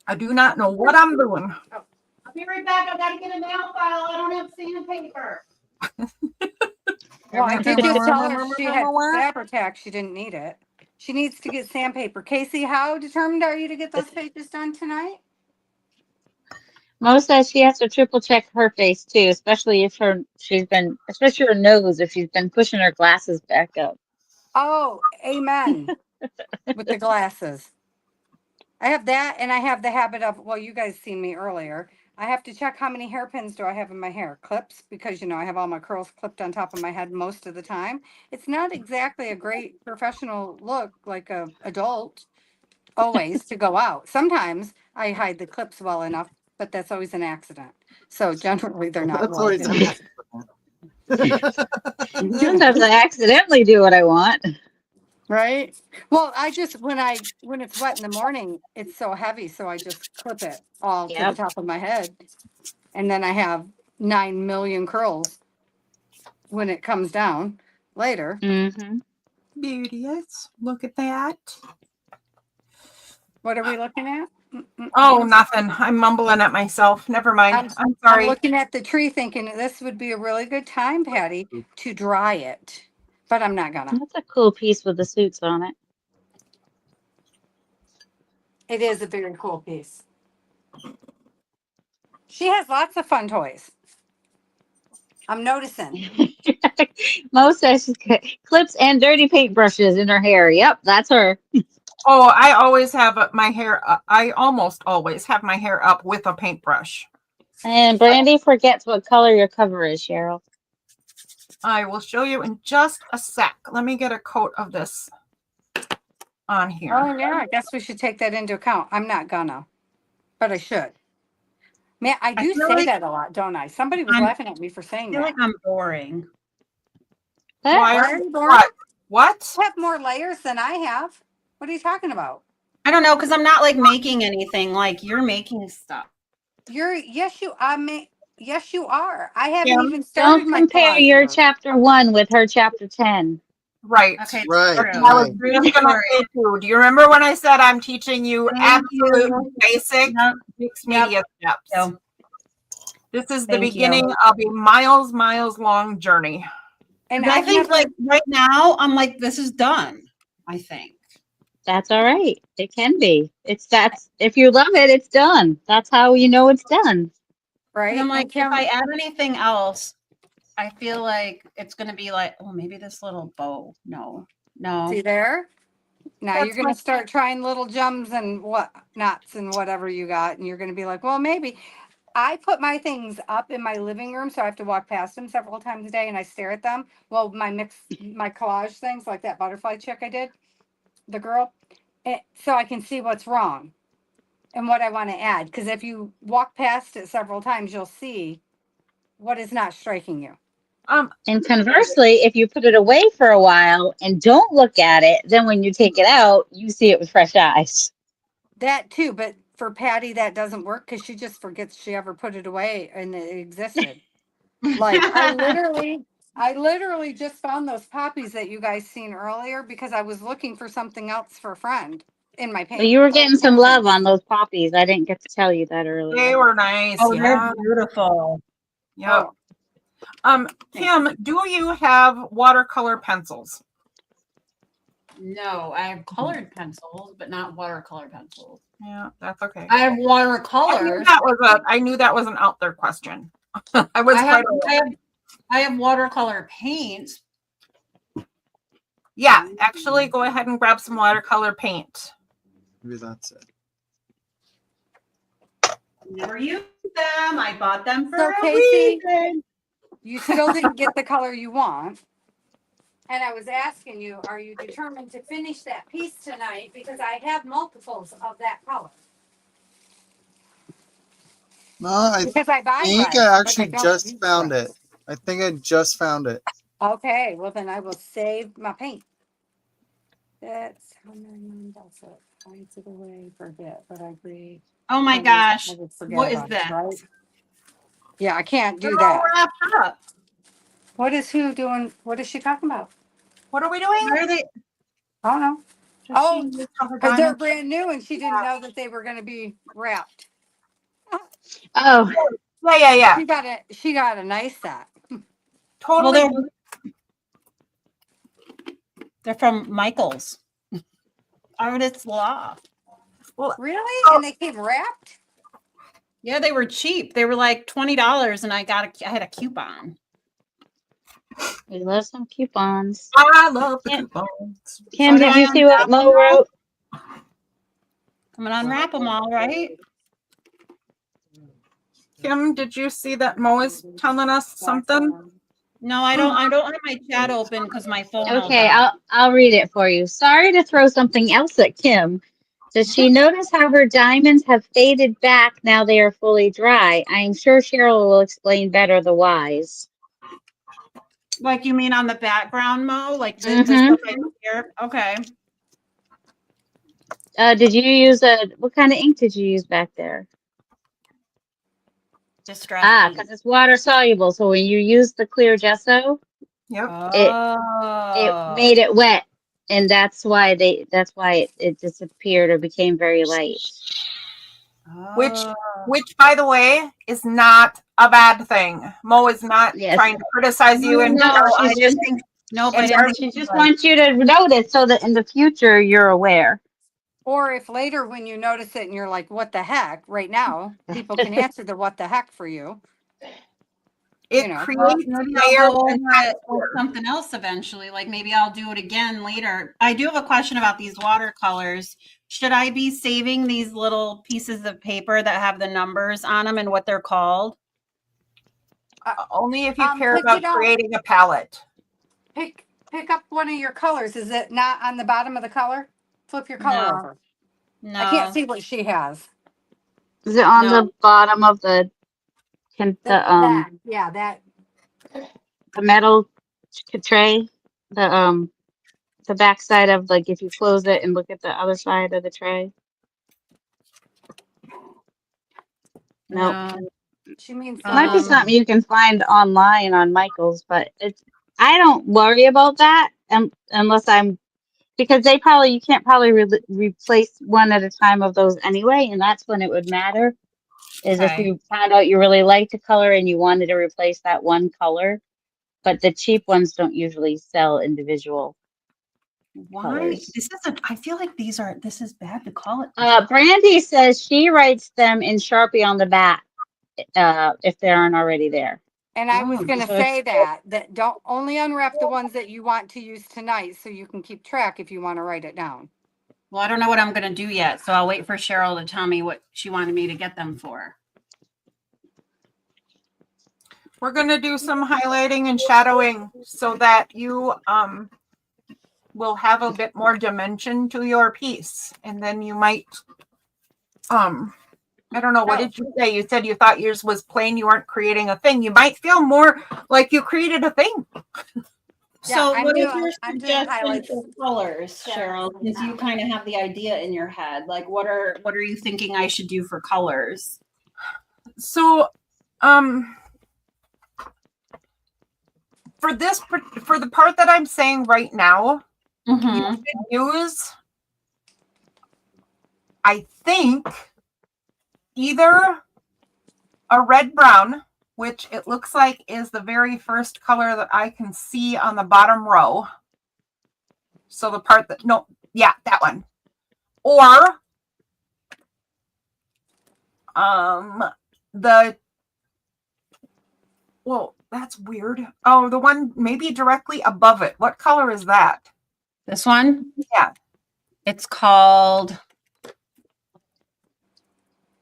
I do not know what I'm doing. I'll be right back. I gotta get a nail file. I don't have sandpaper. Well, I did just tell her she had Fabri-Tac. She didn't need it. She needs to get sandpaper. Casey, how determined are you to get those pages done tonight? Mo says she has to triple check her face too, especially especially her nose if she's been pushing her glasses back up. Oh, amen. With the glasses. I have that, and I have the habit of, well, you guys seen me earlier. I have to check how many hairpins do I have in my hair. Clips, because, I have all my curls clipped on top of my head most of the time. It's not exactly a great professional look like a adult always to go out. Sometimes I hide the clips well enough, but that's always an accident. So generally they're not That's well always hidden. Sometimes I accidentally do what I want. Right? Well, I just when it's wet in the morning, it's so heavy, so I just clip it all to the Yep. top of my head. And then I have 9 million curls when it comes down later. Mm-hmm. Beauteous. Look at that. What are we looking at? Oh, nothing. I'm mumbling at myself. Never mind. I'm I'm sorry. looking at the tree thinking this would be a really good time, Patty, to dry it. But I'm not gonna. That's a cool piece with the suits on it. It is a very cool piece. She has lots of fun toys. I'm noticing. Mo says she's got clips and dirty paintbrushes in her hair. Yep, that's her. Oh, I always have my hair. I almost always have my hair up with a paintbrush. And Brandy forgets what color your cover is, Cheryl. I will show you in just a sec. Let me get a coat of this on here. Oh yeah, I guess we should take that into account. I'm not gonna, but I should. Man, I do feel say like that a lot, don't I? Somebody was I'm- laughing at me for I saying feel that. like I'm boring. Why Why are are you you boring? What? You have more layers than I have. What are you talking about? I don't know because I'm not like making anything like you're making stuff. Yes, you are. I haven't Kim, even started Don't my compare collage your work. chapter 1 with her chapter 10. Right. Okay, Right. true. I was Right. just gonna say too. Do you remember when I said I'm teaching you Thank absolute you. basic Yep. mixed Yep. media steps? So, This is the Thank beginning you. of a miles long journey. And I I've think never, like right now I'm like this is done. I think. That's all right. It can be. If you love it, it's done. That's how you know it's done. right? And I'm like, And Kim, if I add anything else, I feel like it's gonna be like, oh, maybe this little bow. No. see there? Now That's you're going my- to start trying little gems and whatnots and whatever you got, and you're going to be like, well, maybe. I put my things up in my living room, so I have to walk past them several times a day, and I stare at them. Well, my collage things, like that butterfly chick I did, the girl, so I can see what's wrong and what I want to add. Because if you walk past it several times, you'll see what is not striking you. And conversely, if you put it away for a while and don't look at it, then when you take it out, you see it with fresh eyes. That too, but for Patty, that doesn't work because she just forgets she ever put it away and it existed. Like I literally just found those poppies that you guys seen earlier because I was looking for something else for a friend in my paint. Well, you were getting some love on those poppies. I didn't get to tell you that earlier. They were nice. Oh, Yeah. they're beautiful. Yep. Oh, Kim, do you have watercolor pencils? No, I have colored pencils, but not watercolor pencils. Yeah, that's okay. I have I knew watercolors. that was an out there question. I was I have watercolor paints. Yeah, actually go ahead and grab some watercolor paint. Maybe that's it. Never used them. I bought them for So, a Casey, reason. you still didn't get the color you want. And I was asking you, are you determined to finish that piece tonight? Because I have multiples of that color. No, I Because I buy think red, I but actually don't just use found red. it. I think I just found it. Okay, well then I will save my paint. That's how many does it? Finds it away, forget, but I agree. Oh my gosh. I would forget What is about it, this? right? Yeah, I can't do They're all that. wrapped up. What is who doing? What is she talking about? What are we doing? Where are they? I don't know. Does Oh, she use cover because they're diamond? brand new and she didn't know that they were going to be wrapped. Oh, Yeah. She got a nice set. Totally. Well, they're from Michael's. Artist's Loft. Really? And they came wrapped? Yeah, they were cheap. They were like $20, and I had a coupon. we love some coupons. I love the Yeah. coupons. Kim, did you see what Mo wrote? I'm gonna unwrap them all, right? Kim, did you see that Mo is telling us something? No, I don't have my chat open because my phone. will Okay, die. I'll read it for you. Sorry to throw something else at Kim. Does she notice how her diamonds have faded back now they are fully dry? I am sure Cheryl will explain better the whys. Like you mean on the background, Mo? Like the Mhm. stuff right here? Okay. Did you use what kind of ink did you use back there? Distress. Because it's water soluble. So when you use the clear gesso, Yep. it made it wet, and that's why it disappeared or became very light. Which, by the way, is not a bad thing. Mo is not Yes. trying to criticize you. And No, I she's didn't just think. Nope, I didn't think she it just was. wants you to notice so that in the future you're aware. Or if later when you notice it and you're like, what the heck? Right now, people can answer the what the heck for you. it you know. creates Maybe layers I'll go and over it with texture. something else eventually. Like maybe I'll do it again later. I do have a question about these watercolors. Should I be saving these little pieces of paper that have the numbers on them and what they're called? Only if you care Pick about it up. creating a palette. Pick up one of your colors. Is it not on the bottom of the color? Flip your color No. over. No. I can't see what she has. Is it on No. the bottom of the That the metal tray? The back side of, like, if you close it and look at the other side of the tray? Nope. she means It might be Um, something you can find online on Michael's, but I don't worry about that unless because you can't probably replace one at a time of those anyway, and that's when it would matter. Is if Okay. you found out you really liked a color and you wanted to replace that one color, but the cheap ones don't usually sell individual. Why? Colors. This isn't. I feel like this is bad to call it. Brandy says she writes them in Sharpie on the back if they aren't already there. And I was going to So say that don't only unwrap the ones that you want to use tonight so you can keep track if you want to write it down. Well, I don't know what I'm going to do yet, so I'll wait for Cheryl to tell me what she wanted me to get them for. We're going to do some highlighting and shadowing so that you will have a bit more dimension to your piece. And then you might I don't know. What No. did you say? You said you thought yours was plain. You weren't creating a thing. You might feel more like you created a thing. Yeah, So I'm what is doing- your I'm doing suggestion highlights. for colors, Yeah. Cheryl? Because you kind of have the idea in your head. Like what are you thinking I should do for colors? So, for the part that I'm saying right now, Mm-hmm. you should use, I think, either a red brown, which it looks like is the very first color that I can see on the bottom row. So the part that, no, yeah, that one. Or well, that's weird. Oh, the one maybe directly above it. What color is that? This one? Yeah. It's called.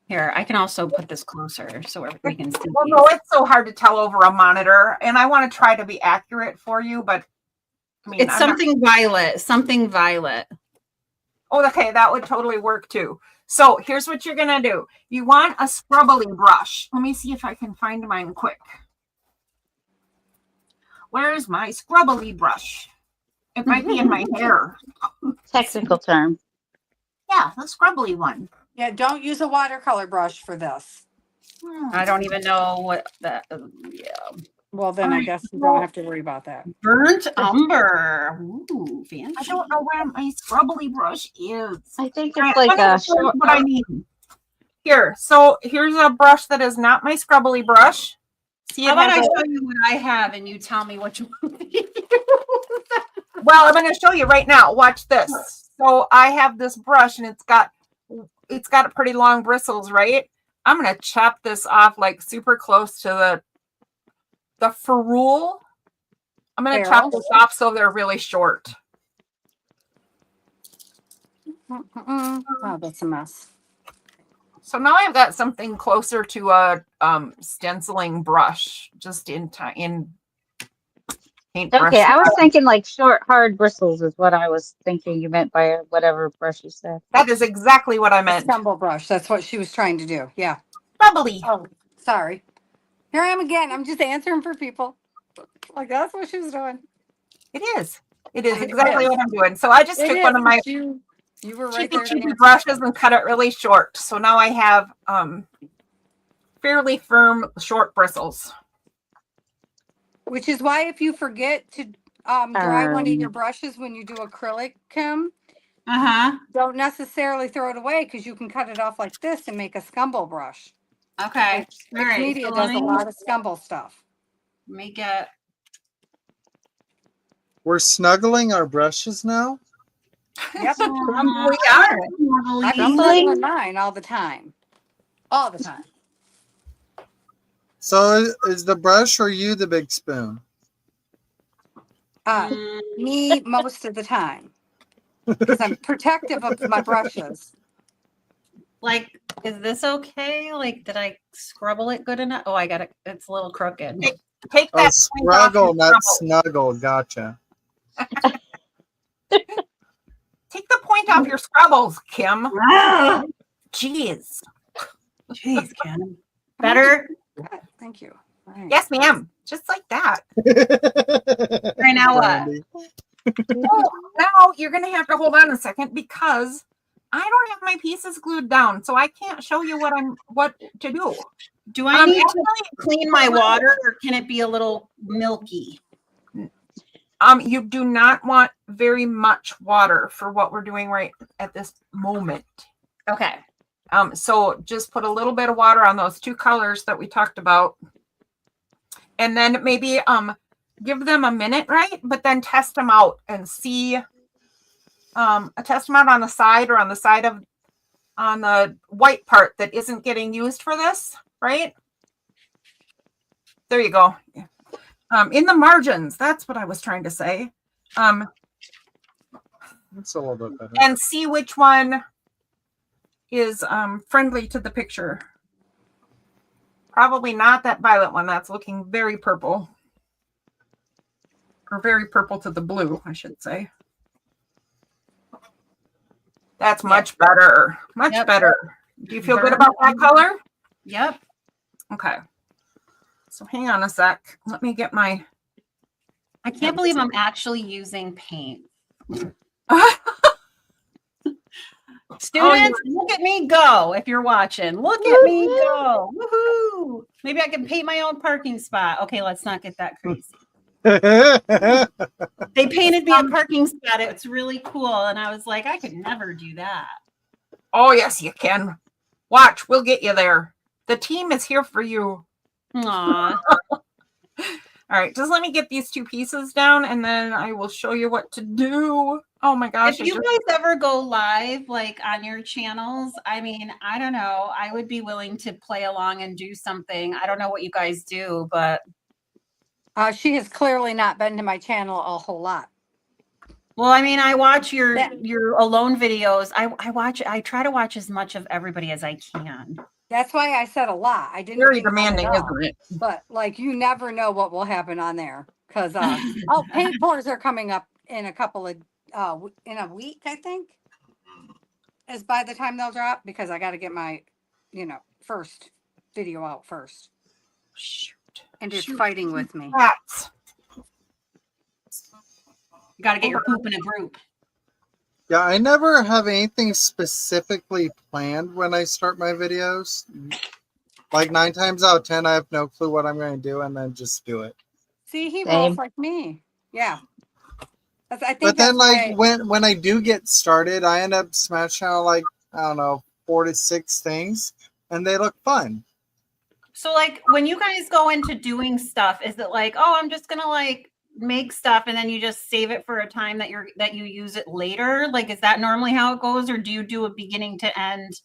Here, I can also put this closer so we can see. Well, no, it's so hard to tell over a monitor, and I want to try to be accurate for you, but I mean, It's something violet. Something violet. Oh, okay, that would totally work too. So here's what you're gonna do. You want a scrubbly brush. Let me see if I can find mine quick. Where's my scrubbly brush? It might be in my hair. Technical term. Yeah, the scrubbly one. Yeah, don't use a watercolor brush for this. I don't even know what that. Yeah. Well, then I guess you don't have to worry about that. Burnt umber. Ooh, fancy. I don't know where my scrubbly brush is. I think All it's right, like I'm gonna a show you short. what I mean. Here, so here's a brush that is not my scrubbly brush. See, How it about I has show you what I have and you tell me what you want me to use? well, I'm going to show you right now. Watch this. So I have this brush, and it's got pretty long bristles, right? I'm going to chop this off like super close to the ferrule. I'm going to chop this off so they're really short. Oh, that's a mess. So now I've got something closer to a stenciling brush, just in paintbrush. Okay, I was thinking like short, hard bristles is what I was thinking you meant by whatever brush you said. That is exactly what I A meant. stumble brush. That's what she was trying to do. Yeah. Bubbly. Oh, sorry. Here I am again. I'm just answering for people. Like that's what she was doing. It is. It is It exactly is. what I'm doing. So I just It took is, one of my but you were right cheapy there. to answer. brushes and cut it really short. So now I have fairly firm short bristles. Which is why if you forget to dry one of your brushes when you do acrylic, Kim, don't necessarily throw it away because you can cut it off like this and make a scumble brush. Okay. Which All right. Media So does a let lot of scumble stuff. me get. We're snuggling our brushes now. Yep. We are. I'm snuggling mine all the time. All the time. So is the brush or you the big spoon? Me most of the time. Because I'm protective of my brushes. Like, is this okay? Like, did I scrubble it good enough? Oh, I got it. It's a little crooked. Take Oh, that point off scruggle, your not scrubble. snuggle. Gotcha. Take the point off your scrubbles, Kim. Ah, Jeez. jeez, Ken. Better. Thank you. All right. Yes, ma'am. Just like that. Right now, what? Brandy. Oh, now you're gonna have to hold on a second because I don't have my pieces glued down, so I can't show you what to do. Do I need to Actually, clean my water, or can it be a little milky? you do not want very much water for what we're doing right at this moment. Okay. So just put a little bit of water on those two colors that we talked about. And then maybe give them a minute, right? But then test them out and see. Test them out on the side or on the white part that isn't getting used for this, right? There you go. In the margins, that's what I was trying to say. That's a little bit better. And see which one is friendly to the picture. Probably not that violet one. That's looking very purple. Or very purple to the blue, I should say. That's much better. Much Yep. better. Do you feel good about that color? Yep. Okay. So hang on a sec. Let me get my. I can't believe I'm actually using paint. Students, look at me go if you're watching. Look at me go. Woohoo. Maybe I can paint my own parking spot. Okay, let's not get that crazy. They painted me a parking spot. It's really cool. And I was like, I could never do that. Oh, yes, you can. Watch, we'll get you there. The team is here for you. Aw. All right, just let me get these two pieces down and then I will show you what to do. Oh my gosh. If you guys ever go live, like on your channels, I mean, I don't know. I would be willing to play along and do something. I don't know what you guys do, but She has clearly not been to my channel a whole lot. well, I mean, I watch your That- alone videos. I try to watch as much of everybody as I can. That's why I said a lot. I didn't very mean a lot at demanding, all. isn't it? But like, you never know what will happen on there because oh, paint pours are coming up in a couple of in a week, I think. Is by the time they'll drop because I got to get my, first video out first. Shoot. And it's Shoot. fighting with me. Rats. You got to get your poop in a group. Yeah, I never have anything specifically planned when I start my videos. Like 9 times out of 10, I have no clue what I'm going to do and then just do it. See, he Same. rolls like me. Yeah. I think But then, that's like, why- when I do get started, I end up smashing out, like, I don't know, 4 to 6 things, and they look fun. So like when you guys go into doing stuff, is it like, oh, I'm just gonna like make stuff and then you just save it for a time that you use it later? Like, is that normally how it goes, or do you do a beginning to end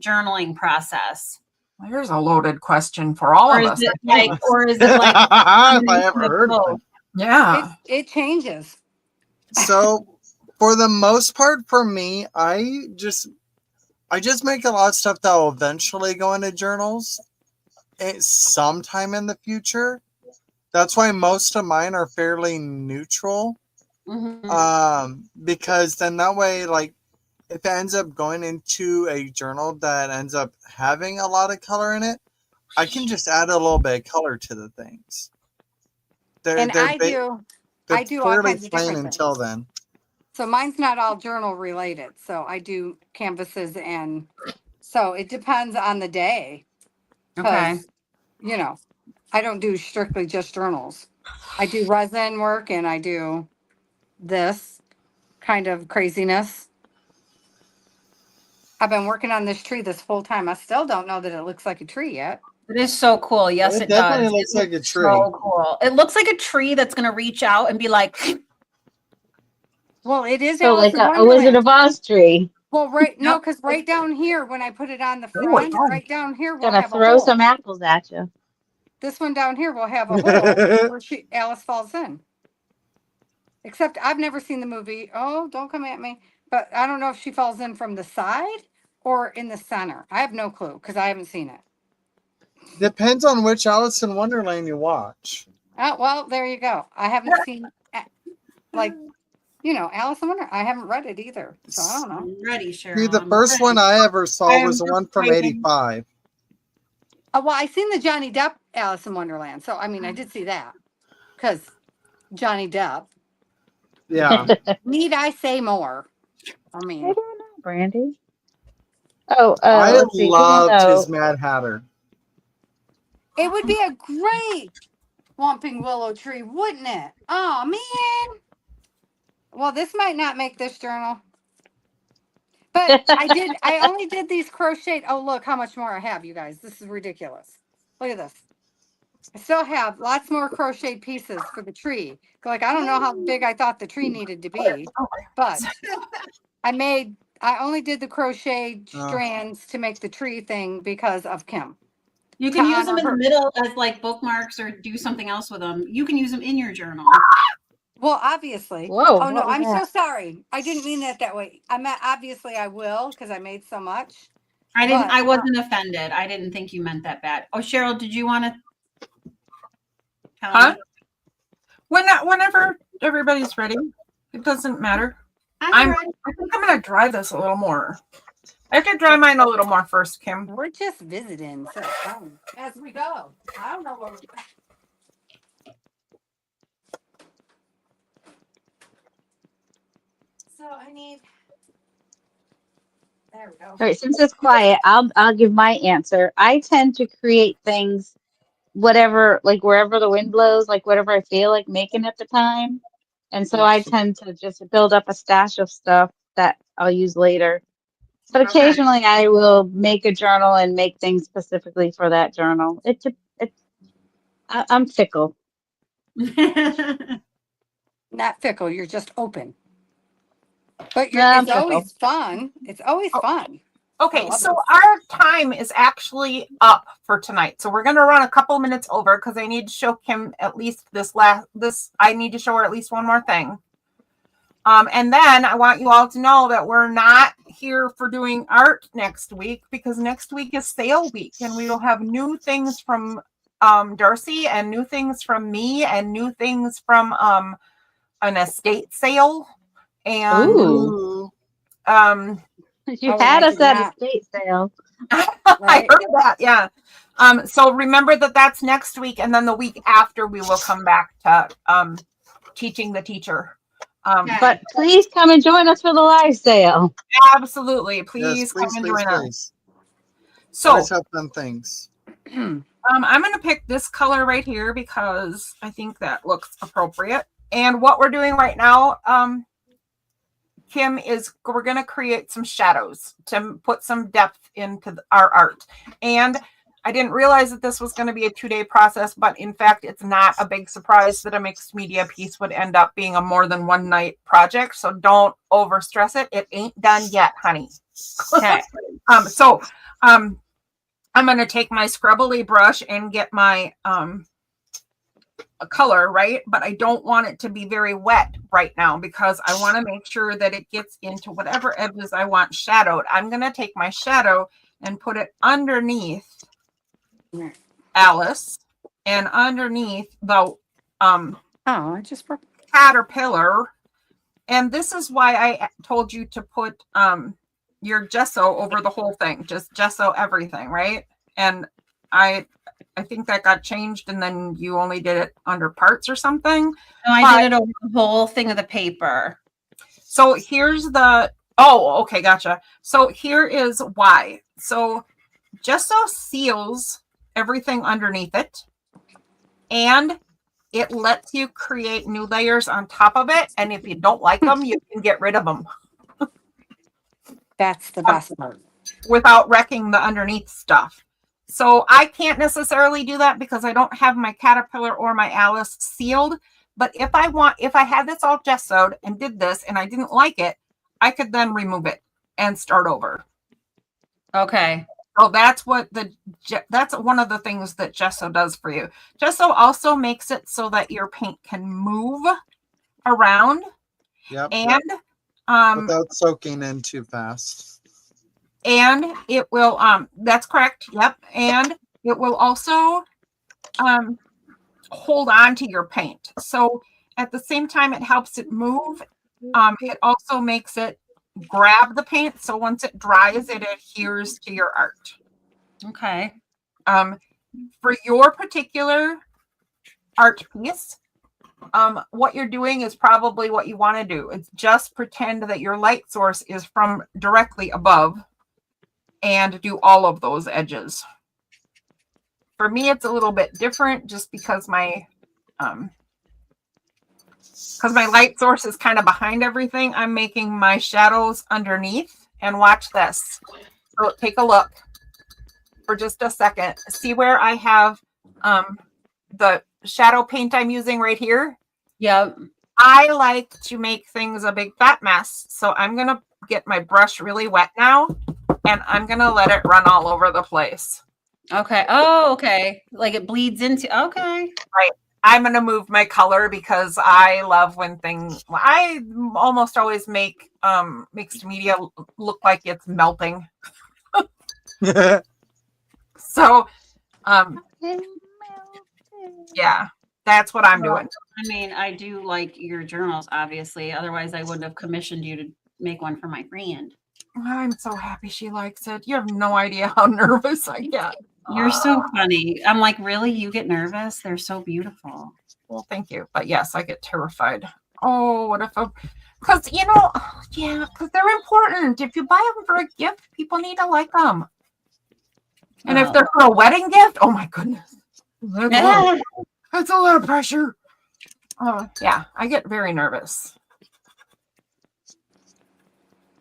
journaling process? Here's a loaded question for all Or of is us. it like, or is it like If I ever combination of heard both? one. Yeah. it changes. So, for the most part, for me, I just make a lot of stuff that will eventually go into journals sometime in the future. That's why most of mine are fairly neutral. Mhm. Because then that way, like, if it ends up going into a journal that ends up having a lot of color in it, I can just add a little bit of color to the things. And I do all fairly kinds of plain different until things. then. So mine's not all journal related. So I do canvases and so it depends on the day. Okay. 'Cause, I don't do strictly just journals. I do resin work and I do this kind of craziness. I've been working on this tree this whole time. I still don't know that it looks like a tree yet. It is so cool. Yes, It it, definitely does. looks It like a tree. So cool. It looks like a tree that's gonna reach out and be like, Well, it is So Alice like in a Wizard Wonderland. of Oz tree. Well, right, no, Yep. because right down here, when I put it on the Oh, front, wow. right down here, we'll Gonna have a throw hole. some apples at you. This one down here will have a hole where Alice falls in. Except I've never seen the movie. Oh, don't come at me. But I don't know if she falls in from the side or in the center. I have no clue because I haven't seen it. Depends on which Alice in Wonderland you watch. Oh, well, there you go. I haven't seen, like, Alice in Wonderland. I haven't read it either. So I don't know. I'm ready, Cheryl. See, the I'm first ready. one I ever saw I'm was the one from just waiting. '85. Oh, well, I seen the Johnny Depp Alice in Wonderland. So, I mean, I did see that because Johnny Depp. Yeah. Need I say more? I I mean, don't know, Brandy. Oh, I let's see. loved Even his though Mad Hatter. it would be a great Whomping Willow tree, wouldn't it? Oh, man. Well, this might not make this journal. But I only did these crocheted. Oh, look how much more I have, you guys. This is ridiculous. Look at this. I still have lots more crocheted pieces for the tree. Like, I don't know how big I thought the tree needed to be, but I only did the crochet strands to make the tree thing because of Kim. You can to use them honor in the her. middle as like bookmarks or do something else with them. You can use them in your journal. Well, obviously. Whoa, Oh, no, what was I'm so that? sorry. I didn't mean that way. I meant obviously I will because I made so much. But- I wasn't offended. I didn't think you meant that bad. Oh, Cheryl, did you want to? Huh? Whenever everybody's ready, it doesn't matter. I think I'm gonna dry this a little more. I have to dry mine a little more first, Kim. We're just visiting, so it's fun as we go. I don't know where. So I need. There we go. All right, since it's quiet, I'll give my answer. I tend to create things whatever, like wherever the wind blows, like whatever I feel like making at the time. And so I tend to just build up a stash of stuff that I'll use later. But Okay. occasionally I will make a journal and make things specifically for that journal. I'm fickle. Not fickle. You're just open. But No, I'm it's fickle. always fun. It's always fun. Okay, I love so it. our time is actually up for tonight. So we're going to run a couple minutes over because I need to show Kim at least I need to show her at least one more thing. And then I want you all to know that we're not here for doing art next week because next week is sale week and we will have new things from Darcy and new things from me and new things from an estate sale. And Ooh. You Oh, had I us did at not. a state sale. I Right? heard that, yeah. So remember that that's next week, and then the week after we will come back to teaching the teacher. But please come and join us for the live sale. Absolutely, please come and join us. Please. So Always have fun things. I'm going to pick this color right here because I think that looks appropriate. And what we're doing right now, Kim, is we're going to create some shadows to put some depth into our art. And I didn't realize that this was going to be a 2-day process, but in fact, it's not a big surprise that a mixed media piece would end up being a more than one night project. So don't overstress it. It ain't done yet, honey. Okay. I'm going to take my scrubbly brush and get my a color, right? But I don't want it to be very wet right now because I want to make sure that it gets into whatever edges I want shadowed. I'm going to take my shadow and put it underneath Alice and underneath the I just broke. caterpillar. And this is why I told you to put your gesso over the whole thing, just gesso everything, right? And I think that got changed and then you only did it under parts or something. No, I did it over the whole thing of the paper. So here's okay, gotcha. So here is why. So gesso seals everything underneath it and it lets you create new layers on top of it. And if you don't like them, you can get rid of them. That's the best part. Without wrecking the underneath stuff. So I can't necessarily do that because I don't have my caterpillar or my Alice sealed. But if I had this all gessoed and did this and I didn't like it, I could then remove it and start over. Okay. So that's that's one of the things that gesso does for you. Gesso also makes it so that your paint can move around. Yep. And without soaking in too fast. And it will, that's correct. Yep. And it will also hold on to your paint. So at the same time, it helps it move. It also makes it grab the paint. So once it dries, it adheres to your art. Okay. For your particular art piece, what you're doing is probably what you want to do. It's just pretend that your light source is from directly above and do all of those edges. For me, it's a little bit different just because my light source is kind of behind everything. I'm making my shadows underneath, and watch this. So take a look for just a second. See where I have the shadow paint I'm using right here? Yep. I like to make things a big fat mess. So I'm going to get my brush really wet now. And I'm going to let it run all over the place. Okay. Oh, okay. Like it bleeds into, okay. Right. I'm going to move my color because I love when I almost always make mixed media look like it's melting. So, yeah, that's what I'm doing. I mean, I do like your journals, obviously. Otherwise, I wouldn't have commissioned you to make one for my friend. I'm so happy she likes it. You have no idea how nervous I get. You're so funny. I'm like, really? You get nervous? They're so beautiful. Well, thank you. But yes, I get terrified. Oh, what if because, you know, yeah, because they're important. If you buy them for a gift, people need to like them. And if they're for a wedding gift, oh my goodness. That's a lot of pressure. Yeah, I get very nervous.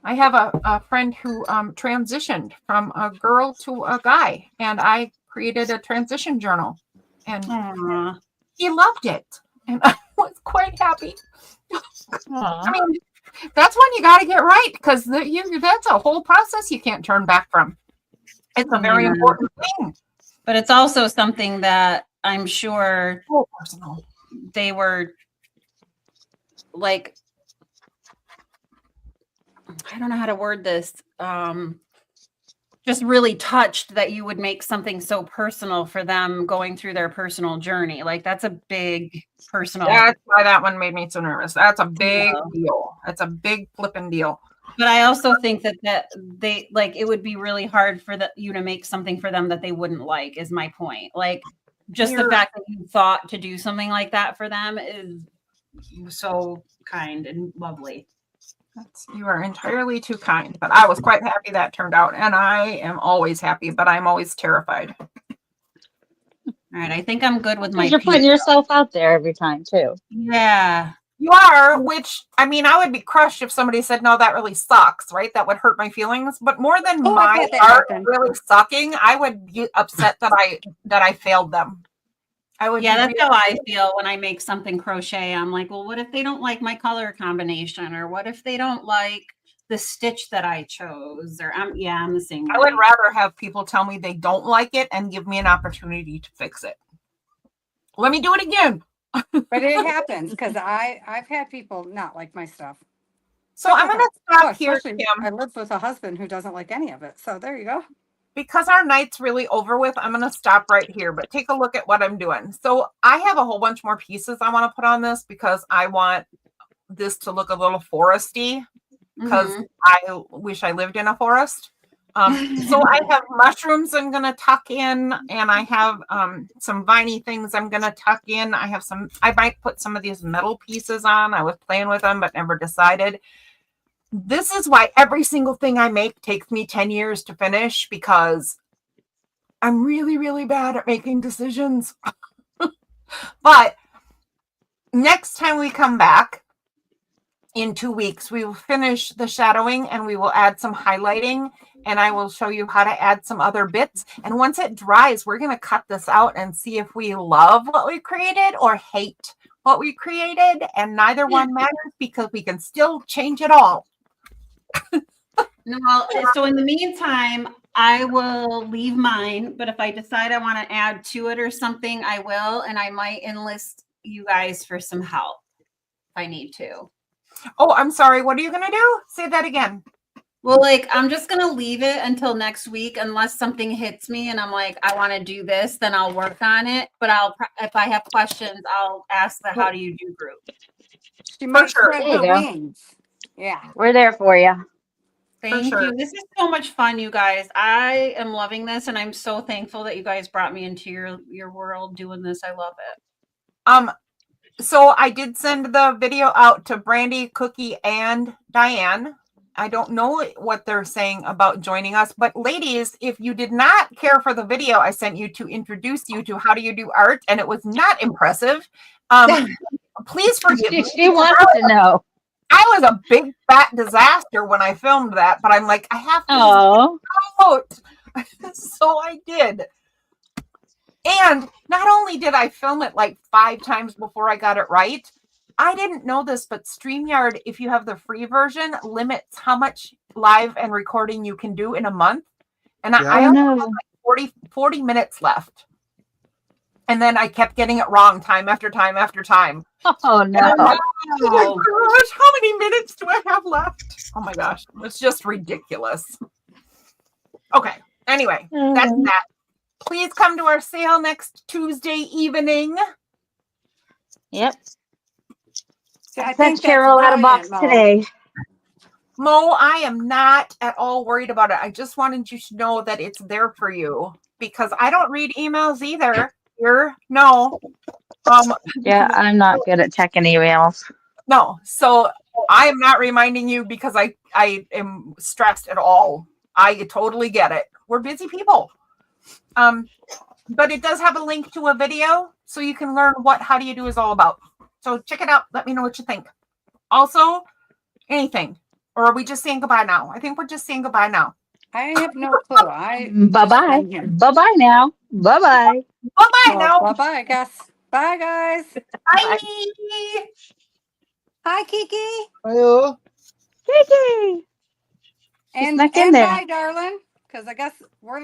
I have a friend who transitioned from a girl to a guy, and I created a transition journal, and he loved it, and I was quite happy. I mean, that's when you got to get right, because that's a whole process you can't turn back from. It's a very important thing. But it's also something that I'm sure Personal. they were like, I don't know how to word this. Just really touched that you would make something so personal for them going through their personal journey. Like that's a big personal. That's why that one made me so nervous. That's a big deal. That's a big flipping deal. But I also think that they like it would be really hard for you to make something for them that they wouldn't like. Is my point. Like just the fact that you thought to do something like that for them is so kind and lovely. You are entirely too kind, but I was quite happy that turned out, and I am always happy, but I'm always terrified. All right, I think I'm good with my. You're putting yourself out there every time too. Yeah, you are. Which I mean, I would be crushed if somebody said, "No, that really sucks." Right? That would hurt my feelings. But more than my art really sucking, I would be upset that I failed them. I would. Yeah, that's how I feel when I make something crochet. I'm like, well, what if they don't like my color combination, or what if they don't like the stitch that I chose? Or I'm the same way. I would rather have people tell me they don't like it and give me an opportunity to fix it. Let me do it again. But it happens because I've had people not like my stuff. So I'm going to stop here, Kim. I live with a husband who doesn't like any of it. So there you go. Because our night's really over with, I'm going to stop right here, but take a look at what I'm doing. So I have a whole bunch more pieces I want to put on this because I want this to look a little foresty because I wish I lived in a forest. So I have mushrooms I'm going to tuck in, and I have some viney things I'm going to tuck in. I might put some of these metal pieces on. I was playing with them, but never decided. This is why every single thing I make takes me 10 years to finish, because I'm really, really bad at making decisions. But next time we come back in 2 weeks, we will finish the shadowing and we will add some highlighting, and I will show you how to add some other bits. And once it dries, we're going to cut this out and see if we love what we created or hate what we created. And neither one matters because we can still change it all. No, so in the meantime, I will leave mine, but if I decide I want to add to it or something, I will, and I might enlist you guys for some help if I need to. Oh, I'm sorry. What are you going to do? Say that again. Well, like, I'm just going to leave it until next week unless something hits me and I'm like, I want to do this, then I'll work on it. But if I have questions, I'll ask the how do you do group. She might sure. spread There you her go. wings. Yeah. We're there for you. Thank you. This is so much fun, you guys. I am loving this, and I'm so thankful that you guys brought me into your world doing this. I love it. So I did send the video out to Brandy, Cookie, and Diane. I don't know what they're saying about joining us, but ladies, if you did not care for the video I sent you to introduce you to how do you do art, and it was not impressive, please forgive me. She wanted to know. I was a big fat disaster when I filmed that, but I'm like, I have to out. So I did. And not only did I film it like 5 times before I got it right, I didn't know this, but StreamYard, if you have the free version, limits how much live and recording you can do in a month. And I only had like 40 minutes left. And then I kept getting it wrong time after time after time. Oh, no. Oh my gosh, how many minutes do I have left? Oh my gosh, it's just ridiculous. Okay, anyway, that's that. Please come to our sale next Tuesday evening. Yep. I Sent Carol out of box today. Mo, I am not at all worried about it. I just wanted you to know that it's there for you because I don't read emails either. Here, no. Yeah, I'm not good at checking emails. No. So I am not reminding you because I am stressed at all. I totally get it. We're busy people. But it does have a link to a video so you can learn what How Do You Do is all about. So check it out. Let me know what you think. Also, anything. Or are we just saying goodbye now? I think we're just saying goodbye now. I have no clue. Bye-bye. I'm here. Bye-bye now. Bye-bye. Bye-bye now. Bye bye, I guess. Bye, guys. Bye. Hi, Kiki. Hello. Kiki! And snuck in there. bye, darling. Because I guess we're